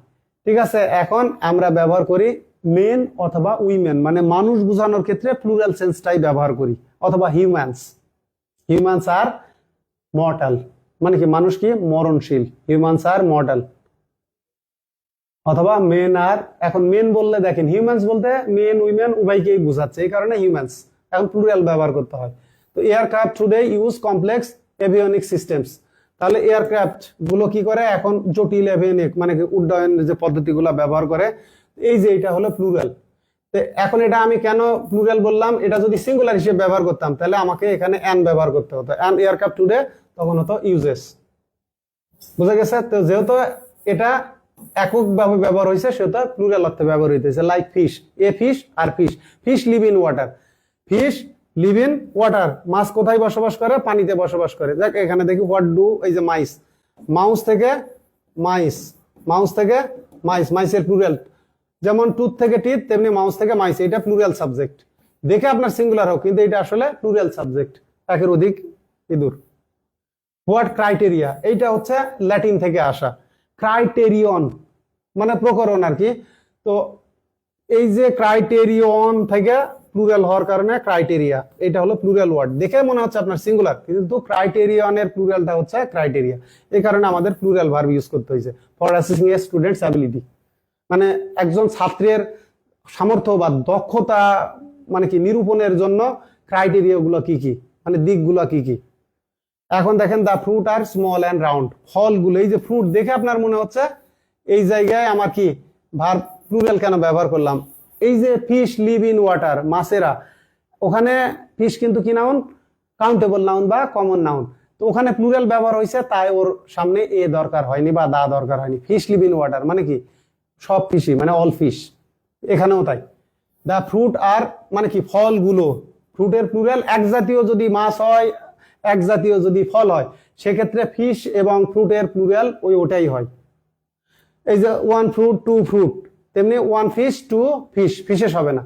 ঠিক আছে। এখন আমরা ব্যবহার করি মেন অথবা উইমেন, মানে মানুষ বোঝানোর ক্ষেত্রে প্লুরাল সেন্সটাই ব্যবহার করি, অথবা হিউম্যানস, হিউম্যানস আর মর্টাল, মানে কি মানুষ কি মরণশীল, হিউম্যানস আর মর্টাল। অথবা মেন আর, এখন মেন বললে দেখেন হিউম্যানস বলতে মেন উইমেন উভয়কেই বোঝাচ্ছে, এই কারণে হিউম্যানস, এখন প্লুরাল ব্যবহার করতে হয়। তো aircraft today use complex avionic systems, তাহলে এয়ারক্রাফট গুলো কি করে, এখন জটিল এভিওনিক মানে উড্ডয়নের যে পদ্ধতিগুলো ব্যবহার করে, এই যে এটা হলো প্লুরাল। তো এখন এটা আমি কেন প্লুরাল বললাম, এটা যদি সিঙ্গুলার হিসেবে ব্যবহার করতাম তাহলে আমাকে এখানে অ্যান ব্যবহার করতে হতো, অ্যান এয়ারক্রাফট টুডে, তখন হতো ইউজেস, বুঝা গেছে। তো যেহেতু এটা এককভাবে ব্যবহার হয়েছে, সেটা প্লুরাল অর্থে ব্যবহার হইতেছে, লাইক ফিশ, এ ফিশ আর fish, fish live in water, fish live in water, মাছ কোথায় বসবাস করে, পানিতে বসবাস করে। দেখ এখানে দেখি হোয়াট ডু, এই যে মাইস, মাউস থেকে মাইস, মাউস থেকে মাইস, মাইসের প্লুরাল, যেমন টুথ থেকে টিথ, তেমনি মাউস থেকে মাইস, এটা প্লুরাল সাবজেক্ট। দেখে আপনার সিঙ্গুলার হোক, কিন্তু এটা আসলে প্লুরাল সাবজেক্ট, একের অধিক ইঁদুর। হোয়াট ক্রাইটেরিয়া, এইটা হচ্ছে ল্যাটিন থেকে আসা, ক্রাইটেরিয়ন মানে প্রকরণ আর কি। তো এই যে ক্রাইটেরিয়ন থেকে প্লুরাল হওয়ার কারণে ক্রাইটেরিয়া, এটা হলো প্লুরাল ওয়ার্ড। দেখে মনে হচ্ছে আপনার সিঙ্গুলার, কিন্তু ক্রাইটেরিয়নের প্লুরালটা হচ্ছে ক্রাইটেরিয়া। এই কারণে আমাদের প্লুরাল ভার্ব ইউজ করতে হয়েছে for assessing A students ability. মানে একজন ছাত্রের সামর্থ্য বা দক্ষতা মানে কি নিরূপণের জন্য ক্রাইটেরিয়া গুলো কি কি, মানে দিকগুলো কি কি। এখন দেখেন the fruit are small and round, ফলগুলো, এই যে ফ্রুট দেখে আপনার মনে হচ্ছে এই জায়গায় আমার কি ভার্ব প্লুরাল কেন ব্যবহার করলাম। এই যে ফিশ লিভ ইন ওয়াটার, মাছেরা, ওখানে ফিশ কিন্তু কি নাউন, কাউন্টেবল নাউন বা কমন নাউন। তো ওখানে প্লুরাল ব্যবহার হয়েছে, তাই ওর সামনে এ দরকার হয়নি বা দা দরকার হয়নি। ফিশ লিভ ইন ওয়াটার মানে কি সব ফিশই, মানে অল ফিশ, এখানেও তাই। দা ফ্রুট আর মানে কি ফলগুলো, ফ্রুটের প্লুরাল এক জাতীয় যদি মাছ হয়, এক জাতীয় যদি ফল হয়, সেক্ষেত্রে ফিশ এবং ফ্রুটের প্লুরাল ওটাই হয়। এই যে ওয়ান ফ্রুট টু ফ্রুট, তেমনি one fish two fish, fishes হবে না।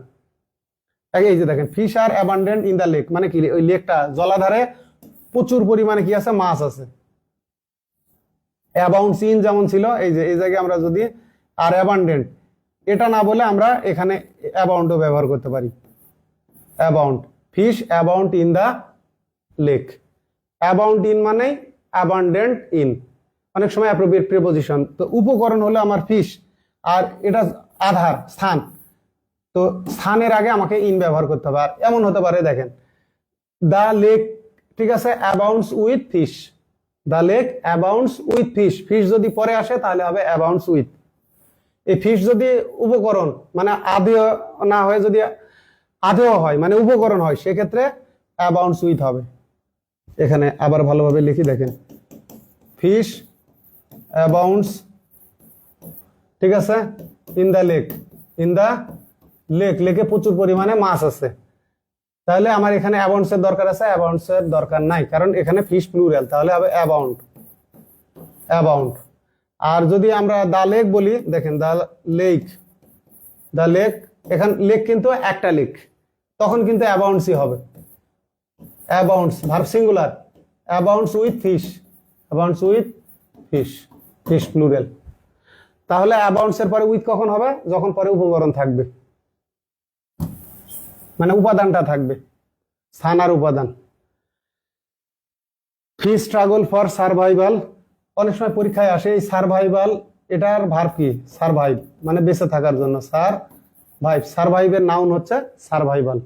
এই যে দেখেন fish are abundant in the lake, মানে কি ওই লেকটা জলাধারে প্রচুর পরিমাণে কি আছে, মাছ আছে। অ্যাবাউন্ডস ইন যেমন ছিল, এই যে এই জায়গায় আমরা যদি আর অ্যাবান্ডেন্ট এটা না বলে আমরা এখানে অ্যাবাউন্ডও ব্যবহার করতে পারি। Abound, fish abound in the lake. Abound in মানে অ্যাবান্ডেন্ট ইন, অনেক সময় অ্যাপ্রোপ্রিয়েট প্রিপোজিশন। তো উপকরণ হলো আমার ফিশ, আর এটা আধার স্থান, তো স্থানের আগে আমাকে ইন ব্যবহার করতে হবে। আর এমন হতে পারে দেখেন দ্য লেক, ঠিক আছে, abounds with fish, the lake abounds with fish, fish যদি পরে আসে তাহলে হবে অ্যাবাউন্ডস উইথ। এই ফিশ যদি উপকরণ মানে আদেয় না হয়ে যদি আদেয় হয় মানে উপকরণ হয়, সেক্ষেত্রে অ্যাবাউন্ডস উইথ হবে। এখানে আবার ভালোভাবে লিখি দেখেন, ফিশ অ্যাবাউন্ডস, ঠিক আছে, in the lake, in the lake, লেকে প্রচুর পরিমাণে মাছ আছে। তাহলে আমার এখানে অ্যাবাউন্ডস এর দরকার আছে, অ্যাবাউন্ডস এর দরকার নাই, কারণ এখানে ফিশ প্লুরাল, তাহলে হবে অ্যাবাউন্ড, অ্যাবাউন্ড। আর যদি আমরা দা লেক বলি, দেখেন দা লেক, দা লেক, এখানে লেক কিন্তু একটা লেক, তখন কিন্তু অ্যাবাউন্ডসই হবে। Abounds verb singular, abounds with fish, abounds with fish, fish plural. তাহলে অ্যাবাউন্ডস এর পরে উইথ কখন হবে, যখন পরে উপকরণ থাকবে, মানে উপাদানটা থাকবে, স্থান আর উপাদান। ফিশ স্ট্রাগল ফর সার্ভাইভাল, অনেক সময় পরীক্ষায় আসে এই সার্ভাইভাল, এটার ভার্ব কি, সার্ভাইভ, মানে বেঁচে থাকার জন্য, সার্ভাইভ, সার্ভাইভের নাউন হচ্ছে সার্ভাইভাল,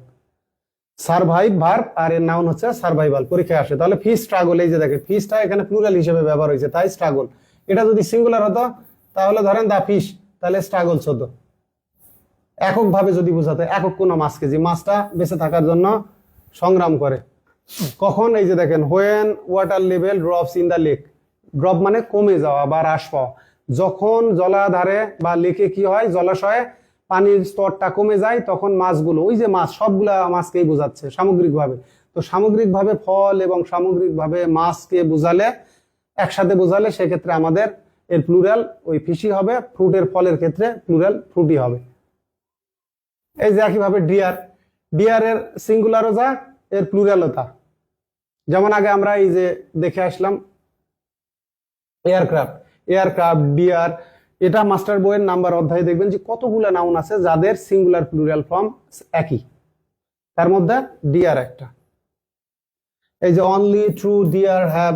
সার্ভাইভ ভার্ব আর এর নাউন হচ্ছে সার্ভাইভাল, পরীক্ষায় আসে। তাহলে ফিশ স্ট্রাগল, এই যে দেখেন ফিশটা এখানে প্লুরাল হিসেবে ব্যবহার হয়েছে, তাই স্ট্রাগল। এটা যদি সিঙ্গুলার হতো তাহলে ধরেন দা ফিশ, তাহলে স্ট্রাগলস হতো। একক ভাবে যদি বোঝাতে, একক কোন মাছকে, যে মাছটা বেঁচে থাকার জন্য সংগ্রাম করে। কখন, এই যে দেখেন when water level drops in the lake, drop মানে কমে যাওয়া বা হ্রাস পাওয়া। যখন জলাধারে বা লেকে কি হয়, জলাশয়ে পানির স্তরটা কমে যায়, তখন মাছগুলো, ওই যে মাছ, সবগুলা মাছকেই বোঝাচ্ছে সামগ্রিকভাবে। তো সামগ্রিকভাবে ফল এবং সামগ্রিকভাবে মাছকে বোঝালে, একসাথে বোঝালে, সেক্ষেত্রে আমাদের এর প্লুরাল ওই ফিশই হবে। ফ্রুটের ফলের ক্ষেত্রে প্লুরাল ফ্রুটি হবে। এই যে একইভাবে ডিয়ার, ডিয়ারের সিঙ্গুলারও যা, এর প্লুরালও তা। যেমন আগে আমরা এই যে দেখে আসলাম এয়ারক্রাফট, এয়ারক্রাফট, ডিয়ার, এটা মাস্টার বইয়ের নাম্বার অধ্যায়ে দেখবেন যে কতগুলো নাউন আছে যাদের সিঙ্গুলার প্লুরাল ফর্ম একই, তার মধ্যে ডিয়ার একটা। এই যে অনলি, ট্রু, ডিয়ার, হ্যাভ।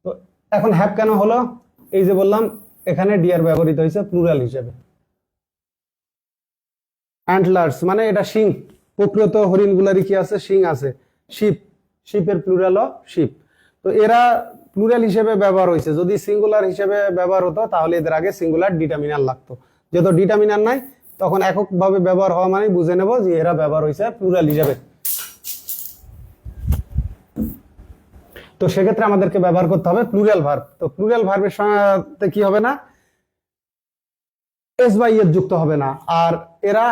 তো এখন হ্যাভ কেন হলো, এই যে বললাম এখানে ডিয়ার ব্যবহৃত হয়েছে প্লুরাল হিসেবে। অ্যান্টলার্স মানে এটা শিং, প্রকৃত হরিণগুলারই কি আছে, শিং আছে। শিপ, শিপের প্লুরালও শিপ। তো এরা প্লুরাল হিসেবে ব্যবহার হয়েছে। যদি সিঙ্গুলার হিসেবে ব্যবহার হতো তাহলে এদের আগে সিঙ্গুলার ডিটারমিনার লাগতো, যেহেতু ডিটারমিনার নাই, তখন এককভাবে ব্যবহার হওয়া মানে বুঝে নেব যে এরা ব্যবহার হয়েছে প্লুরাল হিসেবে। তো সেক্ষেত্রে আমাদেরকে ব্যবহার করতে হবে প্লুরাল ভার্ব। তো প্লুরাল ভার্বের সাথে কি হবে না, এস বা ইয়েস যুক্ত হবে না, আর এরা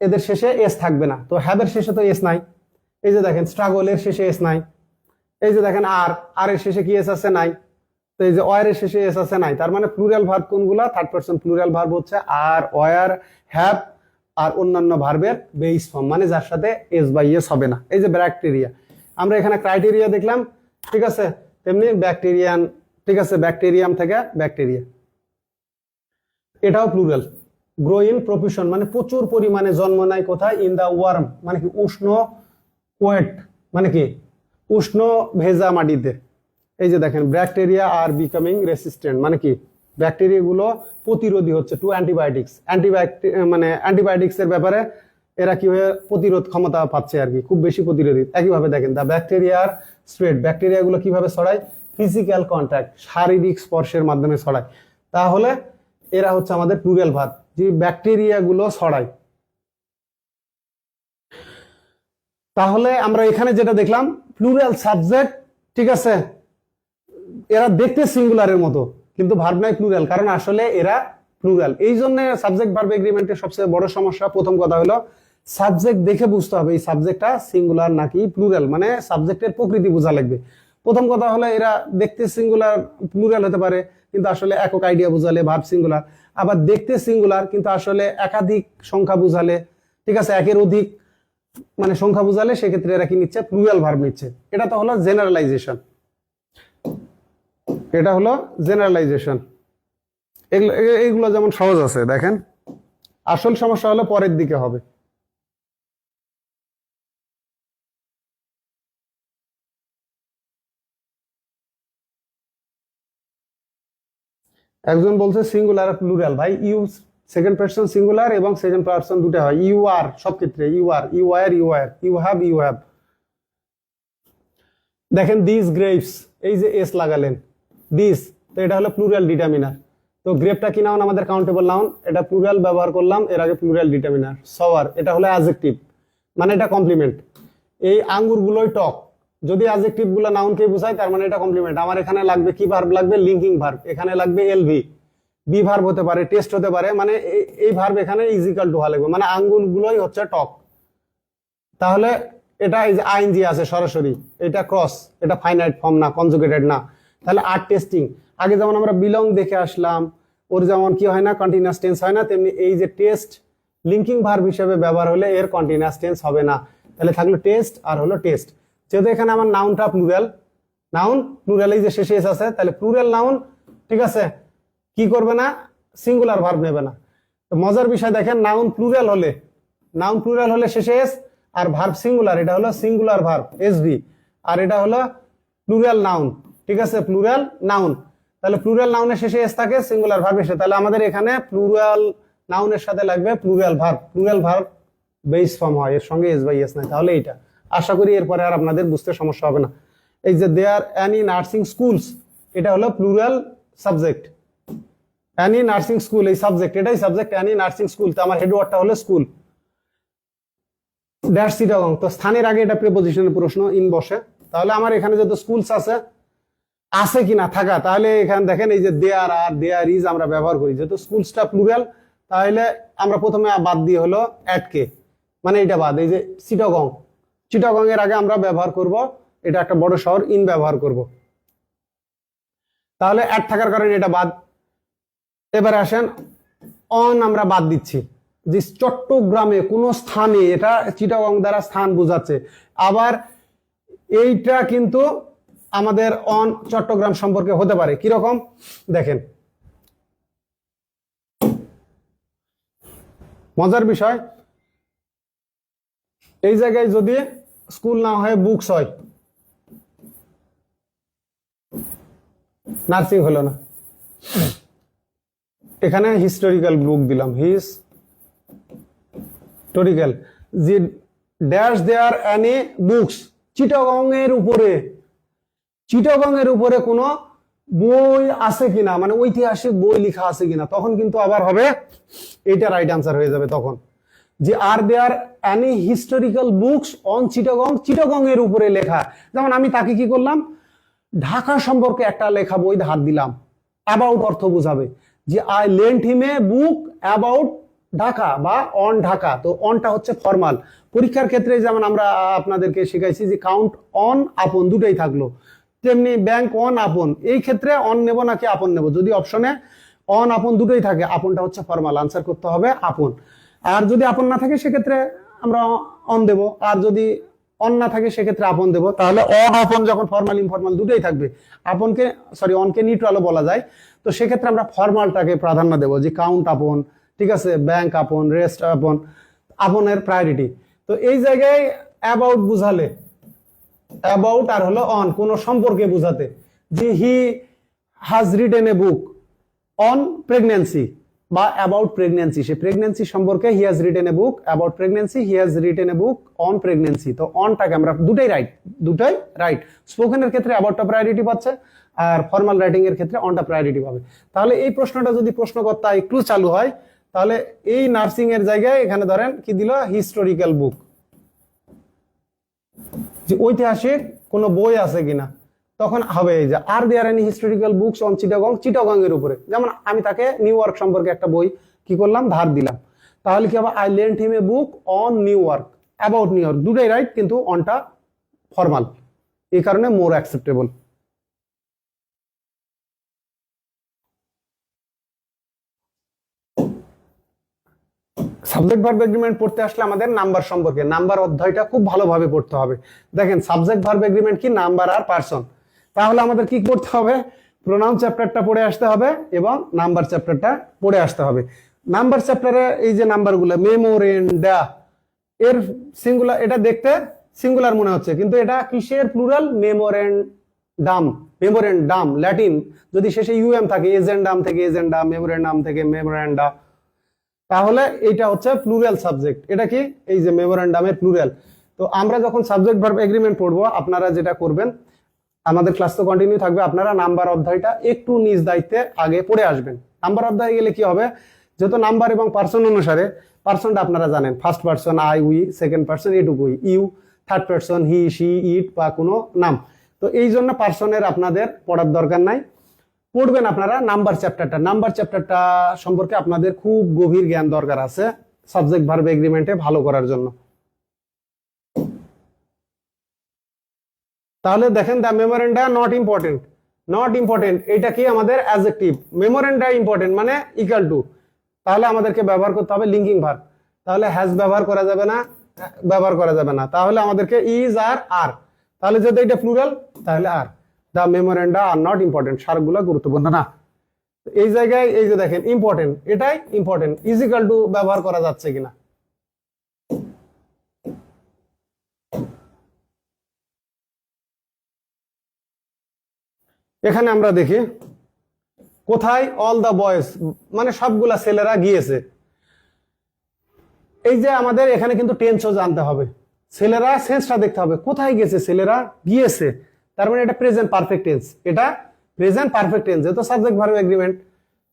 এদের শেষে এস থাকবে না। তো হ্যাভের শেষে তো এস নাই, এই যে দেখেন স্ট্রাগল এর শেষে এস নাই। এই যে দেখেন আর এর শেষে কি এস আছে, নাই। তো এই যে ওয়ার এর শেষে এস আছে, নাই। তার মানে প্লুরাল ভার্ব কোনগুলা, থার্ড পারসন প্লুরাল ভার্ব হচ্ছে আর, ওয়ার, হ্যাভ আর অন্যান্য ভার্বের বেস ফর্ম, মানে যার সাথে এস বা ইয়েস হবে না। এই যে ব্যাকটেরিয়া, আমরা এখানে ক্রাইটেরিয়া দেখলাম, ঠিক আছে, তেমনি ব্যাকটেরিয়ান, ঠিক আছে, ব্যাকটেরিয়াম থেকে ব্যাকটেরিয়া। এটাও প্লুরাল। গ্রো ইন প্রফিউশন মানে প্রচুর পরিমাণে জন্ম নেয় কোথায়? ইন দা ওয়ার্ম মানে কি উষ্ণ, ওয়েট মানে কি উষ্ণ ভেজা মাটিতে। এই যে দেখেন ব্যাকটেরিয়া আর বিকামিং রেসিস্ট্যান্ট মানে কি ব্যাকটেরিয়া গুলো প্রতিরোধী হচ্ছে টু অ্যান্টিবায়োটিক্স। মানে অ্যান্টিবায়োটিক্স এর ব্যাপারে এরা কি হয়ে প্রতিরোধ ক্ষমতা পাচ্ছে আর কি, খুব বেশি প্রতিরোধী। একইভাবে দেখেন দা ব্যাকটেরিয়ার স্প্রেড, ব্যাকটেরিয়া গুলো কিভাবে ছড়ায়? ফিজিক্যাল কন্ট্যাক্ট, শারীরিক স্পর্শের মাধ্যমে ছড়ায়। তাহলে এরা হচ্ছে আমাদের প্লুরাল ভার্ব, যে ব্যাকটেরিয়া গুলো ছড়ায়। তাহলে আমরা এখানে যেটা দেখলাম প্লুরাল সাবজেক্ট, ঠিক আছে, এরা দেখতে সিঙ্গুলারের মতো কিন্তু ভার্ব নাই প্লুরাল, কারণ আসলে এরা প্লুরাল। এই জন্য সাবজেক্ট ভার্ব এগ্রিমেন্টের সবচেয়ে বড় সমস্যা, প্রথম কথা হলো সাবজেক্ট দেখে বুঝতে হবে এই সাবজেক্টটা সিঙ্গুলার নাকি প্লুরাল, মানে সাবজেক্টের প্রকৃতি বোঝা লাগবে। প্রথম কথা হলো এরা দেখতে সিঙ্গুলার প্লুরাল হতে পারে কিন্তু আসলে একক আইডিয়া বুঝালে ভার্ব সিঙ্গুলার, আবার দেখতে সিঙ্গুলার কিন্তু আসলে একাধিক সংখ্যা বুঝালে, ঠিক আছে, একের অধিক মানে সংখ্যা বুঝালে সেক্ষেত্রে এরা কি নিচ্ছে? প্লুরাল ভার্ব নিচ্ছে। এটা তো হলো জেনারেলাইজেশন, এটা হলো জেনারেলাইজেশন। এইগুলো যেমন সহজ আছে দেখেন, আসল সমস্যা হলো পরের দিকে হবে। একজন বলছে সিঙ্গুলার প্লুরাল, ভাই ইউ সেকেন্ড পারসন সিঙ্গুলার এবং সেকেন্ড পারসন দুটো হয়, ইউ আর সব ক্ষেত্রে, you are, you are, you are, you have, you have. দেখেন দিস গ্রেপস, এই যে এস লাগালেন দিস, তো এটা হলো প্লুরাল ডিটারমিনার। তো গ্রেপটা কি নাউন? আমাদের কাউন্টেবল নাউন, এটা প্লুরাল ব্যবহার করলাম, এর আগে প্লুরাল ডিটারমিনার। সাওয়ার এটা হলো অ্যাডজেক্টিভ মানে এটা কমপ্লিমেন্ট। এই আঙ্গুরগুলোই টক, যদি অ্যাডজেক্টিভ গুলো নাউনকে বোঝায় তার মানে এটা কমপ্লিমেন্ট। আমার এখানে লাগবে কি ভার্ব? লাগবে লিঙ্কিং ভার্ব, এখানে লাগবে এলভি। বি ভার্ব হতে পারে, টেস্ট হতে পারে, মানে এই ভার্ব এখানে ইজ ইকুয়াল টু হওয়া লাগবে, মানে আঙ্গুরগুলোই হচ্ছে টক। তাহলে এটা এই যে আইএনজি আছে সরাসরি, এটা ক্রস, এটা ফাইনাইট ফর্ম না, কনজুগেটেড না। তাহলে আর টেস্টিং, আগে যেমন আমরা বিলং দেখে আসলাম, ওর যেমন কি হয় না কন্টিনিউয়াস টেন্স হয় না, তেমনি এই যে টেস্ট লিঙ্কিং ভার্ব হিসেবে ব্যবহার হলে এর কন্টিনিউয়াস টেন্স হবে না। তাহলে থাকলো টেস্ট আর হলো টেস্ট। যেহেতু এখানে আমার নাউনটা প্লুরাল, নাউন প্লুরাল, এই যে শেষে এস আছে, তাহলে প্লুরাল নাউন, ঠিক আছে, কি করবে না? সিঙ্গুলার ভার্ব নেবে না। তো মজার বিষয় দেখেন, নাউন প্লুরাল হলে শেষে এস, আর ভার্ব সিঙ্গুলার, এটা হলো সিঙ্গুলার ভার্ব এসভি, আর এটা হলো প্লুরাল নাউন, ঠিক আছে, প্লুরাল নাউন। তাহলে প্লুরাল নাউনের শেষে এস থাকে, সিঙ্গুলার ভার্ব এসে, তাহলে আমাদের এখানে প্লুরাল নাউনের সাথে লাগবে প্লুরাল ভার্ব বেস ফর্ম হয়, এর সঙ্গে এস বাই এস নাই। তাহলে এইটা আশা করি এরপরে আর আপনাদের বুঝতে সমস্যা হবে না। এই যে দেয়ার অ্যানি নার্সিং স্কুলস, এটা হলো plural subject, any nursing school এই সাবজেক্ট, এটাই সাবজেক্ট অ্যানি নার্সিং স্কুল, তো আমার হেডওয়ার্ডটা হলো স্কুল। দ্যাটস চিটাগং, তো স্থানের আগে এটা প্রিপজিশনের প্রশ্ন, ইন বসে। তাহলে আমার এখানে যত স্কুলস আছে কিনা থাকা, তাহলে এখানে দেখেন এই যে দেয়ার আর দেয়ার ইজ আমরা ব্যবহার করি, যেহেতু স্কুলসটা প্লুরাল, তাহলে আমরা প্রথমে বাদ দিয়ে হলো অ্যাটকে, মানে এটা বাদ। এই যে চিটাগং এর আগে আমরা ব্যবহার করব, এটা একটা বড় শহর, ইন ব্যবহার করব, তাহলে অ্যাট থাকার কারণে এটা বাদ। এবারে আসেন অন আমরা বাদ দিচ্ছি, যে চট্টগ্রামে কোন স্থানে, এটা চিটাগং দ্বারা স্থান বোঝাচ্ছে। আবার এইটা কিন্তু আমাদের অন চট্টগ্রাম সম্পর্কে হতে পারে, কিরকম দেখেন, মজার বিষয়, এই জায়গায় যদি স্কুল না হয় বুকস হয়, নার্সিং হলো না, এখানে হিস্টোরিক্যাল বুক দিলাম, হিস্টোরিক্যাল, যে dash there any books, Chittagong এর উপরে কোনো বই আছে কিনা, মানে ঐতিহাসিক বই লেখা আছে কিনা, তখন কিন্তু আবার হবে এটা রাইট আনসার হয়ে যাবে তখন, যে are there any historical books on Chittagong এর উপরে লেখা। যেমন আমি তাকে কি করলাম, ঢাকা সম্পর্কে একটা লেখা বই ধার দিলাম, অ্যাবাউট অর্থ বোঝাবে, যে I lent him A book about Dhaka বা অন ঢাকা। তো অনটা হচ্ছে ফর্মাল, পরীক্ষার ক্ষেত্রে যেমন আমরা আপনাদেরকে শিখাইছি যে কাউন্ট অন আপন দুটোই থাকলো, তেমনি ব্যাংক অন আপন, এই ক্ষেত্রে অন নেব নাকি আপন নেব, যদি অপশনে অন আপন দুটোই থাকে, আপনটা হচ্ছে ফর্মাল, আনসার করতে হবে আপন। আর যদি আপন না থাকে সেক্ষেত্রে আমরা অন দেব, আর যদি অন না থাকে সেক্ষেত্রে আপন দেব। তাহলে অন আপন যখন ফর্মাল ইনফর্মাল দুটোই থাকবে, আপনকে অনকে নিউট্রালও বলা যায়। তো সেক্ষেত্রে আমরা ফর্মালটাকে প্রাধান্য দেব, যে কাউন্ট আপন, ঠিক আছে, ব্যাংক আপন, রেস্ট আপন, আপনের প্রায়োরিটি। তো এই জায়গায় অ্যাবাউট বুঝালে, অ্যাবাউট আর হলো অন কোন সম্পর্কে বুঝাতে, যে he has written A book on pregnancy বা অ্যাবাউট প্রেগন্যান্সি, সে প্রেগন্যান্সি সম্পর্কে he has written A book, about pregnancy he has written A book on pregnancy. তো অনটাকে আমরা দুটাই রাইট। স্পোকেনের ক্ষেত্রে অ্যাবাউটটা প্রায়োরিটি পাচ্ছে, আর ফর্মাল রাইটিং এর ক্ষেত্রে অনটা প্রায়োরিটি পাবে। তাহলে এই প্রশ্নটা যদি প্রশ্নকর্তা একটু চালু হয়, তাহলে এই নার্সিং এর জায়গায় এখানে ধরেন কি দিল, হিস্টোরিক্যাল বুক, যে ঐতিহাসিক কোনো বই আছে কিনা, তখন হবে এই যে are there any historical books on Chittagong, Chittagong এর উপরে। যেমন আমি তাকে নিউ ইয়র্ক সম্পর্কে একটা বই কি করলাম, ধার দিলাম, তাহলে কি হবে, I lent him A book on new York, about new York, দুটাই রাইট, কিন্তু অনটা ফর্মাল, এই কারণে মোর অ্যাকসেপ্টেবল। সাবজেক্ট ভার্ব এগ্রিমেন্ট পড়তে আসলে আমাদের নাম্বার সম্পর্কে, নাম্বার অধ্যায়টা খুব ভালোভাবে পড়তে হবে। দেখেন সাবজেক্ট ভার্ব এগ্রিমেন্ট কি, নাম্বার আর পারসন। তাহলে আমাদের কি করতে হবে, প্রোনাউন চ্যাপ্টারটা পড়ে আসতে হবে এবং নাম্বার চ্যাপ্টারটা পড়ে আসতে হবে। নাম্বার চ্যাপ্টারে এই যে নাম্বারগুলো, মেমোরেন্ডা, এর সিঙ্গুলার, এটা দেখতে সিঙ্গুলার মনে হচ্ছে, কিন্তু এটা কিসের প্লুরাল, মেমোরেন্ডাম, মেমোরেন্ডাম ল্যাটিন, যদি শেষে ইউএম থাকে, এজেন্ডাম থেকে এজেন্ডা, মেমোরেন্ডাম থেকে মেমোরেন্ডা, তাহলে এটা হচ্ছে প্লুরাল সাবজেক্ট। এটা কি, এই যে মেমোরেন্ডামের প্লুরাল। তো আমরা যখন সাবজেক্ট ভার্ব এগ্রিমেন্ট পড়বো, আপনারা যেটা করবেন, আমাদের ক্লাস তো কন্টিনিউ থাকবে, আপনারা নাম্বার অধ্যায়টা একটু নিজ দায়িত্বে আগে পড়ে আসবেন। নাম্বার অধ্যায়ে গেলে কি হবে, যেহেতু নাম্বার এবং পার্সন অনুসারে, পার্সনটা আপনারা জানেন, first person I we, second person এটুকুই, you, third person he she it বা কোনো নাম। তো এই জন্য পার্সনের আপনাদের পড়ার দরকার নাই, পড়বেন আপনারা নাম্বার চ্যাপ্টারটা। নাম্বার চ্যাপ্টারটা সম্পর্কে আপনাদের খুব গভীর জ্ঞান দরকার আছে সাবজেক্ট ভার্ব এগ্রিমেন্টে ভালো করার জন্য। তাহলে দেখেন, the memoranda not important, not important এটা কি আমাদের অ্যাডজেক্টিভ, মেমোরেন্ডা ইম্পর্টেন্ট মানে ইকুয়াল টু, তাহলে আমাদেরকে ব্যবহার করতে হবে লিঙ্কিং ভার্ব। তাহলে হ্যাজ ব্যবহার করা যাবে না, ব্যবহার করা যাবে না, তাহলে আমাদেরকে ইজ আর, তাহলে যদি এটা প্লুরাল তাহলে are. The memoranda are not important, সারগুলো গুরুত্বপূর্ণ না। এই জায়গায় এই যে দেখেন ইম্পর্টেন্ট, এটাই ইম্পর্টেন্ট, ইজ ইকুয়াল টু ব্যবহার করা যাচ্ছে কিনা। এখানে আমরা দেখি কোথায় অল দা বয়েজ, মানে সবগুলা ছেলেরা গিয়েছে। এই যে আমাদের এখানে কিন্তু টেন্সও জানতে হবে, ছেলেরা সেন্সটা দেখতে হবে, কোথায় গেছে ছেলেরা গিয়েছে, তার মানে এটা প্রেজেন্ট পারফেক্ট টেন্স, এটা প্রেজেন্ট পারফেক্ট টেন্স, যেহেতু subject verb agreement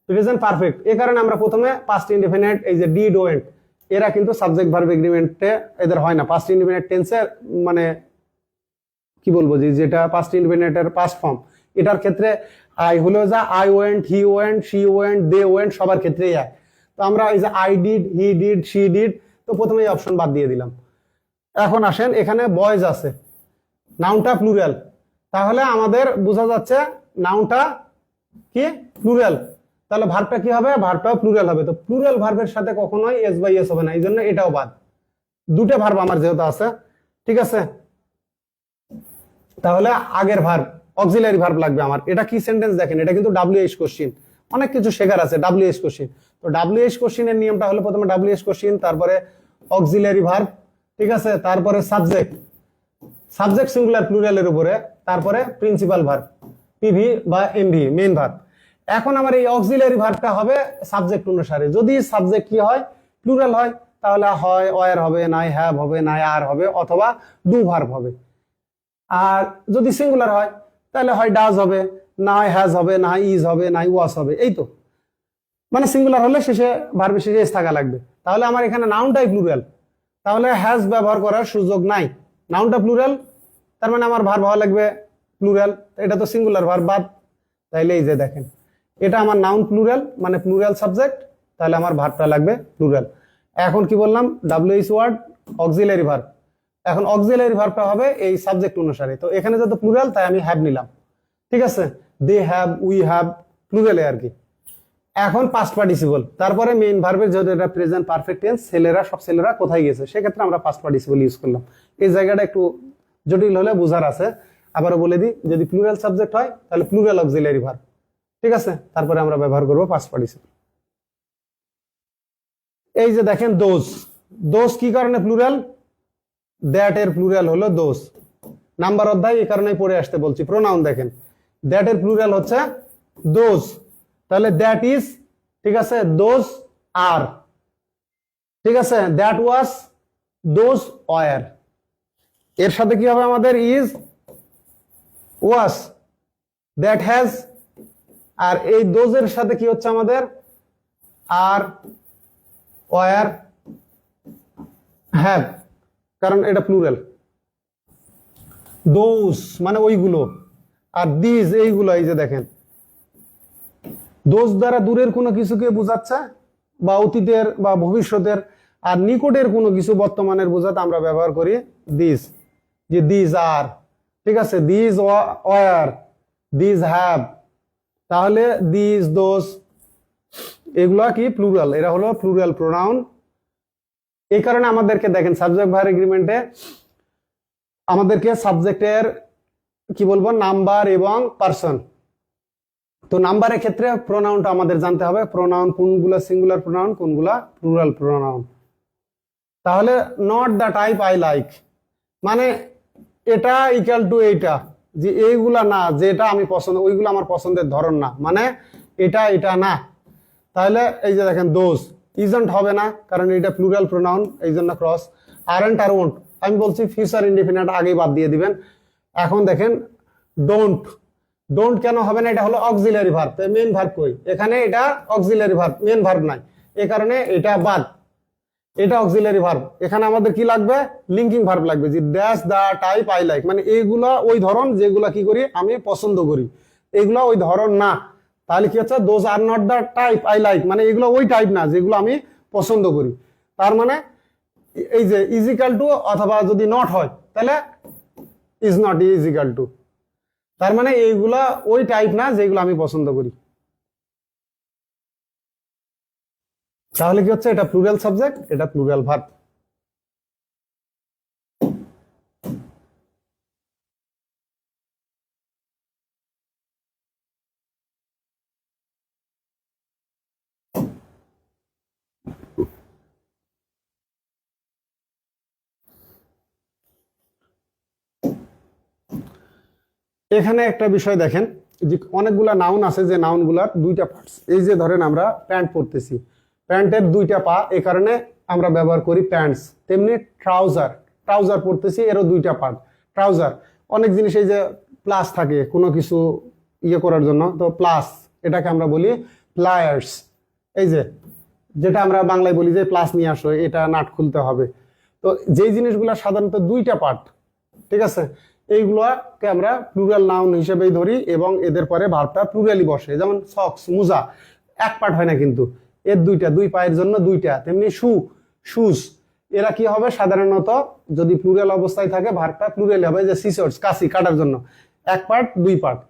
present perfect, এই কারণে আমরা প্রথমে পাস্ট ইনডিফিনিট, এই যে ডিড ওয়েন্ট, এরা কিন্তু সাবজেক্ট ভার্ব এগ্রিমেন্টে এদের হয় না। পাস্ট ইনডিফিনিট টেন্সের মানে কি বলবো, যে যেটা পাস্ট ইনডিফিনিটের পাস্ট ফর্ম, এটার ক্ষেত্রে আই হলো যা I went, he went, she went, they went, সবার ক্ষেত্রেই আয়। তো আমরা এই যে I did, he did, she did, তো প্রথমে এই অপশন বাদ দিয়ে দিলাম। এখন আসেন, এখানে বয়েজ আছে, নাউনটা প্লুরাল, তাহলে আমাদের বোঝা যাচ্ছে নাউনটা কি প্লুরাল, তাহলে ভার্বটা কি হবে, ভার্বটাও প্লুরাল হবে। তো প্লুরাল ভার্বের সাথে কখনোই এস বাই এস হবে না, এই জন্য এটাও বাদ। দুটো ভার্ব আমার যেহেতু আছে, ঠিক আছে, তাহলে আগের ভার্ব অক্সিলারি ভার্ব লাগবে আমার। এটা কি সেন্টেন্স দেখেন, এটা কিন্তু WH কোশ্চিন, অনেক কিছু শেখার আছে WH কোশ্চিন। তো WH কোশ্চিনের নিয়মটা হলো প্রথমে WH কোশ্চিন, তারপরে অক্সিলারি ভার্ব, ঠিক আছে, তারপরে সাবজেক্ট, সাবজেক্ট সিঙ্গুলার প্লুরালের উপরে, তারপরে প্রিন্সিপাল ভার্ব পিভি বা এমভি মেইন ভার্ব। এখন আমার এই অক্সিলারি ভার্বটা হবে সাবজেক্ট অনুসারে, যদি সাবজেক্ট কি হয় প্লুরাল হয়, তাহলে হয় ওয়ার হবে, নাই হ্যাভ হবে, নাই আর হবে, অথবা ডু ভার্ব হবে। আর যদি সিঙ্গুলার হয় তাহলে হয় ডাজ হবে, না হয় হ্যাজ হবে, না হয় ইজ হবে, না হয় ওয়াস হবে। এই তো, মানে সিঙ্গুলার হলে শেষে ভার্বের শেষে এস থাকা লাগবে। তাহলে আমার এখানে নাউনটাই প্লুরাল, তাহলে হ্যাজ ব্যবহার করার সুযোগ নাই, নাউনটা প্লুরাল, তার মানে আমার ভার্ব হওয়া লাগবে প্লুরাল, এটা তো সিঙ্গুলার ভার্ব বাদ। তাইলে এই যে দেখেন, এটা আমার নাউন প্লুরাল মানে প্লুরাল সাবজেক্ট, তাহলে আমার ভার্বটা লাগবে প্লুরাল। এখন কি বললাম, WH ওয়ার্ড অক্সিলারি ভার্ব, এখন অক্সিলারি ভার্বটা হবে এই সাবজেক্ট অনুসারে। তো এখানে যত প্লুরাল তাই আমি হ্যাভ নিলাম, ঠিক আছে, দে হ্যাভ, উই হ্যাভ, প্লুরালে আর কি। এখন পাস্ট পার্টিসিপল, তারপরে মেইন ভার্বের যদি এটা প্রেজেন্ট পারফেক্ট টেন্স, ছেলেরা সব ছেলেরা কোথায় গেছে, সেক্ষেত্রে আমরা পাস্ট পার্টিসিপল ইউজ করলাম। এই জায়গাটা একটু জটিল হলে বোঝার আছে। আবারও বলে দিই, যদি প্লুরাল সাবজেক্ট হয় তাহলে প্লুরাল অক্সিলারি ভার্ব, ঠিক আছে, তারপরে আমরা ব্যবহার করব পাস্ট পার্টিসিপল। এই যে দেখেন দোজ, দোজ কি কারণে প্লুরাল? দ্যাট এর প্লুরাল হলো দোজ। নাম্বার অধ্যায় এই কারণেই পড়ে আসতে বলছি। প্রোনাউন দেখেন, দ্যাট এর প্লুরাল হচ্ছে দোজ, তাহলে দ্যাট ইজ, ঠিক আছে, দোজ আর, ঠিক আছে, দ্যাট ওয়াজ, দোজ ওয়ার। এর সাথে কি হবে আমাদের? ইজ, ওয়াজ, দ্যাট হ্যাজ, আর এই দোজের সাথে কি হচ্ছে আমাদের? আর, ওয়ার, হ্যাভ, কারণ এটা প্লুরাল। দোজ মানে ওইগুলো, আর দিজ এইগুলো। এই যে দেখেন, দোজ দ্বারা দূরের কোনো কিছুকে বোঝাচ্ছে, বা অতীতের বা ভবিষ্যতের, আর নিকটের কোনো কিছু বর্তমানের বোঝাতে আমরা ব্যবহার করি দিজ, যে দিজ আর, ঠিক আছে, দিজ ওয়ার, দিজ হ্যাভ। তাহলে দিজ, দোজ এগুলা কি? প্লুরাল। এরা হলো প্লুরাল প্রোনাউন। এই কারণে আমাদেরকে দেখেন সাবজেক্ট ভার্ব এগ্রিমেন্টে আমাদেরকে সাবজেক্টের কি বলবো, নাম্বার এবং পারসন। তো নাম্বারের ক্ষেত্রে প্রোনাউনটা আমাদের জানতে হবে, প্রোনাউন কোনগুলা সিঙ্গুলার প্রোনাউন, কোনগুলা প্লুরাল প্রোনাউন। তাহলে not the type I like, মানে এটা ইকুয়াল টু এইটা, যে এইগুলা না, যেটা আমি পছন্দ, ওইগুলো আমার পছন্দের ধরন না, মানে এটা এটা না। তাহলে এই যে দেখেন দোজ, ইজন্ট হবে না, কারণ এটা প্লুরাল প্রোনাউন, এই জন্য ক্রস। আরন্ট আর ওন্ট, আমি বলছি ফিউচার ইনডিফিনিট আগেই বাদ দিয়ে দিবেন। এখন দেখেন ডোন্ট, ডোন্ট কেন হবে না? এটা হলো অক্সিলারি ভার্ব, মেইন ভার্ব কই? এখানে এটা অক্সিলারি ভার্ব, মেইন ভার্ব নাই, এই কারণে এটা বাদ। এটা অক্সিলারি ভার্ব, এখানে আমাদের কি লাগবে? লিঙ্কিং ভার্ব লাগবে, যে that's the type I like, মানে এইগুলা ওই ধরন যেগুলা কি করি, আমি পছন্দ করি, এগুলা ওই ধরন না। তাহলে কি হচ্ছে? Those are not the type I like, মানে এগুলো ওই টাইপ না যেগুলো আমি পছন্দ করি। তার মানে এই যে ইজিক্যাল টু, অথবা যদি নট হয় তাহলে ইজ নট ইজিক্যাল টু, তার মানে এইগুলা ওই টাইপ না যেগুলো আমি পছন্দ করি। তাহলে কি হচ্ছে? এটা প্লুরাল সাবজেক্ট, এটা প্লুরাল ভার্ব। এখানে একটা বিষয় দেখেন, যে অনেকগুলা নাউন আছে, যে নাউনগুলার দুইটা পার্টস। এই যে ধরেন আমরা প্যান্ট পরতেছি, প্যান্টের দুইটা পা, এই কারণে আমরা ব্যবহার করি প্যান্টস। তেমনি ট্রাউজার, ট্রাউজার পরতেছি, এরও দুইটা পার্ট, ট্রাউজার। অনেক জিনিস এই যে প্লাস থাকে কোনো কিছু ইয়ে করার জন্য, তো প্লাস, এটাকে আমরা বলি প্লায়ার্স। এই যে যেটা আমরা বাংলায় বলি যে প্লাস নিয়ে আসো, এটা নাট খুলতে হবে। তো যেই জিনিসগুলো সাধারণত দুইটা পার্ট, ঠিক আছে, এইগুলোকে আমরা প্লুরাল নাউন হিসেবেই ধরি, এবং এদের পরে ভার্বটা প্লুরালি বসে। যেমন সক্স, মোজা, এক পার্ট হয় না কিন্তু, এর দুইটা, দুই পায়ের জন্য দুইটা। তেমনি শু, শুজ, এরা কি হবে? সাধারণত যদি প্লুরাল অবস্থায় থাকে ভার্বটা প্লুরালি হবে। যে সিসর্স, কাশি, কাটার জন্য, এক পার্ট, দুই পার্ট।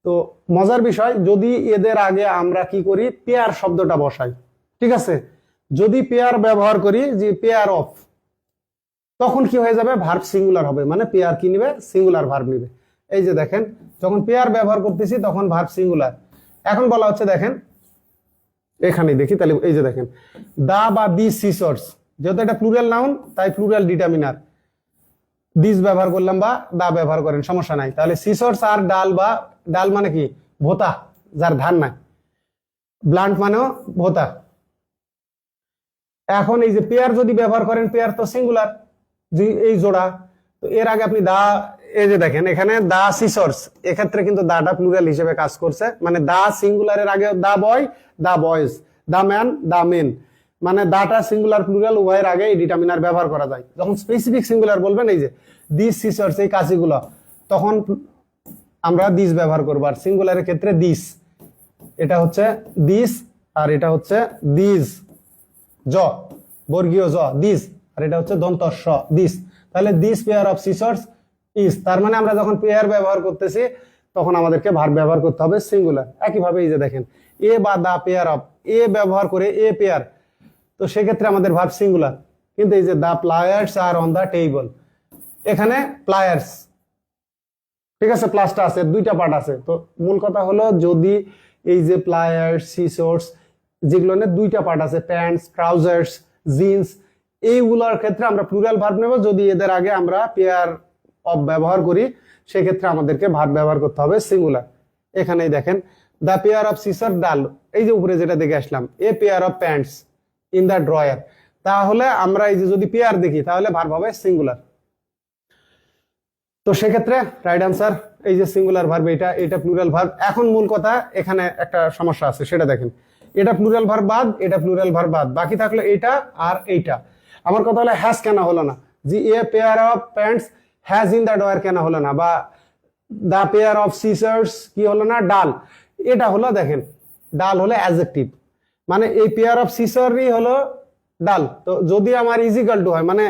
তো মজার বিষয়, যদি এদের আগে আমরা কি করি? পেয়ার শব্দটা বসাই, ঠিক আছে, যদি পেয়ার ব্যবহার করি, যে পেয়ার অফ, তখন কি হয়ে যাবে? ভার্ব সিঙ্গুলার হবে, মানে পেয়ার কি নিবে? সিঙ্গুলার ভার্ব নিবে। এই যে দেখেন, যখন পেয়ার ব্যবহার করতেছি তখন ভার্ব সিঙ্গুলার। এখন বলা হচ্ছে, দেখেন এখানে দেখি, তাহলে এই যে দেখেন দা বা দি সিসর্স, যেহেতু এটা প্লুরাল নাউন তাই প্লুরাল ডিটারমিনার, দিস ব্যবহার করলাম বা দা ব্যবহার করেন, সমস্যা নাই। তাহলে সিসর্স আর ডাল, বা ডাল মানে কি? ভোতা, যার ধান নাই। ব্লান্ট মানেও ভোতা। এখন এই যে পেয়ার যদি ব্যবহার করেন, পেয়ার তো সিঙ্গুলার, এই জোড়া। তো এর আগে আপনি দা, এই যে দেখেন এখানে দা সিসর্স, এক্ষেত্রে কিন্তু দাটা প্লুরাল হিসেবে কাজ করছে, মানে দা সিঙ্গুলারের আগে the boy, the boys, the man, the men, মানে দাটা সিঙ্গুলার প্লুরাল উভয়ের আগে এই ডিটারমিনার ব্যবহার করা যায়। যখন স্পেসিফিক সিঙ্গুলার বলবেন, এই যে দিস সিসর্স, এই কাশিগুলো, তখন আমরা দিস ব্যবহার করবো। আর সিঙ্গুলারের ক্ষেত্রে দিস, এটা হচ্ছে দিস, আর এটা হচ্ছে দিস, জ বর্গীয় জ, দিস, আর এটা হচ্ছে দন্ত স, দিস। তাহলে দিস পেয়ার অফ সিসর্স ইজ, তার মানে আমরা যখন পেয়ার ব্যবহার করতেছি তখন আমাদেরকে ভার্ব ব্যবহার করতে হবে সিঙ্গুলার। একইভাবে এই যে দেখেন এ বা দা পেয়ার অফ, এ ব্যবহার করে এ পেয়ার, তো সেক্ষেত্রে আমাদের ভার্ব সিঙ্গুলার। কিন্তু এই যে the pliers are on the table, এখানে প্লায়ার্স, ঠিক আছে, প্লাসটা আছে, দুইটা পার্ট আছে। তো মূল কথা হলো যদি এই যে প্লায়ার্স, সিসর্স, যেগুলো নিয়ে দুইটা পার্ট আছে, প্যান্টস, ট্রাউজার্স, জিন্স, এইগুলোর ক্ষেত্রে আমরা প্লুরাল ভার্ব নেব। যদি এদের আগে আমরা পেয়ার অফ ব্যবহার করি সেক্ষেত্রে আমাদেরকে ভার্ব ব্যবহার করতে হবে সিঙ্গুলার। এখানেই দেখেন দ্য পেয়ার অফ সিসার ডাল, এই যে উপরে যেটা দেখে আসলাম, a pair of pants in the drawer, তাহলে আমরা এই যে যদি পেয়ার দেখি তাহলে ভার্ব হবে সিঙ্গুলার। তো সেক্ষেত্রে রাইট আনসার এই যে সিঙ্গুলার ভার্ব, এটা প্লুরাল ভার্ব। এখন মূল কথা এখানে একটা সমস্যা আছে, সেটা দেখেন, এটা প্লুরাল ভার্ব বাদ, এটা প্লুরাল ভার্ব বাদ, বাকি থাকলো এইটা আর এইটা। আমার কথা হলো হ্যাজ কেন হলো না, যে এ pair of pants has in the drawer কেন হলো না, বা দ্য পেয়ার অফ সিসার্স কি হলো না, ডাল। এটা হলো দেখেন ডাল হলো অ্যাডজেক্টিভ, মানে এই পেয়ার অফ সিসারই হলো ডাল। তো যদি আমার ইজিক্যাল টু হয়, মানে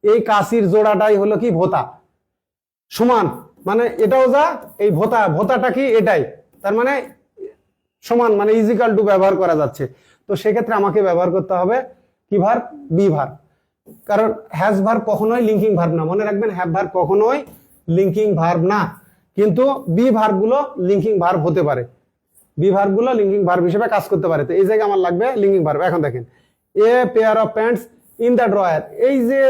এই কাশির জোড়াটাই হলো কি ভোতা, সমান, মানে এটাও যা, এই ভোতা, ভোতাটা কি এটাই, তার মানে সমান, মানে ইজিক্যাল টু ব্যবহার করা যাচ্ছে। তো সেক্ষেত্রে আমাকে ব্যবহার করতে হবে কি ভার্ব, বি ভার্ব। কারণ হ্যাজ ভার্ব কখনোই লিঙ্কিং ভার্ব না, মনে রাখবেন, হ্যাভ ভার্ব কখনোই লিঙ্কিং ভার্ব না, কিন্তু বি ভার্ব গুলো লিঙ্কিং ভার্ব হতে পারে, বি ভার্ব গুলো লিঙ্কিং ভার্ব হিসেবে কাজ করতে পারে। তো এই জায়গায় আমার লাগবে লিঙ্কিং ভার্ব। এখন দেখেন এ pair of pants in the drawer, এই যে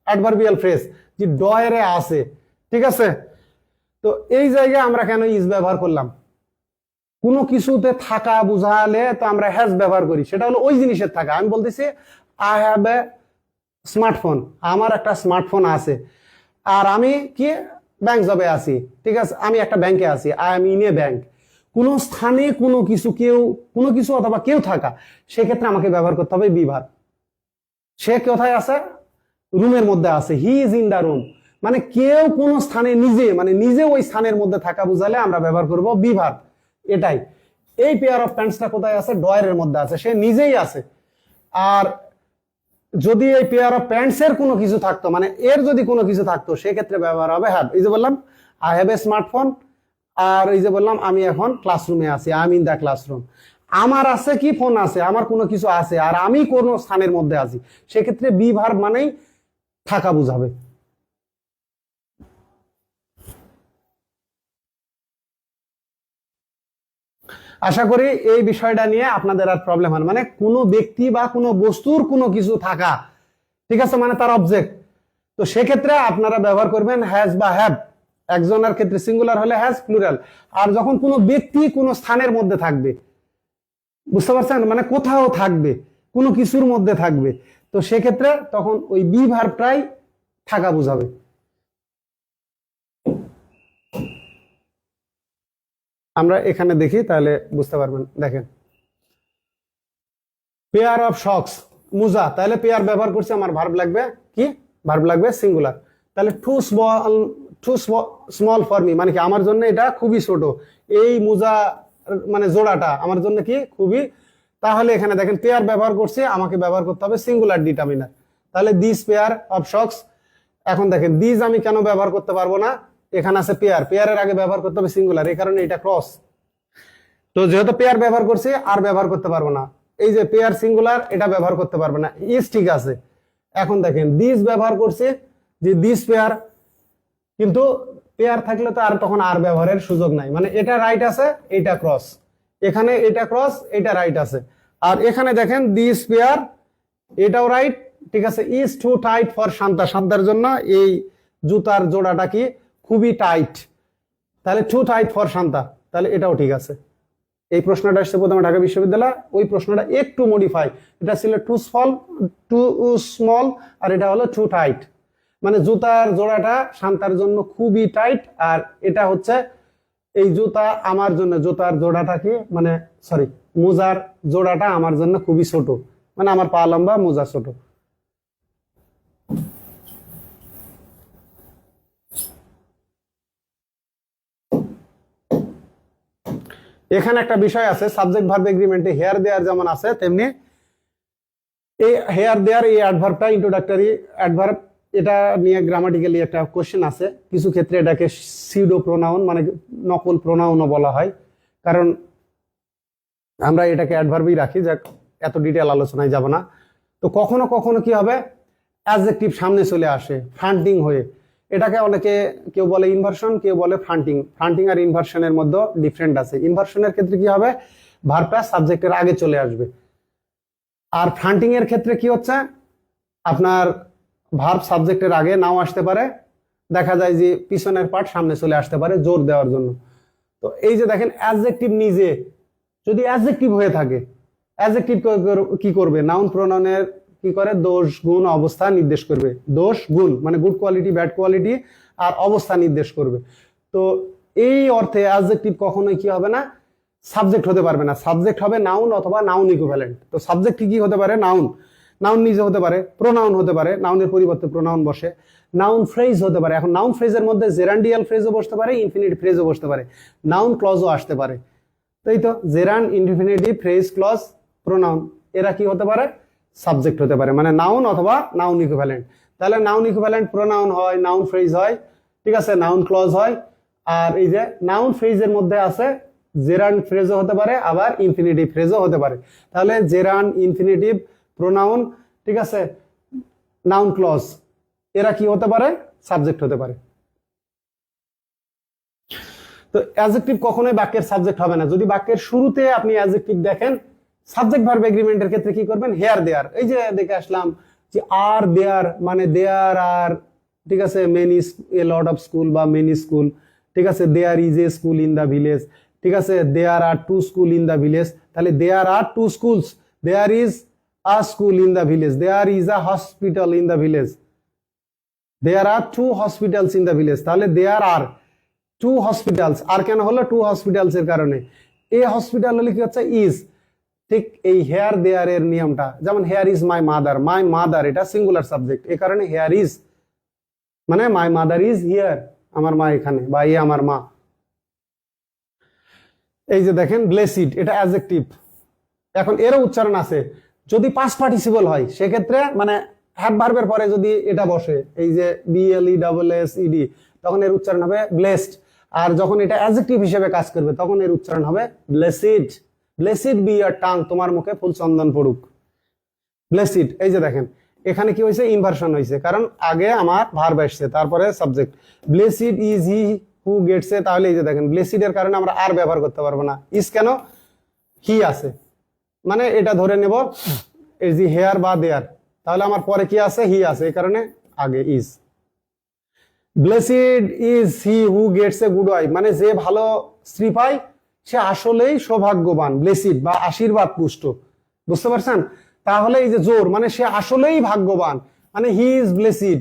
অ্যাডভার্বিয়াল ফ্রেজ যে ড্রয়ারে আছে, ঠিক আছে, তো এই জায়গায় আমরা কেন ইজ ব্যবহার করলাম, কোনো কিছুতে থাকা বুঝালে তো আমরা হ্যাজ ব্যবহার করি, সেটা হলো ওই জিনিসের থাকা। আমি বলতেছি আই হ্যাভ এ স্মার্টফোন, আমার একটা স্মার্টফোন আছে, আর আমি কি ব্যাংক জবে আছি, ঠিক আছে, আমি একটা ব্যাংকে আছি, I am in a bank. কোনো স্থানে কোনো কিছু, কেউ, কোনো কিছু অথবা কেউ থাকা, সেক্ষেত্রে আমাকে ব্যবহার করতে হবে বি ভার্ব। সে কোথায় আছে, রুমের মধ্যে আছে, he is in the room, মানে কেউ কোন স্থানে নিজে, মানে নিজে ওই স্থানের মধ্যে থাকা বুঝালে আমরা ব্যবহার করব বি ভার্ব। এটাই, এই পেয়ার অফ প্যান্টসটা কোথায় আছে, ড্রয়ারের মধ্যে আছে, সে নিজেই আছে। আর যদি এই পেয়ার অফ প্যান্টস এর কোনো কিছু থাকতো, মানে এর যদি কোনো কিছু থাকতো, সেক্ষেত্রে ব্যবহার হবে হ্যাভ। এই যে বললাম আই হ্যাভ এ স্মার্টফোন, আর এই যে বললাম আমি এখন ক্লাসরুমে আছি, I am in the classroom. আমার আছে কি, ফোন আছে, আমার কোনো কিছু আছে, আর আমি কোনো স্থানের মধ্যে আছি, সেক্ষেত্রে বি ভার্ব মানেই থাকা বুঝাবে। আশা করি এই বিষয়টা নিয়ে আপনাদের আর প্রবলেম হয় না, মানে কোনো ব্যক্তি বা কোনো বস্তুর কোনো কিছু থাকা, ঠিক আছে, মানে তার অবজেক্ট। তো সেক্ষেত্রে আপনারা ব্যবহার করবেন হ্যাজ বা হ্যাভ। একজনের ক্ষেত্রে সিঙ্গুলার হলে হ্যাজ, প্লুরাল। আর যখন কোনো ব্যক্তি কোনো স্থানের মধ্যে থাকবে, বুঝতে পারছেন, মানে কোথাও থাকবে, কোনো কিছুর মধ্যে থাকবে, তো সেক্ষেত্রে তখন ওই বি ভার্বটাই থাকা বুঝাবে। আমরা এখানে দেখি তাহলে বুঝতে পারবেন। দেখেন পেয়ার অফ শক্স, মুজা, তাহলে পেয়ার ব্যবহার করছে, আমার ভার্ব লাগবে কি, ভার্ব লাগবে সিঙ্গুলার। তাহলে টু স্মল ফর মি, মানে কি আমার জন্য এটা খুবই ছোট, এই মুজা মানে জোড়াটা আমার জন্য কি খুবই। তাহলে এখানে দেখেন পেয়ার ব্যবহার করছে, আমাকে ব্যবহার করতে হবে সিঙ্গুলার ডিটারমিনার। তাহলে দিস পেয়ার অফ শক্স। এখন দেখেন দিস আমি কেন ব্যবহার করতে পারবো না, এখানে আছে পেয়ার, পেয়ারের আগে ব্যবহার করতে হবে সিঙ্গুলার, এই কারণে এটা ক্রস। তো যেহেতু পেয়ার ব্যবহার করছি আর ব্যবহার করতে পারবো না, এই যে পেয়ার সিঙ্গুলার এটা ব্যবহার করতে পারবে না, ইজ ঠিক আছে। এখন দেখেন দিস ব্যবহার করছে, যে দিস পেয়ার, কিন্তু পেয়ার থাকলে তো আর তখন আর ব্যবহারের সুযোগ নাই, মানে এটা রাইট আছে, এটা ক্রস, এখানে এটা ক্রস, এটা রাইট আছে। আর এখানে দেখেন দিস পেয়ার, এটাও রাইট, ঠিক আছে। Is too tight for Shanta, শান্তার জন্য এই জুতার জোড়াটা কি খুবই টাইট, তাহলে টু টাইট ফর শান্তা, তাহলে এটাও ঠিক আছে। এই প্রশ্নটা আসছে প্রথমে ঢাকা বিশ্ববিদ্যালয়, ওই প্রশ্নটা একটু মডিফাই, এটা ছিল টু স্মল, আর এটা হলো টু টাইট, মানে জুতার জোড়াটা শান্তার জন্য খুবই টাইট, আর এটা হচ্ছে এই জুতা আমার জন্য, জুতার জোড়াটা কি, মানে সরি মোজার জোড়াটা আমার জন্য খুবই ছোট, মানে আমার পা লম্বা, মোজা ছোট। এখানে একটা বিষয় আছে, সাবজেক্ট ভার্ব এগ্রিমেন্টে হেয়ার দেয়ার যেমন আছে, তেমনি এই হেয়ার দেয়ার এই অ্যাডভার্বটা ইন্ট্রোডাক্টরি অ্যাডভার্ব এটা নিয়ে গ্রামাটিক্যালি একটা কোশ্চেন আছে, কিছু ক্ষেত্রে এটাকে সিউডো প্রোনাউন মানে নকল প্রোনাউনও বলা হয়, কারণ আমরা এটাকে অ্যাডভার্বই রাখি, যাক এত ডিটেল আলোচনায় যাব না। তো কখনো কখনো কি হবে, অ্যাডজেক্টিভ সামনে চলে আসে ফ্রান্টিং হয়ে, এটাকে অনেকে কেউ বলে ইনভার্সন, কেউ বলে ফ্রান্টিং। ফ্রান্টিং আর ইনভার্সনের মধ্যে ডিফারেন্ট আছে। ইনভার্সনের ক্ষেত্রে কি হবে, ভার্বটা সাবজেক্টের আগে চলে আসবে, আর ফ্রান্টিং এর ক্ষেত্রে কি হচ্ছে, আপনার ভার্ব সাবজেক্টের আগে নাও আসতে পারে, দেখা যায় যে পিছনের পার্ট সামনে চলে আসতে পারে জোর দেওয়ার জন্য। তো এই যে দেখেন অ্যাডজেক্টিভ নিজে যদি অ্যাডজেক্টিভ হয়ে থাকে, অ্যাডজেক্টিভ কি করবে, নাউন প্রোনাউনের কি করে, দোষ গুণ অবস্থা নির্দেশ করবে। দোষ গুণ মানে গুড কোয়ালিটি ব্যাড কোয়ালিটি, আর অবস্থা নির্দেশ করবে। তো এই অর্থে অ্যাডজেক্টিভ কখনোই কি হবে না, সাবজেক্ট হতে পারবে না। সাবজেক্ট হবে নাউন অথবা নাউন ইকুইভ্যালেন্ট। তো সাবজেক্ট কি হতে পারে, নাউন, নাউন নিজে হতে পারে, প্রোনাউন হতে পারে, নাউনের পরিবর্তে প্রোনাউন বসে, নাউন ফ্রেজ হতে পারে। এখন নাউন ফ্রেজের মধ্যে জেরান্ডিয়াল ফ্রেজও বসতে পারে, ইনফিনিটিভ ফ্রেজও বসতে পারে, নাউন ক্লজও আসতে পারে। তাই তো gerund, infinitive, phrase, clause, pronoun, এরা কি হতে পারে, সাবজেক্ট হতে পারে, মানে নাউন অথবা নাউন ইকুইভ্যালেন্ট। তাহলে নাউন ইকুইভ্যালেন্ট প্রোনাউন হয়, নাউন ফ্রেজ হয়, ঠিক আছে, নাউন ক্লজ হয়। আর এই যে নাউন ফ্রেজের মধ্যে আছে জেরান্ড ফ্রেজও হতে পারে, আবার ইনফিনিটিভ ফ্রেজও হতে পারে। তাহলে জেরান্ড, ইনফিনিটিভ, প্রোনাউন, ঠিক আছে, নাউন ক্লজ, এরা কি হতে পারে, সাবজেক্ট হতে পারে। তো অ্যাডজেক্টিভ কখনোই বাক্যের সাবজেক্ট হবে না। যদি বাক্যের শুরুতে আপনি অ্যাডজেক্টিভ দেখেন, সাবজেক্ট ভার্ব এগ্রিমেন্টের ক্ষেত্রে কি করবেন, হেয়ার দেয়ার, এই যে দেখে আসলাম যে আর দেয়ার মানে দেয়ার আর, ঠিক আছে, many a lot of school বা মেনি স্কুল, ঠিক আছে, there is a school in the village, ঠিক আছে, there are two school in the village, তাহলে there are two schools, there is a school in the village, there is a hospital in the village, there are two hospitals in the village, তাহলে there are two hospitals. আর কেন হলো, two hospitals এর কারণে, a hospital হলে কি হচ্ছে, is. ঠিক এই হেয়ার দেয়ার এর নিয়মটা, যেমন hair is my mother, my mother এটা সিঙ্গুলার সাবজেক্ট, এ কারণে হেয়ার ইজ মানে মাই মাদার ইজ হিয়ার, আমার মা এখানে, বা এ আমার মা। এই যে দেখেন ব্লেসিড, এটা অ্যাডজেক্টিভ। এখন এরও উচ্চারণ আছে, যদি পাস্ট পার্টিসিপল হয় সেক্ষেত্রে মানে হ্যাভ ভার্বের পরে যদি এটা বসে, এই যে BLESSED, তখন এর উচ্চারণ হবে ব্লেসড। আর যখন এটা অ্যাডজেক্টিভ হিসেবে কাজ করবে তখন এর উচ্চারণ হবে ব্লেসিড। ব্লেসিড বি ইয়ার টাং, তোমার মুখে ফুল চন্দন পড়ুক, ব্লেসিড। এই যে দেখেন এখানে কি হয়েছে, ইনভার্সন হয়েছে, কারণ আগে আমার ভার্ব আসছে তারপরে subject. Blessed is he who gets a, তাহলে এই যে দেখেন ব্লেসিড এর কারণে আমরা আর ব্যবহার করতে পারবো না, ইজ কেন, হি আছে, মানে এটা ধরে নেব এই যে হেয়ার বা দেয়ার, তাহলে আমার পরে কি আছে, হি আছে, এই কারণে আগে is. Blessed is he who gets a good wife, মানে যে ভালো স্ত্রী পায় সে আসলেই সৌভাগ্যবান, ব্লেসিড বা আশীর্বাদ পুষ্ট, বুঝতে পারছেন। তাহলে এই যে জোর মানে সে আসলেই ভাগ্যবান, মানে হি ইজ ব্লেসিড।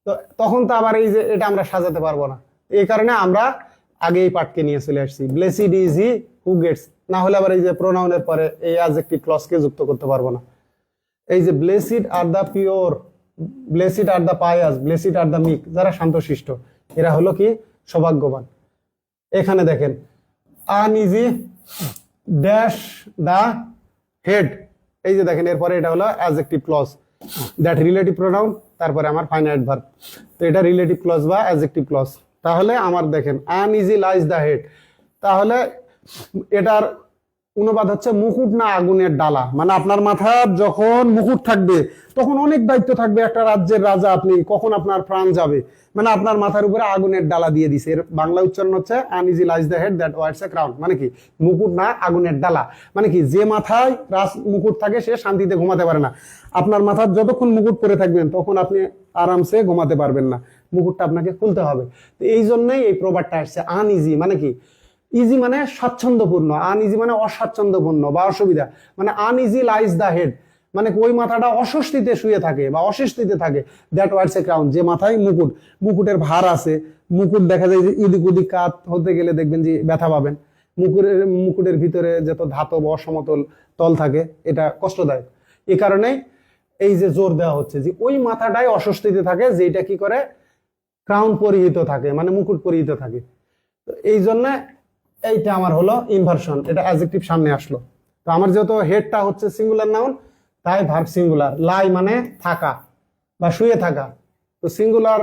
তো তখন তো আবার এই যে এটা আমরা সাজাতে পারবো না, এই কারণে আমরা আগে এই পার্টকে নিয়ে চলে আসছি, ব্লেসিড ইজ হি হু গেটস। না হলে আবার এই যে প্রোনাউনের পরে এই অ্যাডজেক্টিভ ক্লজকে যুক্ত করতে পারবো না। এই যে blessed are the pure, blessed are the pious, blessed are the meek, যারা শান্তশিষ্ট এরা হলো কি, সৌভাগ্যবান। এখানে দেখেন আনইজি ড্যাশ দা হেড, এই যে দেখেন এরপরে এটা হলো adjective clause, that relative pronoun, তারপরে আমার ফাইনাইট ভার্ব। তো এটা রিলেটিভ ক্লজ বা অ্যাডজেক্টিভ ক্লজ। তাহলে আমার দেখেন আনইজি লাইজ দা হেড, তাহলে এটার অনুবাদ হচ্ছে মুকুট না আগুনের ডালা, মানে আপনার মাথার যখন মুকুট থাকবে তখন অনেক দায়িত্ব থাকবে, একটা রাজ্যের রাজা আপনি, কখন আপনার প্রাণ যাবে, মানে আপনার মাথার উপরে আগুনের ডালা দিয়ে দিছে। এর বাংলা উচ্চারণ হচ্ছে uneasy lies the head that wears a crown, মানে কি মুকুট না আগুনের ডালা, মানে কি যে মাথায় রাজ মুকুট থাকে সে শান্তিতে ঘুমাতে পারে না। আপনার মাথার যতক্ষণ মুকুট পরে থাকবেন তখন আপনি আরামসে ঘুমাতে পারবেন না, মুকুটটা আপনাকে খুলতে হবে। তো এই জন্যই এই প্রবাদটা আসছে আনইজি, মানে কি ইজি মানে স্বাচ্ছন্দ্যপূর্ণ, আনইজি মানে অস্বাচ্ছন্দ্যপূর্ণ বা অসুবিধা, মানে আনইজি লাইজ দ্য হেড মানে ওই মাথাটা অস্বস্তিতে শুয়ে থাকে বা অস্বস্তিতে থাকে, দ্যাট ওয়ার্স এ ক্রাউন, যে মাথায় মুকুট, মুকুটের ভার আছে, মুকুট দেখা যায় যে ইদিক উদিক কাত হতে গেলে দেখবেন যে ব্যথা পাবেন, মুকুটের ভিতরে যত ধাতব অসমতল তল থাকে এটা কষ্টদায়ক। এই কারণে এই যে জোর দেওয়া হচ্ছে যে ওই মাথাটাই অস্বস্তিতে থাকে, যেটা কি করে ক্রাউন পরিহিত থাকে, মানে মুকুট পরিহিত থাকে। তো এই জন্য এইটা আমার হলো ইনভার্সন, এটা অ্যাডজেক্টিভ সামনে আসলো। তো আমার যেহেতু হেডটা হচ্ছে সিঙ্গুলার নাউন, তাই ভার্ব সিঙ্গুলার। লাই মানে থাকা বা শুয়ে থাকা, তো সিঙ্গুলার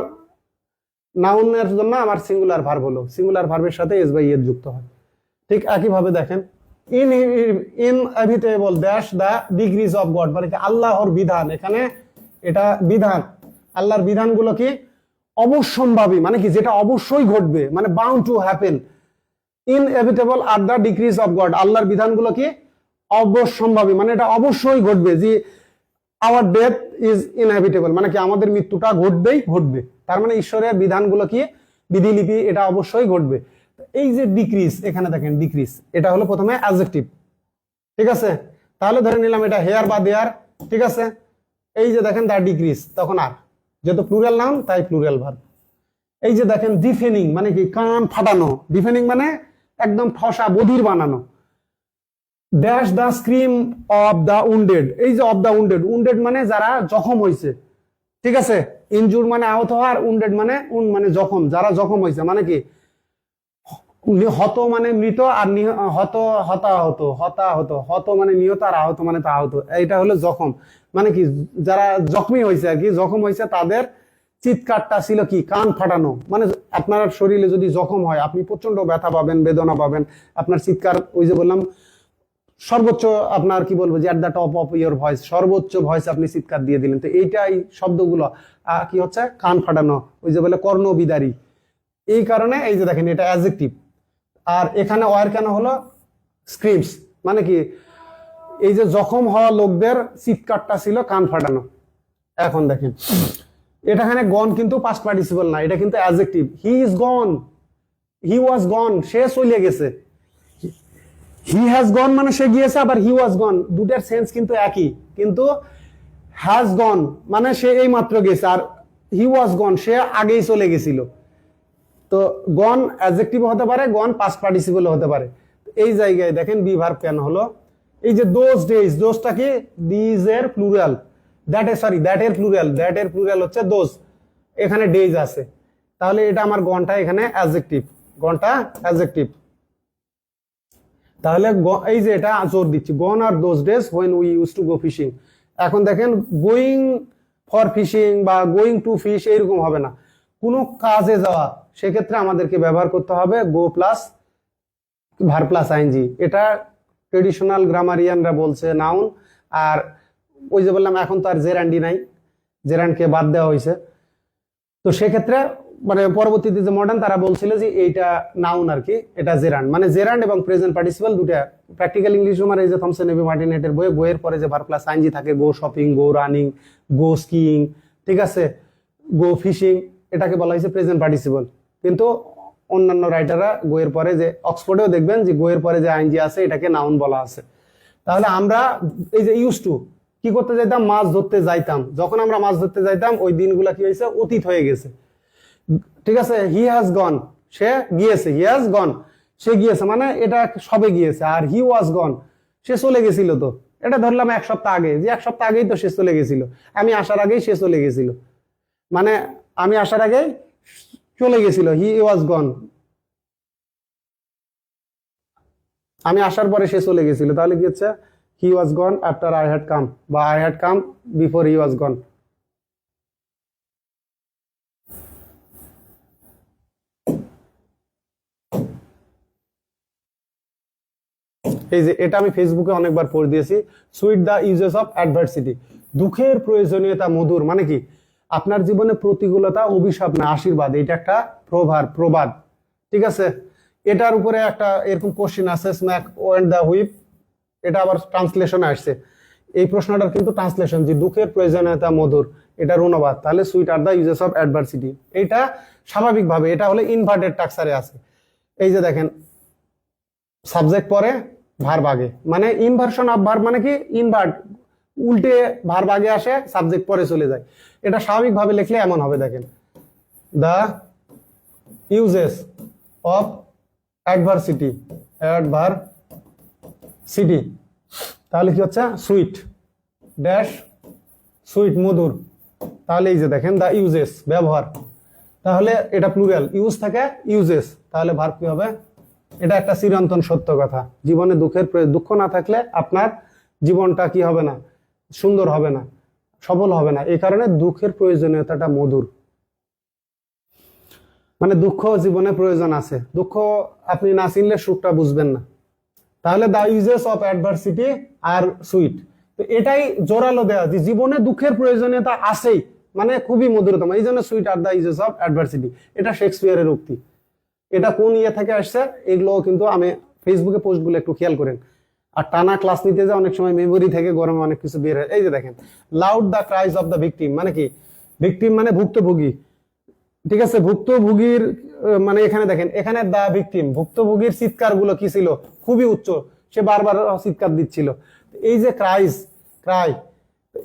নাউনের জন্য আমার সিঙ্গুলার ভার্ব হলো, সিঙ্গুলার ভার্বের সাথে এস বাই এর যুক্ত হয়। ঠিক একইভাবে দেখেন inevitable dash the degrees of god, মানে কি আল্লাহর বিধান, এখানে এটা বিধান, আল্লাহর বিধানগুলো কি অবশ্যম্ভাবী, মানে কি যেটা অবশ্যই ঘটবে, মানে bound to happen. Inevitable are the degrees of god, আল্লাহর বিধানগুলো কি অবশ্যম্ভাবী, মানে এটা অবশ্যই ঘটবে। যে আওয়ার ডেথ ইজ ইনএভিটেবল, মানে কি আমাদের মৃত্যুটা ঘটবেই ঘটবে, তার মানে ঈশ্বরের বিধানগুলো কি বিধিলিপি, এটা অবশ্যই ঘটবে। এই যে ডিক্রিজ, এখানে দেখেন ডিক্রিজ, এটা হলো প্রথমে অ্যাডজেক্টিভ, ঠিক আছে। তাহলে ধরে নিলাম এটা হেয়ার বা দেয়ার, ঠিক আছে। এই যে দেখেন দ্য ডিক্রিজ, তখন আর, যেহেতু প্লুরাল নাউন তাই প্লুরাল ভার্ব। এই যে দেখেন ডিফেনিং, মানে কি কান ফাটানো, ডিফেনিং মানে একদম ঠসা বধির বানানো। Dash the scream of the wounded, এই যে অফ দ্য উন্ডেড, উন্ডেড মানে যারা জখম হয়েছে, ঠিক আছে। ইনজুর মানে আহত হওয়া, আর উন্ডেড মানে মানে জখম, যারা জখম হয়েছে, মানে কি হত মানে মৃত, আর হত হতাহত, হতাহত, হত মানে নিহত, আর আহত মানে আহত, এইটা হলো জখম, মানে কি যারা জখমি হয়েছে আর কি, জখম হয়েছে, তাদের চিৎকারটা ছিল কি কান ফাটানো। মানে আপনার শরীরে যদি জখম হয়, আপনি প্রচন্ড ব্যথা পাবেন, বেদনা পাবেন, আপনার চিৎকার, ওই যে বললাম সর্বোচ্চ, আপনার কি বলবো যে at the top of your voice, সর্বোচ্চ ভয়েসে আপনি চিৎকার দিয়ে দিলেন। তো এইটাই শব্দগুলো কি হচ্ছে কান ফাটানো, ওই যে বলে কর্ণবিদারী। এই কারণে এই যে দেখেন এটা অ্যাডজেক্টিভ। আর এখানে ওয়ার কেন হলো স্ক্রিমস, মানে কি এই যে জখম হওয়া লোকদের চিৎকারটা ছিল কান ফাটানো। এখন দেখেন এটা এখানে গন কিন্তু পাস্ট পার্টিসিপল না, এটা কিন্তু adjective. He is gone, he was গন, সে চলে গেছে। হি হ্যাজ গন মানে সে গিয়েছে, আবার হি ওয়াজ গন, দুটার সেন্স কিন্তু একই, কিন্তু হ্যাজ গন মানে সে এই মাত্র গেছে, আর হি ওয়াজ গন সে আগেই চলে গেছিল। তো গন অ্যাডজেক্টিভ হতে পারে, গন পাস্ট পার্টিসিপল হতে পারে। এই জায়গায় দেখেন বি ভার্ব কেন হলো, এই যে দোজ ডেজ, দোজটা কি দিজ এর প্লুরাল, দ্যাট এর সরি দ্যাট এর প্লুরাল, দ্যাট এর প্লুরাল হচ্ছে দোজ, এখানে ডেজ আছে, তাহলে এটা আমার গনটা এখানে অ্যাডজেক্টিভ, গনটা অ্যাডজেক্টিভ। তাহলে এই যে এটা জোর দিচ্ছি, gone are those days when we use to go fishing. এখন দেখেন গোয়িং ফর ফিশিং বা গোয়িং টু ফিশ এরকম হবে না, কোনো কাজে যাওয়া, সেক্ষেত্রে আমাদেরকে ব্যবহার করতে হবে go plus verb plus ING. এটা ট্রেডিশনাল গ্রামারিয়ানরা বলছে নাউন, আর ওই যে বললাম এখন তো আর জেরান্ডি নাই, জেরান্ডকে বাদ দেওয়া হয়েছে। তো সেক্ষেত্রে মানে পরবর্তীতে যে মডার্ন তারা বলছিল যে এইটা নাউন আর কি, এটা জেরান্ড, মানে জেরান্ড এবং প্রেজেন্ট পার্টিসিপল দুটা। প্র্যাকটিক্যাল ইংলিশ রুমার এই যে থমসন এভি মার্টিনেটের বইয়ে, গোয়ের পরে যে ভার্ব প্লাস আইএনজি থাকে, গো শপিং, গো রানিং, গো স্কিইং, ঠিক আছে, গো ফিশিং, এটাকে বলা হয়েছে প্রেজেন্ট পার্টিসিপল। কিন্তু অন্যান্য রাইটাররা গোয়ের পরে যে, অক্সফোর্ডেও দেখবেন যে গোয়ের পরে যে আইএনজি আছে এটাকে নাউন বলা আছে। তাহলে আমরা এই যে ইউজ টু কি করতে যাইতাম, মাছ ধরতে যাইতাম, যখন আমরা মাছ ধরতে যাইতাম ওই দিনগুলা কি হয়েছে, অতীত হয়ে গেছে, ঠিক আছে। হি হ্যাজ গন সে গিয়েছে, হি হ্যাজ গন সে গিয়েছে, মানে এটা সবে গিয়েছে। আর হি ওয়াজ গন সে চলে গেছিল, তো এটা ধরলাম এক সপ্তাহ আগে, যে এক সপ্তাহ আগেই তো সে চলে গেছিল, আমি আসার আগেই সে চলে গেছিল, মানে আমি আসার আগেই চলে গেছিল, হি ওয়াজ গন, আমি আসার পরে সে চলে গেছিল। তাহলে কি হচ্ছে he was gone after I had come, বা I had come before he was gone. এই যে এটা আমি ফেসবুকে অনেকবার পড়ে দিয়েছি, sweet the uses of adversity, দুঃখের প্রয়োজনীয়তা মধুর, মানে কি আপনার জীবনে প্রতিকূলতা অভিশাপ না আশীর্বাদ, এটা একটা প্রবাদ, ঠিক আছে। এটার উপরে একটা এরকম কোশ্চেন আছে, স্ম্যাক ওয়েন্ট দ্য হুইপ, এটা আবার ট্রান্সলেশনে আসছে, এই প্রশ্নটার কিন্তু ট্রান্সলেশন যে দুঃখের প্রয়োজনীয়তা মধুর, এটার অনুবাদ তাহলে sweet are the uses of adversity. এইটা স্বাভাবিকভাবে এটা হলে ইনভার্টেড টাক্সারে আছে। এই যে দেখেন সাবজেক্ট পরে ভার্ব আগে, মানে ইনভার্সন অফ ভার্ব, মানে কি ইনভার্ট, উল্টে ভার্ব আগে আসে সাবজেক্ট পরে চলে যায়। এটা স্বাভাবিকভাবে লিখলে এমন হবে, দেখেন the uses of adversity, adversity, তাহলে কি হচ্ছে সুইট ড্যাশ সুইট মধুর। তাহলে এই যে দেখেন দ্য ইউজেস ব্যবহার, তাহলে এটা প্লুরাল, ইউজ থাকে ইউজেস, তাহলে ভার্ব কি হবে, এটা একটা চিরন্তন সত্য কথা, জীবনে দুঃখ না থাকলে আপনার জীবনটা কি হবে না, সুন্দর হবে না, সফল হবে না। এই কারণে দুঃখের প্রয়োজনীয়তাটা মধুর, মানে দুঃখ জীবনে প্রয়োজন আছে, দুঃখ আপনি না চিনলে সুখটা বুঝবেন না। তাহলে the uses of adversity are sweet, তো এটাই জোরালো দেওয়া যে জীবনে দুঃখের প্রয়োজনীয়তা আছেই, মানে খুবই মধুরতম, এই জন্য sweet are the uses of adversity. এটা শেক্সপিয়ারের উক্তি। এটা কোন ইয়ে থেকে আসছে এগুলো কিন্তু আমি ফেসবুকে পোস্টগুলো একটু খেয়াল করেন। আর টানা ক্লাস নিতে যে অনেক সময় মেমোরি থেকে গরমে অনেক কিছু বের হয়। এই যে দেখেন, loud the cries of the victim, মানে কি ভিকটিম মানে ভুক্তভোগী, ঠিক আছে, ভুক্তভোগীর মানে এখানে দেখেন, এখানে দা ভিকটিম ভুক্তভোগীর চিৎকার গুলো কি ছিল, খুবই উচ্চ, সে বারবার চিৎকার দিচ্ছিল। এই যে ক্রাইজ, ক্রাই,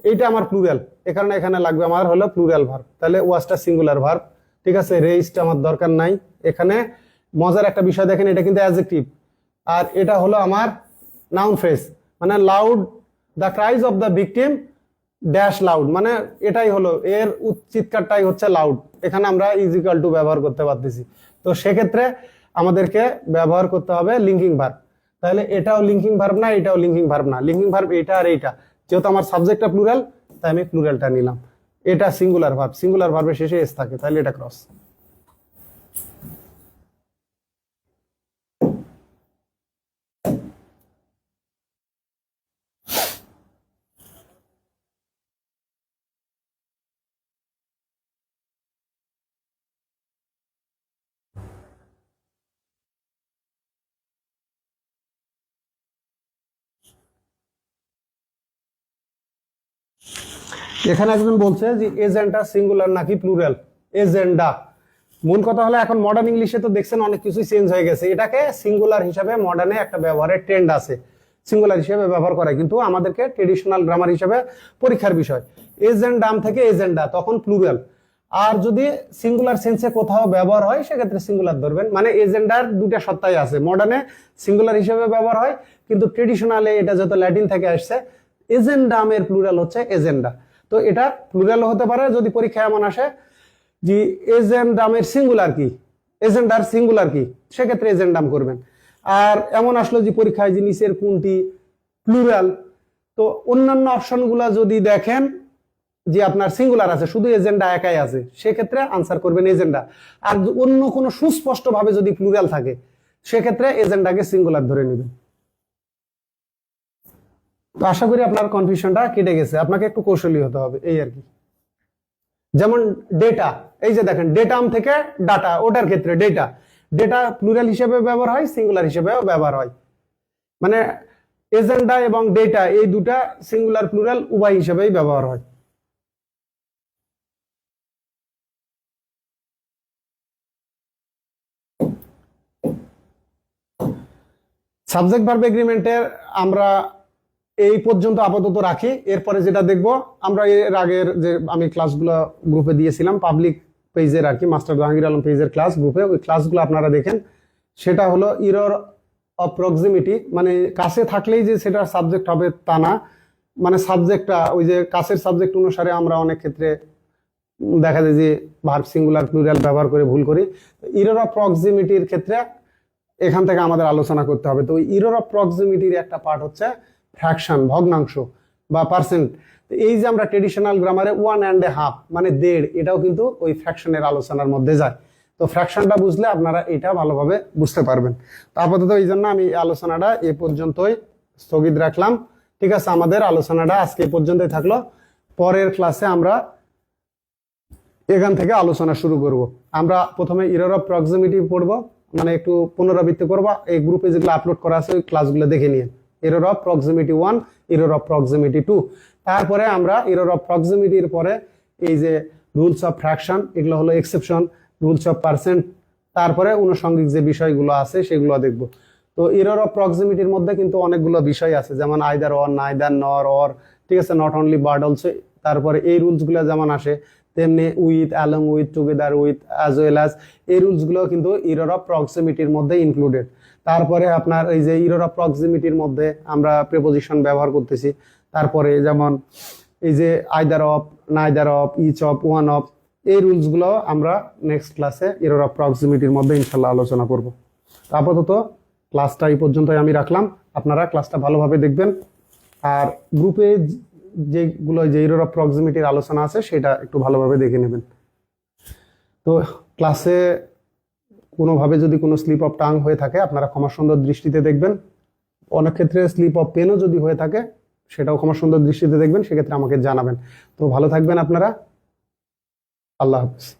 এইটা আমার প্লুরাল, এ কারণে এখানে লাগবে আমার হলো প্লুরাল ভার্ব। তাহলে ওয়াজটা সিঙ্গুলার ভার্ব, ঠিক আছে, রেইজটা আমার দরকার নাই। এখানে মজার একটা বিষয় দেখেন, এটা কিন্তু অ্যাডজেক্টিভ, আর এটা হলো আমার নাউন ফ্রেজ। মানে loud the cries of the victim dash loud, মানে এটাই হলো এর চিৎকারটাই হচ্ছে লাউড। এখানে আমরা ইজ ইকুয়াল টু ব্যবহার করতে পারতেছি। তো সেক্ষেত্রে আমাদেরকে ব্যবহার করতে হবে লিঙ্কিং ভার্ব। তাহলে এটাও লিঙ্কিং ভার্ব না, এটাও লিঙ্কিং ভার্ব না, লিঙ্কিং ভার্ব এইটা আর এইটা। যেহেতু আমার সাবজেক্টটা প্লুরাল, তাই আমি প্লুরালটা নিলাম। এটা সিঙ্গুলার ভার্ব, সিঙ্গুলার ভার্বের শেষে এস থাকে, তাহলে এটা ক্রস। এখানে একজন বলছে যে এজেন্ডা সিঙ্গুলার নাকি প্লুরাল। এজেন্ডা, মূল কথা হলো এখন মডার্ন ইংলিশে তো দেখছেন অনেক কিছু চেঞ্জ হয়ে গেছে, এটাকে সিঙ্গুলার হিসাবে মডার্নে একটা ব্যবহারের ট্রেন্ড আছে, সিঙ্গুলার হিসেবে ব্যবহার করে, কিন্তু আমাদেরকে ট্রেডিশনাল গ্রামার হিসেবে পরীক্ষার বিষয়। এজেন্ডাম থেকে এজেন্ডা, তখন প্লুরাল। আর যদি সিঙ্গুলার সেন্সে কোথাও ব্যবহার হয় সেক্ষেত্রে সিঙ্গুলার ধরবেন। মানে এজেন্ডার দুটা সত্তাই আছে, মডার্নে সিঙ্গুলার হিসেবে ব্যবহার হয়, কিন্তু ট্রেডিশনালে এটা যত ল্যাটিন থেকে আসছে, এজেন্ডামের প্লুরাল হচ্ছে এজেন্ডা। তো এটা প্লুরাল হতে পারে যদি পরীক্ষায় এমন আসে যে এজেন্ডামের সিঙ্গুলার কি, এজেন্ডার সিঙ্গুলার কি, সেক্ষেত্রে এজেন্ডাম করবেন। আর এমন আসলো যে পরীক্ষায় যে নিচের কোনটি প্লুরাল, তো অন্যান্য অপশনগুলা যদি দেখেন যে আপনার সিঙ্গুলার আছে, শুধু এজেন্ডা একাই আছে, সেক্ষেত্রে আনসার করবেন এজেন্ডা। আর অন্য কোনো সুস্পষ্ট ভাবে যদি প্লুরাল থাকে সেক্ষেত্রে এজেন্ডাকে সিঙ্গুলার ধরে নেবেন। তো আশা করি আপনার কনফিউশনটা কেটে গেছে, আপনাকে একটু কৌশলী হতে হবে এই আর কি। যেমন ডেটা, এই যে দেখেন ডেটাম থেকে ডাটা, ওটার ক্ষেত্রে ডেটা, ডেটা প্লুরাল হিসেবে ব্যবহার হয়, সিঙ্গুলার হিসেবেও ব্যবহার হয়। মানে এজেন্ডা এবং ডেটা এই দুটা সিঙ্গুলার প্লুরাল উভয় হিসেবেই ব্যবহার হয়। সাবজেক্ট ভার্ব এগ্রিমেন্টের আমরা এই পর্যন্ত আপাতত রাখি। এরপরে যেটা দেখব, আমরা এর আগের যে আমি ক্লাসগুলো গ্রুপে দিয়েছিলাম পাবলিক পেজের আর কি, মাস্টার জাহাঙ্গীর আলম পেজের ক্লাস গ্রুপে, ওই ক্লাসগুলো আপনারা দেখেন। সেটা হলো ইরর অফ প্রক্সিমিটি, মানে কাছে থাকলেই যে সেটা সাবজেক্ট হবে তা না, মানে সাবজেক্টটা ওই যে কাছের সাবজেক্ট অনুসারে আমরা অনেক ক্ষেত্রে দেখা যায় যে ভার্ব সিঙ্গুলার প্লুরাল ব্যবহার করে ভুল করি। ইরর অফ প্রক্সিমিটির ক্ষেত্রে এখান থেকে আমাদের আলোচনা করতে হবে। তো ইরর অফ প্রক্সিমিটির একটা পার্ট হচ্ছে ফ্র্যাকশন, ভগ্নাংশ বা পার্সেন্ট। এই যে আমরা ট্রেডিশনাল গ্রামারে 1.5 মানে 1.5, এটাও কিন্তু ওই ফ্র্যাকশনের আলোচনার মধ্যে যায়। তো ফ্র্যাকশনটা বুঝলে আপনারা এটা ভালোভাবে বুঝতে পারবেন। তো আপাতত এই জন্য আমি আলোচনাটা এ পর্যন্তই স্থগিত রাখলাম। ঠিক আছে, আমাদের আলোচনাটা আজকে এই পর্যন্তই থাকলো। পরের ক্লাসে আমরা এখান থেকে আলোচনা শুরু করব। আমরা প্রথমে ইরর অফ প্রক্সিমিটি পড়বো, মানে একটু পুনরাবৃত্তি করবা, এই গ্রুপে যেগুলো আপলোড করা আছে ওই ক্লাসগুলো দেখে নিয়ে। Error of proximity 1, error of proximity 2, তারপরে আমরা এরর অফ প্রক্সিমিটির পরে এই যে রুলস অফ ফ্র্যাকশন, এগুলো হলো এক্সেপশন, রুলস অফ পার্সেন্ট, তারপরে আনুষঙ্গিক যে বিষয়গুলো আছে সেগুলো দেখব। তো এরর অফ প্রক্সিমিটির মধ্যে কিন্তু অনেকগুলো বিষয় আছে, যেমন আইদার অর, নাইদার, নর, অর, ঠিক আছে, নট অনলি বাট অলসো। তারপরে এই রুলসগুলো যেমন আসে, তেমনি with, along with, together with, as well as, এই রুলসগুলো কিন্তু এরর অফ প্রক্সিমিটির মধ্যে ইনক্লুডেড। তারপরে আপনার এই যে এরর অফ প্রক্সিমিটির মধ্যে আমরা প্রিপোজিশন ব্যবহার করতেছি। তারপরে যেমন এই যে either of, neither of, each of, one of, এই রুলসগুলো আমরা নেক্সট ক্লাসে এরর অফ প্রক্সিমিটির মধ্যে ইনশাল্লাহ আলোচনা করব। আপাতত ক্লাসটা এই পর্যন্তই আমি রাখলাম, আপনারা ক্লাসটা ভালোভাবে দেখবেন। আর গ্রুপে যেগুলো যে এরর অফ প্রক্সিমিটির আলোচনা আছে সেটা একটু ভালোভাবে দেখে নেবেন। তো ক্লাসে কোনোভাবে যদি কোনো স্লিপ অফ টাং হয়ে থাকে আপনারা ক্ষমা সুন্দর দৃষ্টিতে দেখবেন। অনেক ক্ষেত্রে স্লিপ অফ পেনও যদি হয়ে থাকে সেটাও ক্ষমা সুন্দর দৃষ্টিতে দেখবেন, সেক্ষেত্রে আমাকে জানাবেন। তো ভালো থাকবেন আপনারা। আল্লাহ হাফেজ।